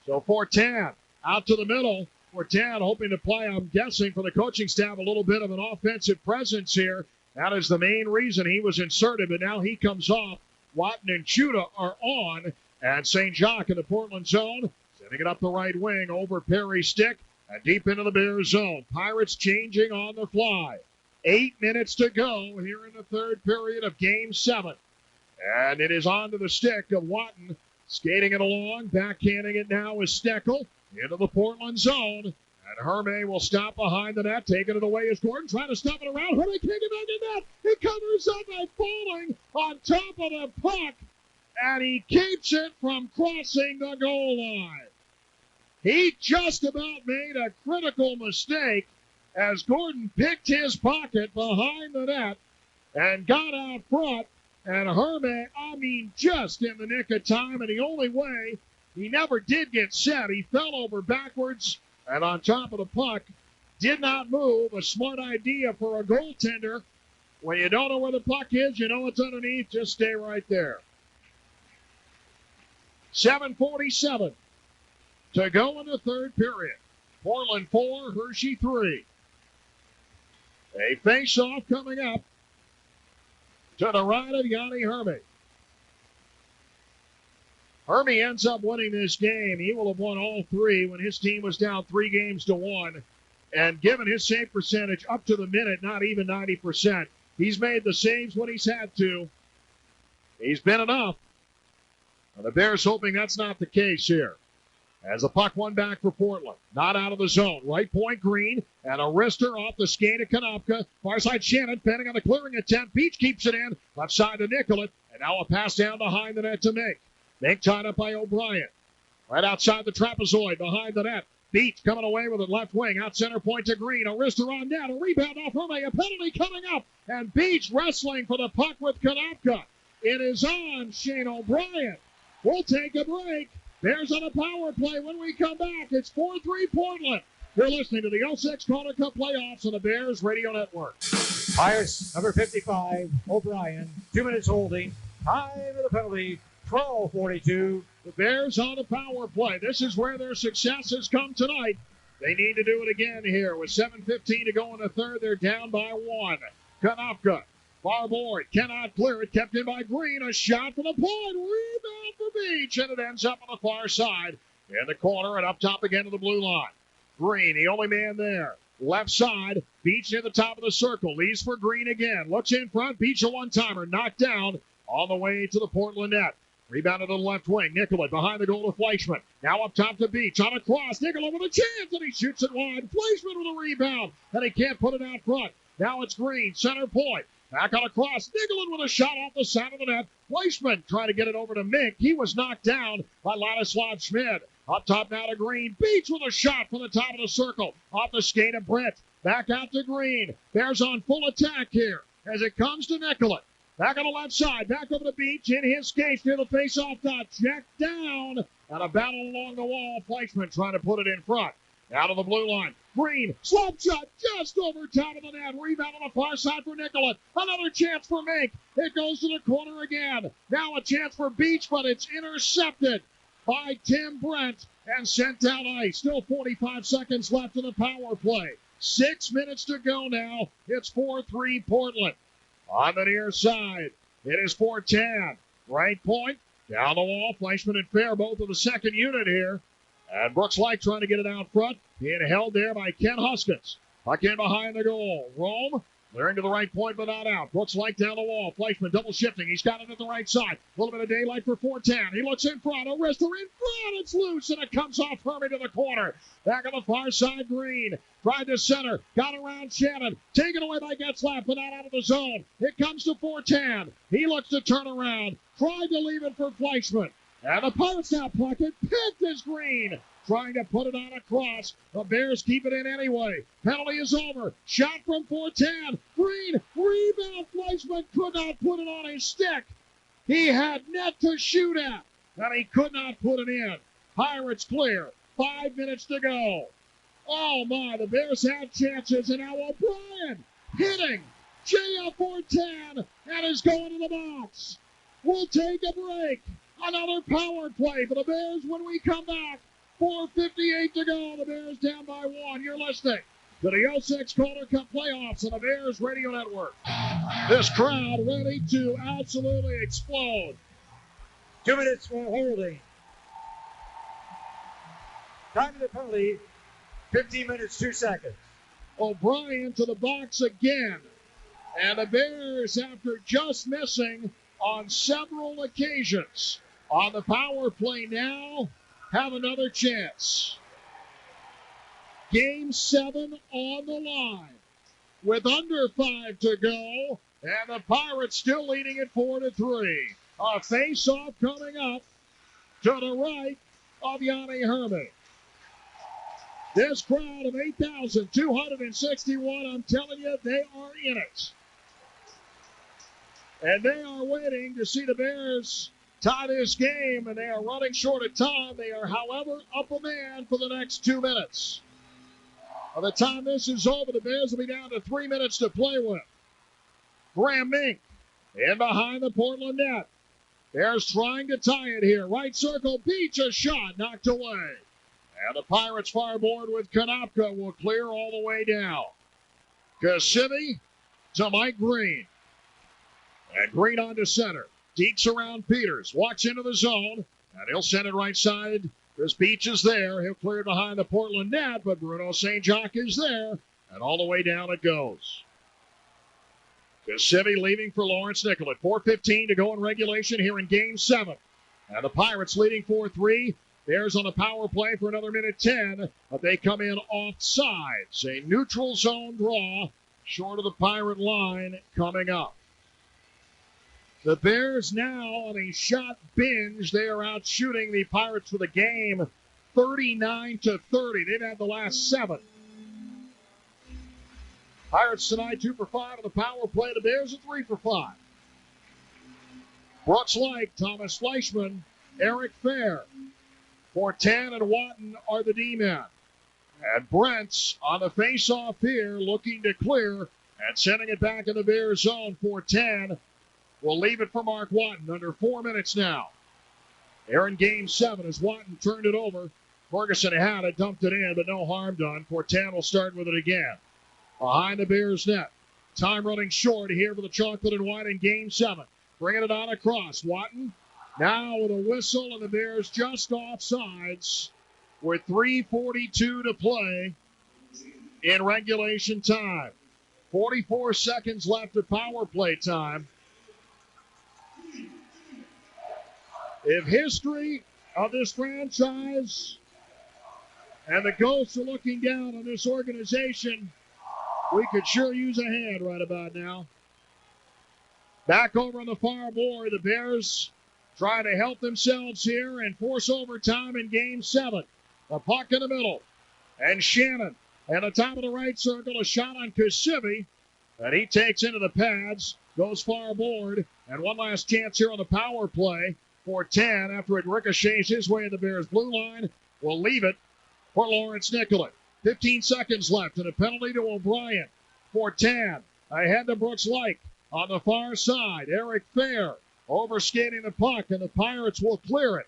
So 410 out to the middle. 410 hoping to play, I'm guessing, for the coaching staff, a little bit of an offensive presence here. That is the main reason he was inserted, but now he comes off. Watton and Chuda are on, and St. Jacques in the Portland zone, sending it up the right wing over Perry's stick and deep into the Bears zone. Pirates changing on the fly. 8 minutes to go here in the third period of Game 7. And it is on to the stick of Watton, skating it along, backhanding it now is Steckel into the Portland zone. And Hermé will stop behind the net, taking it away is Gordon, trying to stop it around. Hermé can't get back in net. He covers up by falling on top of the puck, and he keeps it from crossing the goal line. He just about made a critical mistake as Gordon picked his pocket behind the net and got out front. And Hermé, just in the nick of time, and the only way, he never did get set. He fell over backwards and on top of the puck, did not move. A smart idea for a goaltender. When you don't know where the puck is, you know it's underneath, just stay right there. 7:47 to go in the third period. Portland 4, Hershey 3. A face-off coming up to the right of Yanni Hermé. Hermé ends up winning this game. He will have won all three when his team was down 3-1. And given his save percentage up to the minute, not even 90%, he's made the saves when he's had to. He's been enough. And the Bears hoping that's not the case here. As the puck won back for Portland. Not out of the zone. Right point Green. And a wrister off the skate of Konopka. Far side Shannon pending on the clearing attempt. Beach keeps it in. Left side to Nicolet. And now a pass down behind the net to Mink. Mink tied up by O'Brien. Right outside the trapezoid behind the net. Beach coming away with it left wing. Out center point to Green. A wrister on down. A rebound off Hermé. A penalty coming up. And Beach wrestling for the puck with Konopka. It is on Shane O'Brien. We'll take a break. Bears on a power play when we come back. It's 4-3 Portland. You're listening to the 06 Calder Cup playoffs on the Bears Radio Network. Pirates, number 55, O'Brien. 2 minutes holding. Time of the penalty, 12:42. The Bears on a power play. This is where their success has come tonight. They need to do it again here. With 7:15 to go in the third, they're down by 1. Konopka. Far board, cannot clear it, kept in by Green, a shot from the point, rebound for Beach, and it ends up on the far side, in the corner, and up top again to the blue line. Green, the only man there, left side. Beach near the top of the circle. Leaves for Green again. Looks in front. Beach a one-timer. Knocked down on the way to the Portland net. Rebounded to the left wing. Nicollet behind the goal to Fleischman. Now up top to Beach. On a cross. Nicollet with a chance, and he shoots it wide. Fleischman with a rebound, and he can't put it out front. Now it's Green. Center point. Back on a cross. Nicollet with a shot off the side of the net. Fleischman trying to get it over to Mink. He was knocked down by Ladislav Schmid. Up top now to Green. Beach with a shot from the top of the circle. Off the skate of Brent. Back out to Green. Bears on full attack here as it comes to Nicollet. Back on the left side. Back over the Beach. In his skates near the face-off dot. Checked down. And a battle along the wall. Fleischman trying to put it in front. Out of the blue line. Green. Slump shot just over top of the net. Rebound on the far side for Nicollet. Another chance for Mink. It goes to the corner again. Now a chance for Beach, but it's intercepted by Tim Brent and sent down ice. Still 45 seconds left in the power play. 6 minutes to go now. It's 4-3 Portland. On the near side, it is 4-10. Right point, down the wall. Fleischman and Fair both of the second unit here. And Brooks Light trying to get it out front. Being held there by Ken Huskins. Puck in behind the goal. Rome clearing to the right point, but not out. Brooks Light down the wall. Fleischman double shifting. He's got it at the right side. A little bit of daylight for 4-10. He looks in front. A wrister in front. It's loose, and it comes off Hershey to the corner. Back on the far side, Green. Tried to center. Got around Shannon. Taken away by GETZLAF, but not out of the zone. It comes to 4-10. He looks to turn around. Tried to leave it for Fleischman. And the Pirates now pocket. Picked is Green. Trying to put it on a cross. The Bears keep it in anyway. Penalty is over. Shot from 4-10. Green. Rebound. Fleischman could not put it on his stick. He had net to shoot at, and he could not put it in. Pirates clear. 5 minutes to go. Oh, my. The Bears had chances, and now O'Brien hitting. JF 4-10, and is going to the box. We'll take a break. Another power play for the Bears when we come back. 4:58 to go. The Bears down by 1. You're listening to the 06 Calder Cup playoffs on the Bears Radio Network. This crowd ready to absolutely explode. 2 minutes for holding. Time of the penalty, 15 minutes, 2 seconds. O'Brien to the box again. And the Bears, after just missing on several occasions on the power play now, have another chance. Game 7 on the line with under 5 to go, and the Pirates still leading it 4-3. A face-off coming up to the right of Yanni Herman. This crowd of 8,261, I'm telling you, they are in it. And they are waiting to see the Bears tie this game, and they are running short of time. They are, however, up a man for the next 2 minutes. By the time this is over, the Bears will be down to 3 minutes to play with. Graham Mink in behind the Portland net. Bears trying to tie it here. Right circle, Beach, a shot knocked away. And the Pirates fireboard with Konopka will clear all the way down. Cassidy to Mike Green. And Green on to center. Deeks around Peters. Walks into the zone. And he'll send it right side. Chris Beach is there. He'll clear it behind the Portland net. But Bruno St. Jacques is there. And all the way down it goes. Cassidy leaving for Lawrence Nicollet. 4:15 to go in regulation here in Game 7. And the Pirates leading 4-3. Bears on the power play for another minute 10. But they come in offsides. A neutral zone draw short of the Pirate line coming up. The Bears now on a shot binge. They are out shooting the Pirates for the game 39-30. They've had the last 7. Pirates tonight 2 for 5 on the power play. The Bears are 3 for 5. Brooks Light, Thomas Fleischman, Eric Fair. 4-10 and Watton are the D-men. And Brent's on the face-off here looking to clear and sending it back in the Bears zone. 4-10. We'll leave it for Mark Watton. Under 4 minutes now. They're in Game 7 as Watton turned it over. Ferguson had it, dumped it in, but no harm done. 4-10 will start with it again. Behind the Bears net. Time running short here for the Chocolate and White in Game 7. Bringing it on across. Watton now with a whistle, and the Bears just off sides with 3:42 to play in regulation time. 44 seconds left of power play time. If history of this franchise and the ghosts are looking down on this organization, we could sure use a hand right about now. Back over on the far board, the Bears trying to help themselves here and force overtime in Game 7. The puck in the middle. And Shannon at the top of the right circle, a shot on Kasivi. And he takes into the pads, goes far board. And one last chance here on the power play for 10 after it ricochets his way in the Bears' blue line. Will leave it for Lawrence Nicollet. 15 seconds left and a penalty to O'Brien for 10. Ahead to Brooks Lake on the far side. Eric Fair overskating the puck and the Pirates will clear it.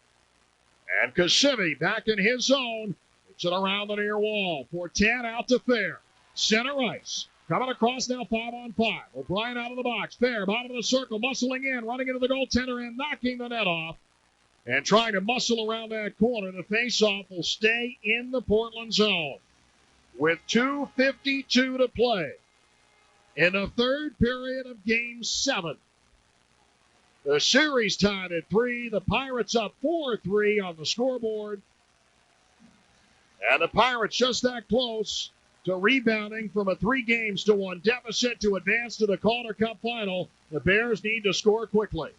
And Kasivi back in his zone. It's it around the near wall for 10 out to Fair. Center ice. Coming across now 5-on-5. O'Brien out of the box. Fair bottom of the circle, muscling in, running into the goaltender and knocking the net off. And trying to muscle around that corner. The faceoff will stay in the Portland zone. With 2:52 to play in the third period of Game 7. The series tied at 3. The Pirates up 4-3 on the scoreboard. And the Pirates just that close to rebounding from a 3-1 deficit to advance to the Calder Cup final. The Bears need to score quickly.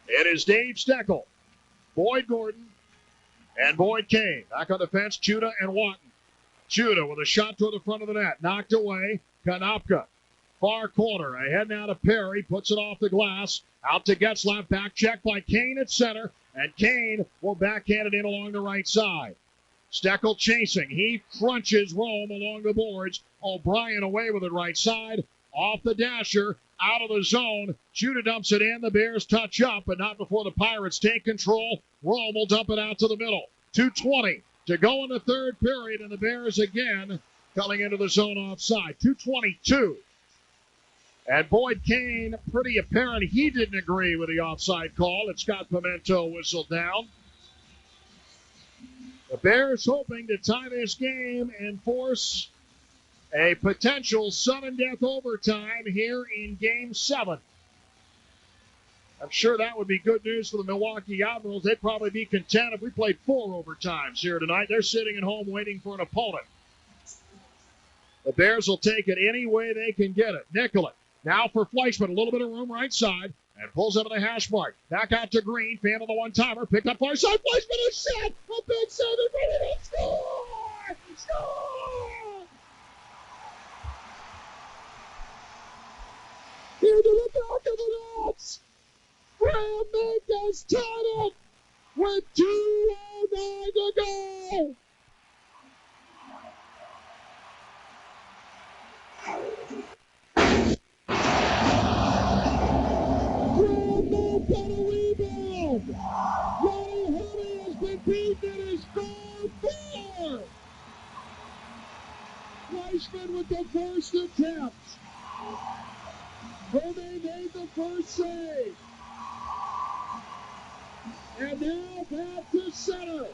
It is Dave Steckel, Boyd Gordon, and Boyd Kane. Back on the fence, Chuda and Watton. Chuda with a shot toward the front of the net. Knocked away. Konopka. Far corner. Ahead now to Perry. Puts it off the glass. Out to GETZLAF. Back check by Kane at center. And Kane will backhand it in along the right side. Steckel chasing. He crunches Rome along the boards. O'Brien away with it right side. Off the dasher. Out of the zone. Chuda dumps it in. The Bears touch up, but not before the Pirates take control. Rome will dump it out to the middle. 2:20 to go in the third period, and the Bears again coming into the zone offside. 2:22. And Boyd Kane, pretty apparent he didn't agree with the offside call that Scott Pimento whistled down. The Bears hoping to tie this game and force a potential sudden death overtime here in Game 7. I'm sure that would be good news for the Milwaukee Admirals. They'd probably be content if we played 4 overtimes here tonight. They're sitting at home waiting for an opponent. The Bears will take it any way they can get it. Nicollet now for Fleischman. A little bit of room right side. And pulls up to the hash mark. Back out to Green. Fan of the one-timer. Picked up far side. Fleischman is set. A big save. They're ready to score. Score! Into the back of the nets. Graham Minkus tied it with 2:09 to go. Graham Minkus got a rebound. Ronnie Honey has been beaten in his 4-4. Fleischman with the first attempt. Hershey made the first save. And now back to center.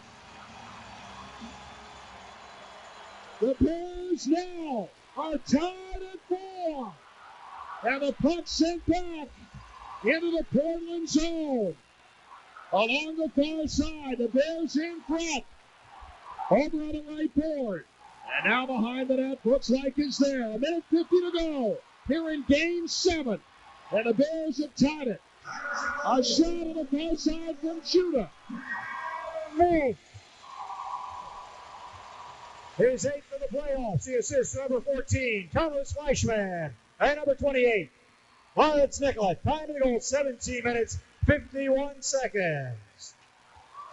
The Bears now are tied at 4. And the puck sent back into the Portland zone. Along the far side, the Bears in front. Over on the right board. And now behind the net, looks like is there. 1:50 to go here in Game 7. And the Bears have tied it. A shot on the far side from Chuda. His 8th for the playoffs. The assist number 14, Thomas Fleischman. And number 28, Lawrence Nicollet. Time of the goal, 17 minutes, 51 seconds.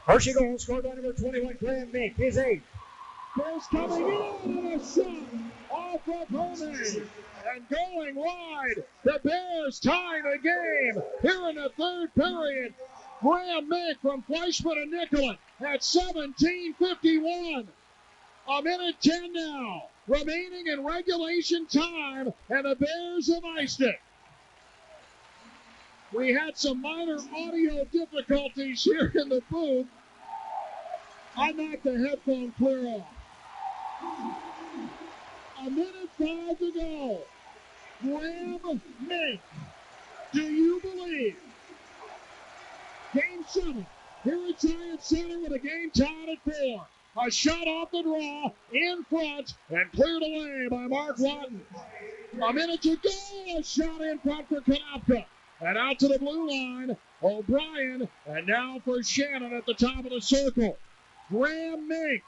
Hershey goal scored by number 21, Graham Mink. His 8th. Bears coming in and a shot off of Hershey. And going wide, the Bears tying the game here in the third period. Graham Mink from Fleischman and Nicollet at 17:51. 1:10 now remaining in regulation time, and the Bears have iced it. We had some minor audio difficulties here in the booth. I knocked the headphone clear off. 1:05 to go. Graham Mink, do you believe? Game 7 here at Giant Center with a game tied at 4. A shot off the draw in front and cleared away by Mark Watton. A minute to go. A shot in front for Konopka. And out to the blue line, O'Brien. And now for Shannon at the top of the circle. Graham Mink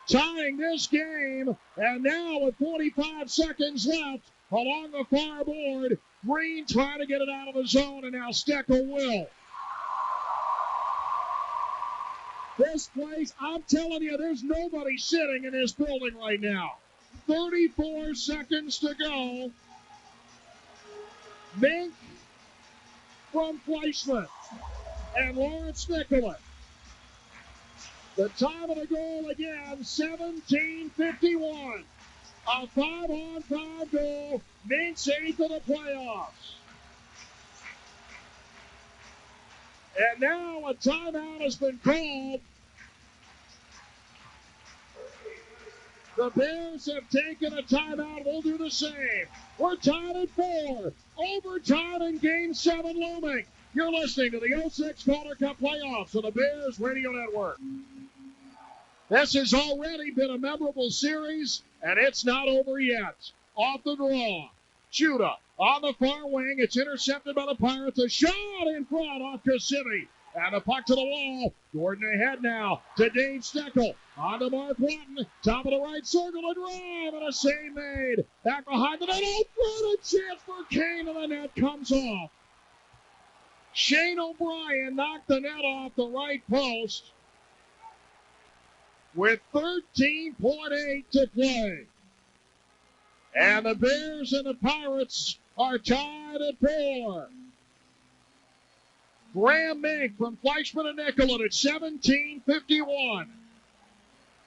tying this game. And now with 45 seconds left along the far board, Green trying to get it out of the zone, and now Steckel will. This place, I'm telling you, there's nobody sitting in this building right now. 34 seconds to go. Mink from Fleischman and Lawrence Nicollet. The time of the goal again, 17:51. A 5-on-5 goal, Mink's 8th of the playoffs. And now a timeout has been called. The Bears have taken a timeout. We'll do the same. We're tied at 4. Overtime in Game 7 looming. You're listening to the 06 Calder Cup playoffs on the Bears Radio Network. This has already been a memorable series, and it's not over yet. Off the draw. Judah on the far wing. It's intercepted by the Pirates. A shot in front off Kasivi. And a puck to the wall. Gordon ahead now to Dave Steckel. On to Mark Watton. Top of the right circle. A drive and a save made. Back behind the net. Oh, a chance for Kane, and the net comes off. Shane O'Brien knocked the net off the right post with 13.8 to play. And the Bears and the Pirates are tied at 4. Graham Mink from Fleischman and Nicollet at 17:51.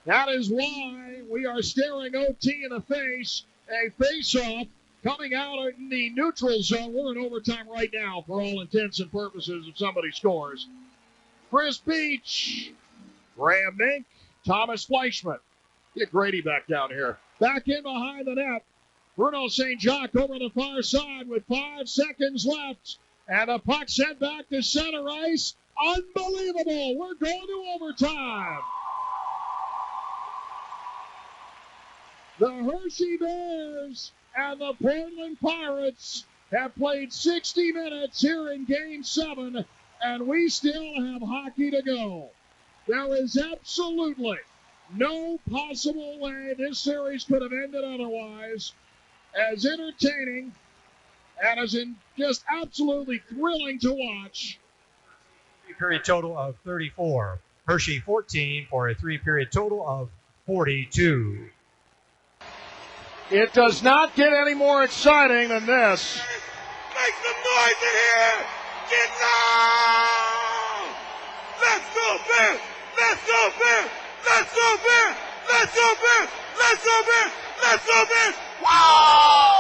That is why we are staring OT in the face. A face-off coming out in the neutral zone. We're in overtime right now for all intents and purposes if somebody scores. Chris Beach, Graham Mink, Thomas Fleischman. Get Grady back down here. Back in behind the net. Bruno St. Jacques over the far side with 5 seconds left. And a puck sent back to center ice. Unbelievable. We're going to overtime. The Hershey Bears and the Portland Pirates have played 60 minutes here in Game 7, and we still have hockey to go. There is absolutely no possible way this series could have ended otherwise. As entertaining and as in just absolutely thrilling to watch. 3-period total of 34. Hershey 14 for a 3-period total of 42. It does not get any more exciting than this. Make some noise in here! Get down! Let's go Bears! Let's go Bears! Let's go Bears! Let's go Bears! Let's go Bears! Let's go Bears! Wow!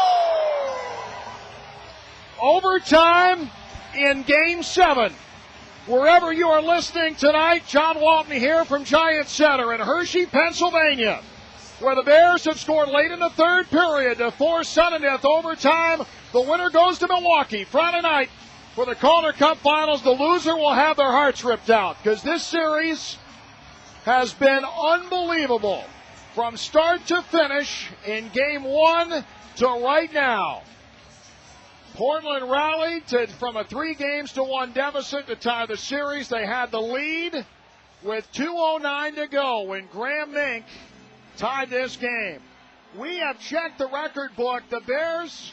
Overtime in Game 7. Wherever you are listening tonight, John Walton here from Giant Center in Hershey, Pennsylvania, where the Bears have scored late in the third period to force sudden death overtime. The winner goes to Milwaukee Friday night for the Calder Cup Finals. The loser will have their hearts ripped out because this series has been unbelievable from start to finish in Game 1 to right now. Portland rallied from a 3-1 deficit to tie the series. They had the lead with 2:09 to go when Graham Mink tied this game. We have checked the record book. The Bears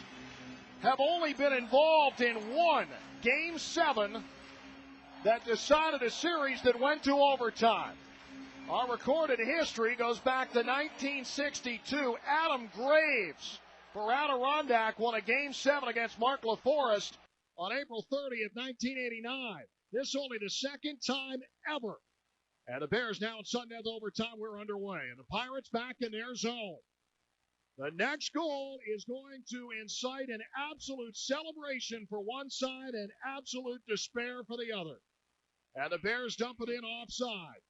have only been involved in one Game 7 that decided a series that went to overtime. Our recorded history goes back to 1962. Adam Graves for Adirondack won a Game 7 against Mark LaForest on April 30th, 1989. This only the second time ever. And the Bears now in sudden death overtime. We're underway. And the Pirates back in their zone. The next goal is going to incite an absolute celebration for one side and absolute despair for the other. And the Bears dump it in offside.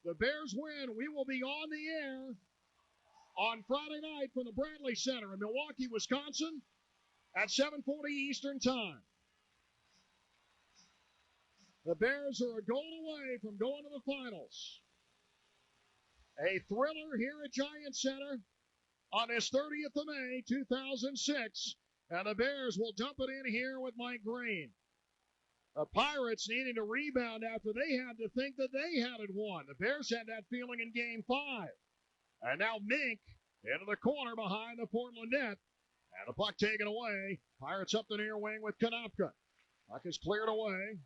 The Bears win. We will be on the air on Friday night from the Bradley Center in Milwaukee, Wisconsin at 7:40 Eastern Time. The Bears are a goal away from going to the finals. A thriller here at Giant Center on this 30th of May, 2006. And the Bears will dump it in here with Mike Green. The Pirates needing to rebound after they had to think that they had it won. The Bears had that feeling in Game 5. And now Mink into the corner behind the Portland net. And the puck taken away. Pirates up the near wing with Konopka. Puck is cleared away.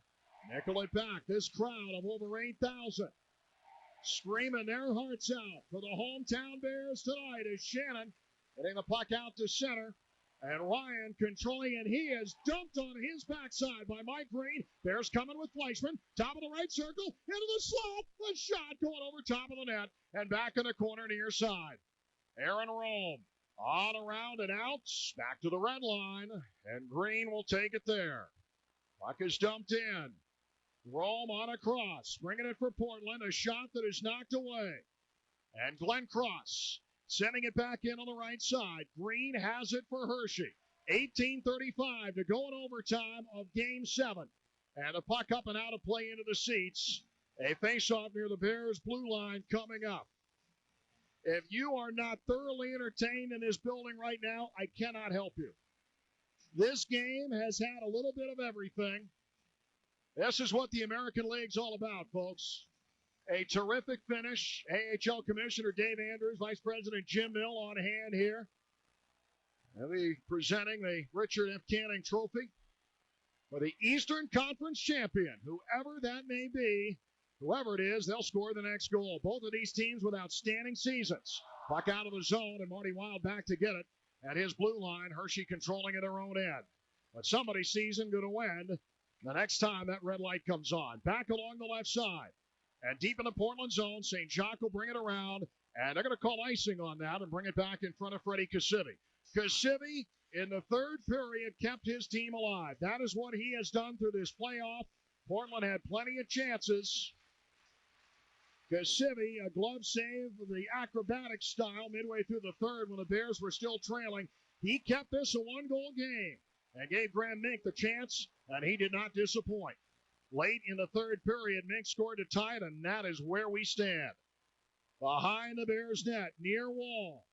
Nicollet back. This crowd of over 8,000 screaming their hearts out for the hometown Bears tonight as Shannon getting the puck out to center. And Ryan controlling, and he is dumped on his backside by Mike Green. Bears coming with Fleischman. Top of the right circle. Into the slot. The shot going over top of the net. And back in the corner near side. Aaron Rome on around and out. Back to the red line. And Green will take it there. Puck is dumped in. Rome on a cross. Bringing it for Portland. A shot that is knocked away. And Glenn Cross sending it back in on the right side. Green has it for Hershey. 18:35 to go in overtime of Game 7. And a puck up and out of play into the seats. A face-off near the Bears' blue line coming up. If you are not thoroughly entertained in this building right now, I cannot help you. This game has had a little bit of everything. This is what the American League's all about, folks. A terrific finish. AHL Commissioner Dave Andrews, Vice President Jim Mill on hand here. They'll be presenting the Richard F. Canning Trophy for the Eastern Conference champion, whoever that may be. Whoever it is, they'll score the next goal. Both of these teams with outstanding seasons. Puck out of the zone, and Marty Wild back to get it at his blue line. Hershey controlling at their own end. But somebody's season going to end the next time that red light comes on. Back along the left side. And deep in the Portland zone, St. Jacques will bring it around. And they're going to call icing on that and bring it back in front of Freddie Cassivi. Cassivi, in the third period, kept his team alive. That is what he has done through this playoff. Portland had plenty of chances. Cassivi, a glove save of the acrobatic style midway through the third when the Bears were still trailing. He kept this a one-goal game and gave Graham Mink the chance, and he did not disappoint. Late in the third period, Mink scored to tie it, and that is where we stand. Behind the Bears' net, near wall,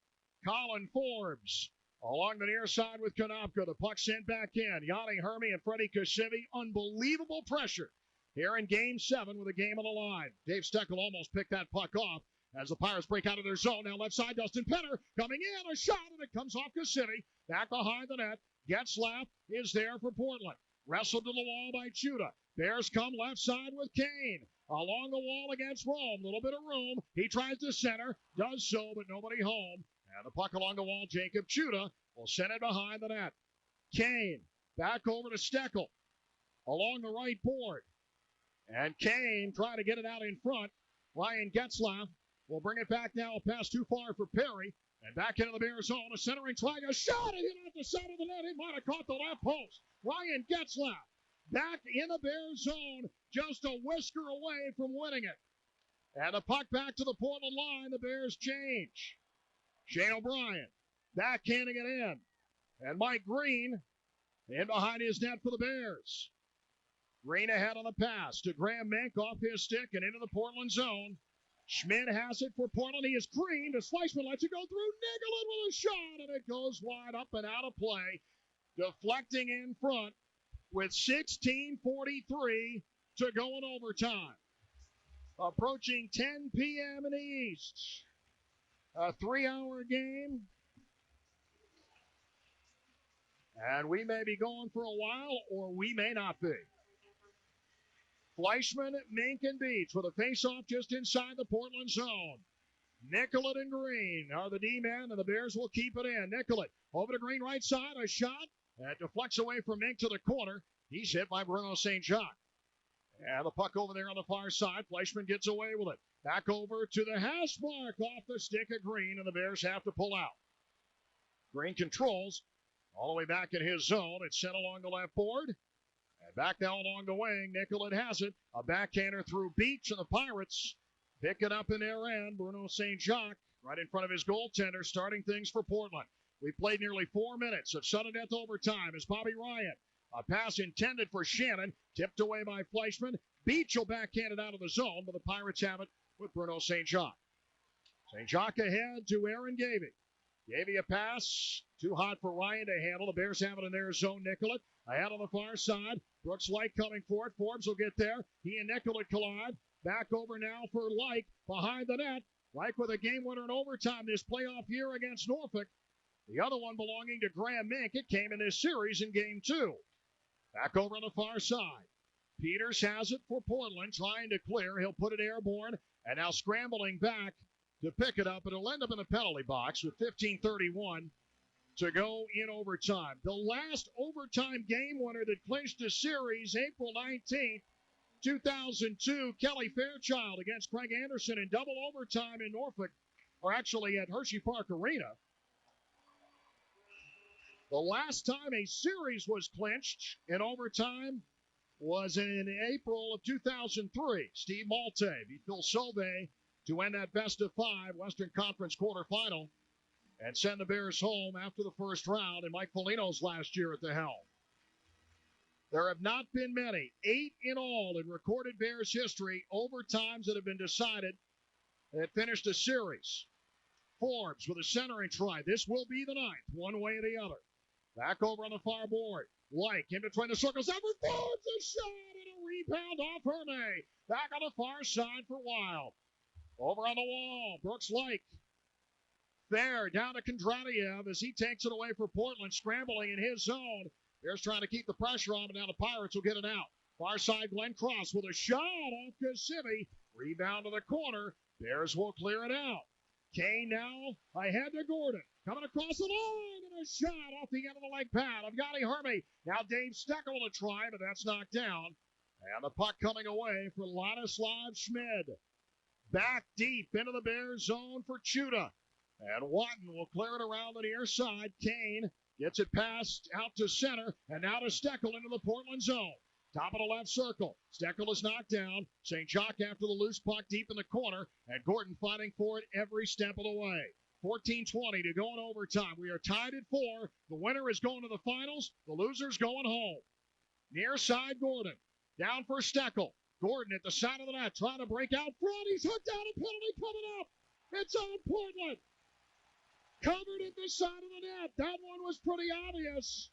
Colin Forbes along the near side with Konopka. The puck sent back in. Yanni Hermy and Freddie Cassivi. Unbelievable pressure here in Game 7 with a game on the line. Dave Steckel almost picked that puck off as the Pirates break out of their zone. Now left side, Dustin Penner coming in. A shot, and it comes off Cassivi. Back behind the net. GETZLAF is there for Portland. Wrestled to the wall by Chuda. Bears come left side with Kane. Along the wall against Rome. Little bit of room. He tries to center. Does so, but nobody home. And the puck along the wall, Jacob Chuda will send it behind the net. Kane back over to Steckel. Along the right board. And Kane trying to get it out in front. Ryan GETZLAF will bring it back now. A pass too far for Perry. And back into the Bears zone. A centering try. A shot. It hit off the side of the net. It might have caught the left post. Ryan GETZLAF back in the Bears zone. Just a whisker away from winning it. And the puck back to the Portland line. The Bears change. Shane O'Brien backhanding it in. And Mike Green in behind his net for the Bears. Green ahead on the pass to Graham Mink off his stick and into the Portland zone. Schmidt has it for Portland. He is green. The Fleischman lets it go through. Nicollet with a shot, and it goes wide up and out of play. Deflecting in front with 16:43 to go in overtime. Approaching 10 p.m. in the East. A 3-hour game. And we may be going for a while, or we may not be. Fleischman, Mink, and Beach with a face-off just inside the Portland zone. Nicollet and Green are the D-men, and the Bears will keep it in. Nicollet over to Green right side, a shot. That deflects away from Mink to the corner. He's hit by Bruno St. Jacques. And the puck over there on the far side. Fleischman gets away with it. Back over to the hash mark off the stick of Green, and the Bears have to pull out. Green controls all the way back in his zone. It's sent along the left board. And back now along the wing, Nicollet has it. A backhander through Beach, and the Pirates pick it up in their end. Bruno St. Jacques right in front of his goaltender, starting things for Portland. We played nearly 4 minutes of sudden death overtime as Bobby Ryan. A pass intended for Shannon, tipped away by Fleischman. Beach will backhand it out of the zone, but the Pirates have it with Bruno St. Jacques. St. Jacques ahead to Aaron Gavey. Gavey a pass, too hot for Ryan to handle. The Bears have it in their zone. Nicollet ahead on the far side. Brooks Light coming for it. Forbes will get there. He and Nicollet collide. Back over now for Light behind the net. Light with a game winner in overtime this playoff year against Norfolk. The other one belonging to Graham Mink. It came in this series in game 2. Back over on the far side. Peters has it for Portland, trying to clear. He'll put it airborne, and now scrambling back to pick it up. It'll end up in the penalty box with 15:31 to go in overtime. The last overtime game winner that clinched the series, April 19th, 2002, Kelly Fairchild against Craig Anderson in double overtime in Norfolk, or actually at Hershey Park Arena. The last time a series was clinched in overtime was in April of 2003. Steve Malte beat Phil Sauve to end that best-of-5 Western Conference quarterfinal and send the Bears home after the first round in Mike Foligno's last year at the helm. There have not been many, 8 in all in recorded Bears history, overtimes that have been decided that finished a series. Forbes with a centering try. This will be the ninth, one way or the other. Back over on the far board. Like in between the circles. Ever Forbes a shot and a rebound off Hershey. Back on the far side for Wild. Over on the wall. Brooks Lake. There, down to Kondratiev as he takes it away for Portland, scrambling in his zone. Bears trying to keep the pressure on, but now the Pirates will get it out. Far side, Glenn Cross with a shot off Kasivi. Rebound to the corner. Bears will clear it out. Kane now ahead to Gordon. Coming across the line and a shot off the end of the leg pad of Gotti Hermy. Now Dave Steckel to try, but that's knocked down. And the puck coming away for Ladislav Schmid. Back deep into the Bears zone for Chuda. And Watton will clear it around the near side. Kane gets it passed out to center, and now to Steckel into the Portland zone. Top of the left circle. Steckel is knocked down. St. Jacques after the loose puck deep in the corner, and Gordon fighting for it every step of the way. 14:20 to go in overtime. We are tied at 4. The winner is going to the finals. The loser's going home. Near side, Gordon. Down for Steckel. Gordon at the side of the net trying to break out front. He's hooked out. A penalty coming up. It's on Portland. Covered at the side of the net. That one was pretty obvious.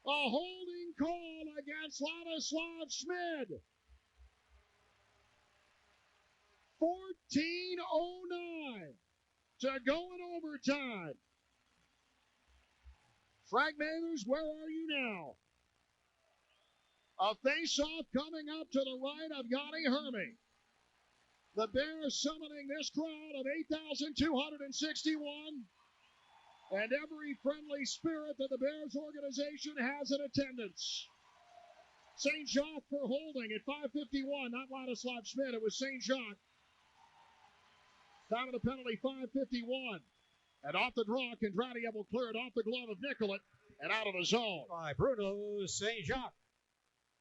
A holding call against Ladislav Schmid. 14:09 to go in overtime. Frank Mathers, where are you now? A face-off coming up to the right of Gotti Hermy. The Bears summoning this crowd of 8,261 and every friendly spirit that the Bears organization has in attendance. St. Jacques for holding at 5:51, not Ladislav Schmid. It was St. Jacques. Time of the penalty, 5:51. And off the draw, Kondratiev will clear it off the glove of Nicollet and out of the zone. By Bruno St. Jacques.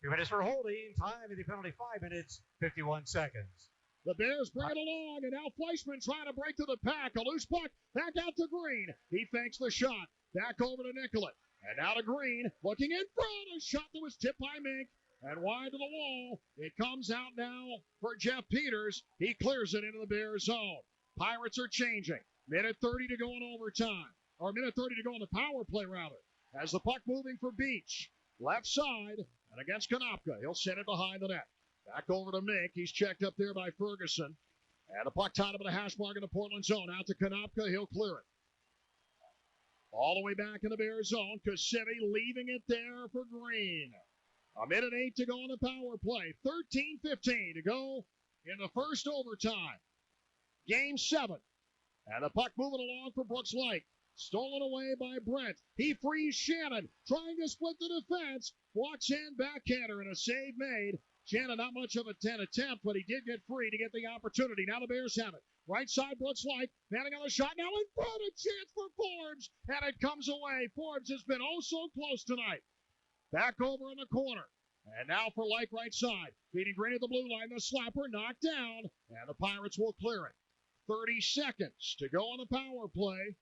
2 minutes for holding. Time of the penalty, 5 minutes, 51 seconds. The Bears bring it along, and now Fleischman trying to break to the pack. A loose puck, back out to Green. He fakes the shot. Back over to Nicollet. And now to Green, looking in front. A shot that was tipped by Mink. And wide to the wall. It comes out now for Jeff Peters. He clears it into the Bears zone. Pirates are changing. Minute 30 to go in overtime. Or minute 30 to go in the power play, rather. As the puck moving for Beach. Left side, and against Konopka. He'll send it behind the net. Back over to Mink. He's checked up there by Ferguson. And the puck tied up in the hash mark in the Portland zone. Out to Konopka. He'll clear it. All the way back in the Bears zone. Kasivi leaving it there for Green. A minute 8 to go in the power play. 13:15 to go in the first overtime. Game 7. And the puck moving along for Brooks Light. Stolen away by Brent. He frees Shannon. Trying to split the defense. Walks in, backhander, and a save made. Shannon, not much of a 10 attempt, but he did get free to get the opportunity. Now the Bears have it. Right side, Brooks Light. Manning on the shot. Now in front. A chance for Forbes. And it comes away. Forbes has been oh so close tonight. Back over in the corner. And now for Light right side. Feeding Green at the blue line. The slapper knocked down. And the Pirates will clear it. 30 seconds to go on the power play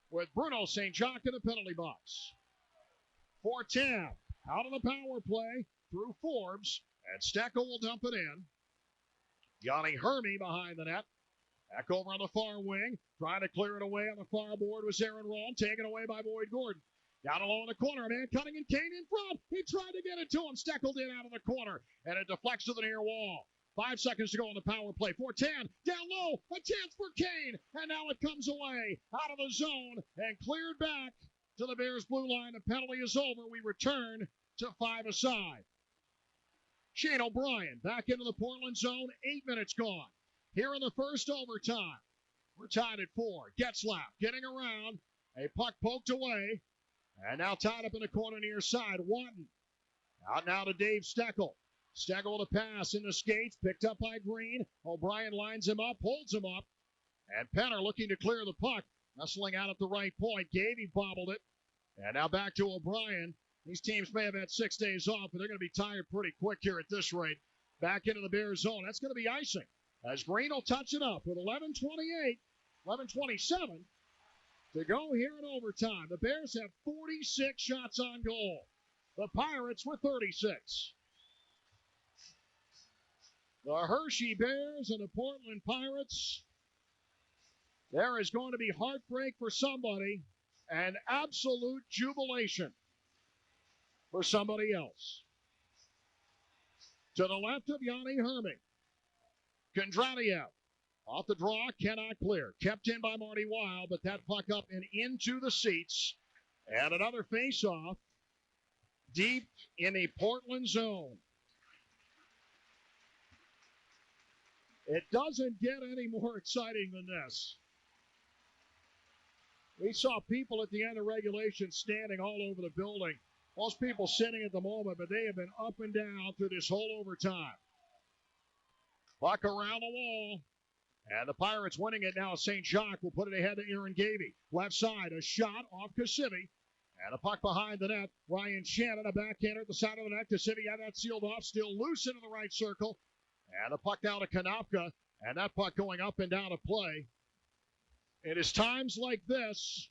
with Bruno St. Jacques in the penalty box. 4-10 out of the power play through Forbes, and Steckel will dump it in. Yanni Hermy behind the net. Back over on the far wing, trying to clear it away on the far board was Aaron Rome, taken away by Boyd Gordon. Down low in the corner, man, Cunningham Kane in front. He tried to get it to him, Steckel in out of the corner, and it deflects to the near wall. 5 seconds to go on the power play. 4-10, down low, a chance for Kane, and now it comes away out of the zone and cleared back to the Bears' blue line. The penalty is over. We return to 5-a-side. Shane O'Brien back into the Portland zone. 8 minutes gone. Here in the first overtime. We're tied at 4. GETZLAF getting around. A puck poked away. And now tied up in the corner near side. Wanton. Out now to Dave Steckel. Steckel with a pass in the skates. Picked up by Green. O'Brien lines him up. Holds him up. And Penner looking to clear the puck. Wrestling out at the right point. Gavey bobbled it. And now back to O'Brien. These teams may have had 6 days off, but they're going to be tired pretty quick here at this rate. Back into the Bears zone. That's going to be icing. As Green will touch it up with 11:27 to go here in overtime. The Bears have 46 shots on goal. The Pirates with 36. The Hershey Bears and the Portland Pirates. There is going to be heartbreak for somebody and absolute jubilation for somebody else. To the left of Yanni Hermy. Kondratiev off the draw, cannot clear. Kept in by Marty Weil, but that puck up and into the seats. And another face-off deep in the Portland zone. It doesn't get any more exciting than this. We saw people at the end of regulation standing all over the building. Most people sitting at the moment, but they have been up and down through this whole overtime. Puck around the wall. And the Pirates winning it now. St. Jacques will put it ahead to Aaron Gavey. Left side, a shot off Kasivi. And a puck behind the net. Ryan Shannon, a backhander at the side of the net. Kasivi had that sealed off, still loose into the right circle. And a puck down to Konopka. And that puck going up and down to play. It is times like this,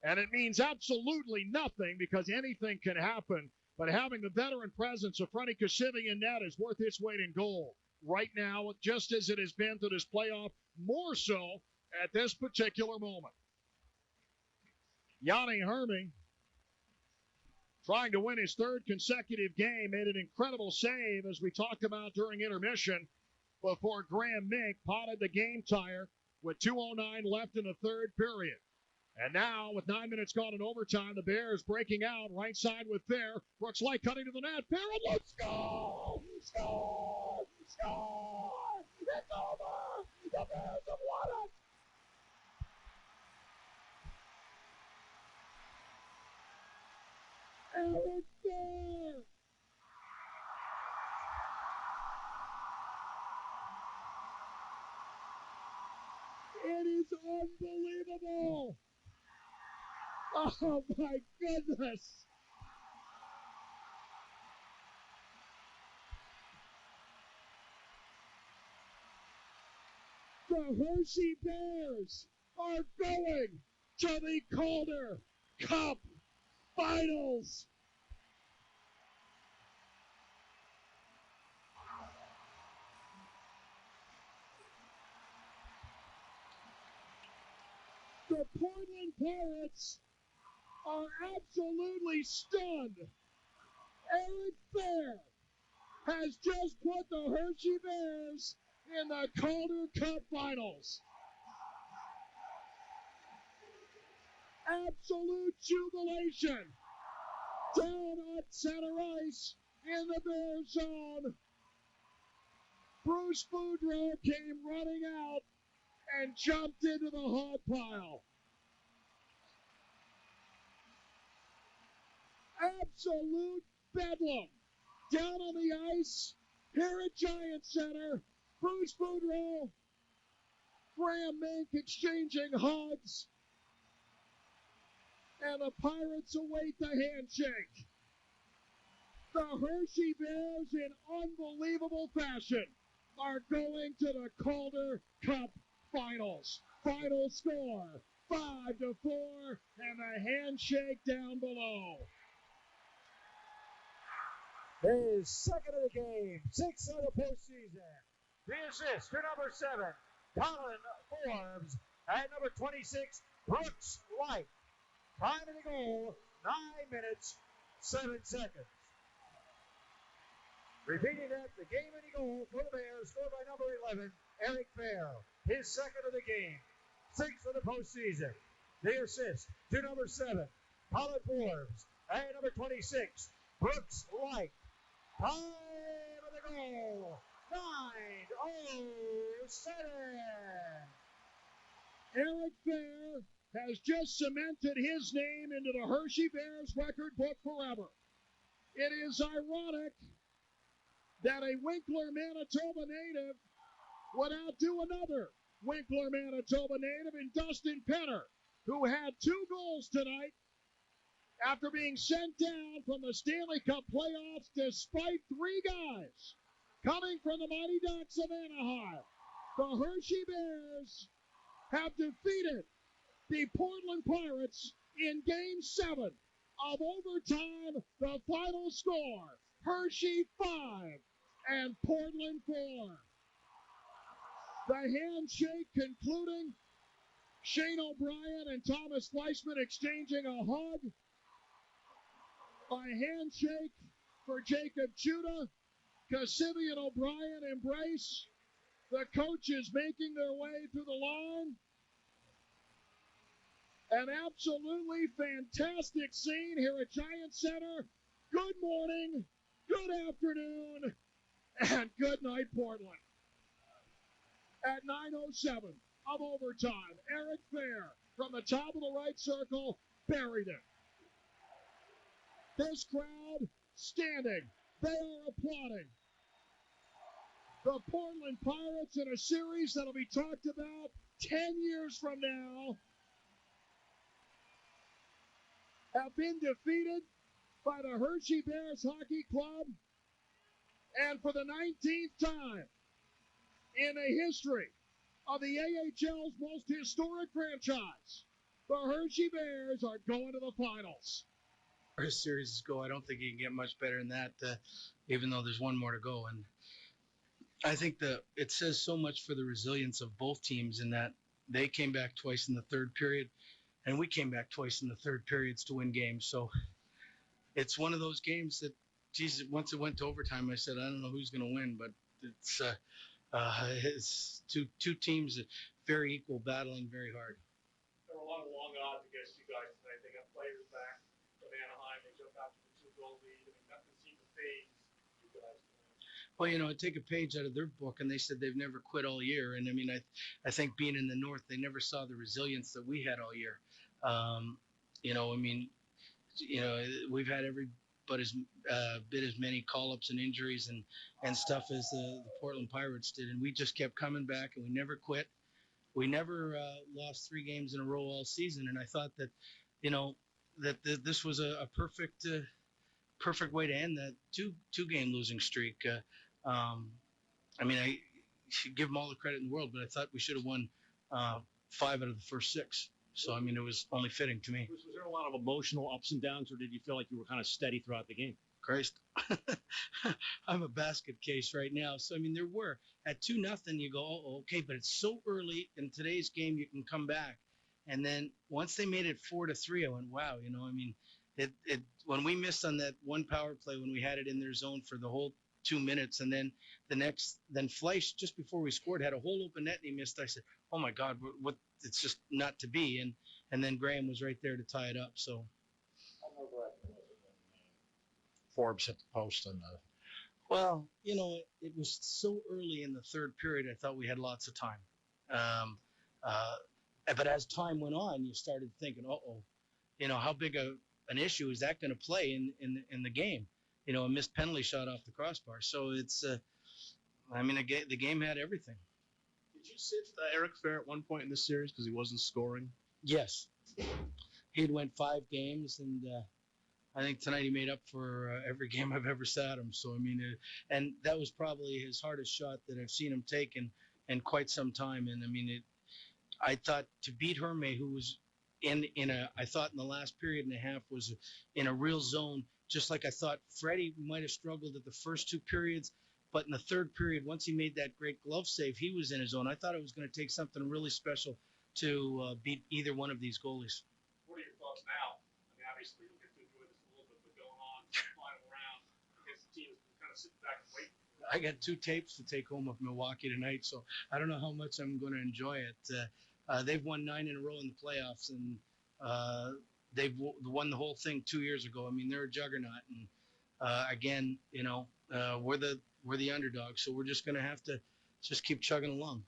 and it means absolutely nothing because anything can happen. But having the veteran presence of Freddie Kasivi in net is worth its weight in gold right now, just as it has been through this playoff, more so at this particular moment. Yanni Hermy, trying to win his third consecutive game, made an incredible save, as we talked about during intermission, before Graham Mink potted the game tire with 2:09 left in the third period. And now, with 9 minutes gone in overtime, the Bears breaking out right side with Fair. Brooks Light cutting to the net. Fair, and let's go! Score! Score! It's over! The Bears have won it! Eric Fair! It is unbelievable! Oh my goodness! The Hershey Bears are going to the Calder Cup Finals! The Portland Pirates are absolutely stunned. Eric Fair has just put the Hershey Bears in the Calder Cup Finals. Absolute jubilation down on center ice in the Bear zone. Bruce Boudreau came running out and jumped into the hog pile. Absolute bedlam. Down on the ice, here at Giant Center, Bruce Boudreau, Graham Mink exchanging hugs, and the Pirates await the handshake. The Hershey Bears, in unbelievable fashion, are going to the Calder Cup finals. Final score, 5-4, and a handshake down below. His second of the game, 6th of the postseason. The assist to number 7, Colin Forbes, and number 26, Brooks White. Time of the goal, 9 minutes, 7 seconds. Repeating that, the game and the goal for the Bears, scored by number 11, Eric Fair. His second of the game, 6th of the postseason. The assist to number 7, Colin Forbes, and number 26, Brooks White. Time of the goal, 9:07. Eric Fair has just cemented his name into the Hershey Bears record book forever. It is ironic that a Winkler, Manitoba native would outdo another Winkler, Manitoba native in Dustin Penner, who had 2 goals tonight after being sent down from the Stanley Cup playoffs despite 3 guys coming from the Mighty Ducks of Anaheim. The Hershey Bears have defeated the Portland Pirates in Game 7 of overtime. The final score, Hershey 5 and Portland 4. The handshake concluding, Shane O'Brien and Thomas Fleischman exchanging a hug. A handshake for Jacob Chuda. Cassivi and O'Brien embrace. The coaches making their way through the line. An absolutely fantastic scene here at Giant Center. Good morning, good afternoon, and good night, Portland. At 9:07 of overtime, Eric Fair from the top of the right circle buried it. This crowd standing. They are applauding. The Portland Pirates in a series that'll be talked about 10 years from now have been defeated by the Hershey Bears Hockey Club. And for the 19th time in the history of the AHL's most historic franchise, the Hershey Bears are going to the finals. As series go, I don't think you can get much better than that, even though there's one more to go. And I think it says so much for the resilience of both teams in that they came back twice in the third period, and we came back twice in the third periods to win games. So it's one of those games that, Jesus, once it went to overtime, I said, I don't know who's going to win, but it's two teams that very equal, battling very hard. There were a lot of long odds against you guys tonight. They got players back from Anaheim. They jumped out to the 2-goal lead. I mean, nothing seemed to phase you guys tonight. Well, I take a page out of their book, and they said they've never quit all year. And, I mean, I think being in the North, they never saw the resilience that we had all year. We've had every but as bit as many call-ups and injuries and stuff as the Portland Pirates did, and we just kept coming back, and we never quit. We never lost 3 games in a row all season, and I thought that, this was a perfect way to end that two-game losing streak. I should give them all the credit in the world, but I thought we should have won 5 out of the first 6. So, it was only fitting to me. Was there a lot of emotional ups and downs, or did you feel like you were kind of steady throughout the game? Christ. I'm a basket case right now. So, there were. At 2-0, you go, oh, okay, but it's so early in today's game you can come back. And then once they made it 4-3, I went, wow, when we missed on that one power play when we had it in their zone for the whole 2 minutes, and then Fleisch, just before we scored, had a whole open net and he missed. I said, oh my God, what? It's just not to be. And then Graham was right there to tie it up. So Forbes hit the post and well, it was so early in the third period. I thought we had lots of time. But as time went on, you started thinking, how big an issue is that going to play in the game? A missed penalty shot off the crossbar. So it's, the game had everything. Did you sit Eric Fair at one point in this series because he wasn't scoring? Yes. He'd went 5 games, and I think tonight he made up for every game I've ever sat him. So, and that was probably his hardest shot that I've seen him take in quite some time. And, I thought to beat Hershey, who was I thought in the last period and a half was in a real zone, just like I thought Freddie might have struggled at the first two periods. But in the third period, once he made that great glove save, he was in his zone. I thought it was going to take something really special to beat either one of these goalies. What are your thoughts now? I mean, obviously, you'll get to enjoy this a little bit, but going on final round, I guess the team is kind of sitting back and waiting. I got 2 tapes to take home of Milwaukee tonight, so I don't know how much I'm going to enjoy it. They've won 9 in a row in the playoffs, and they've won the whole thing 2 years ago. I mean, they're a juggernaut, and again, you know, we're the underdogs, so we're just going to have to just keep chugging along.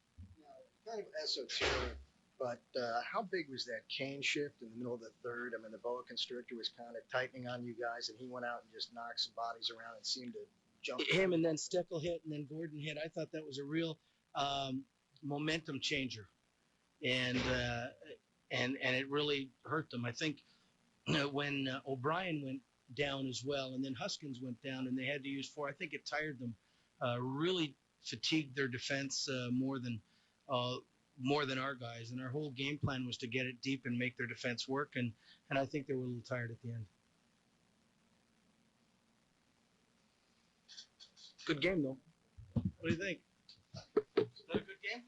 Kind of esoteric, but how big was that cane shift in the middle of the third? I mean, the boa constrictor was kind of tightening on you guys, and he went out and just knocked some bodies around and seemed to jump. Him and then Steckel hit, and then Gordon hit. I thought that was a real momentum changer, and it really hurt them. I think when O'Brien went down as well, and then Huskins went down, and they had to use 4. I think it tired them, really fatigued their defense more than our guys. And our whole game plan was to get it deep and make their defense work, and I think they were a little tired at the end. Good game, though. What do you think? Is that a good game?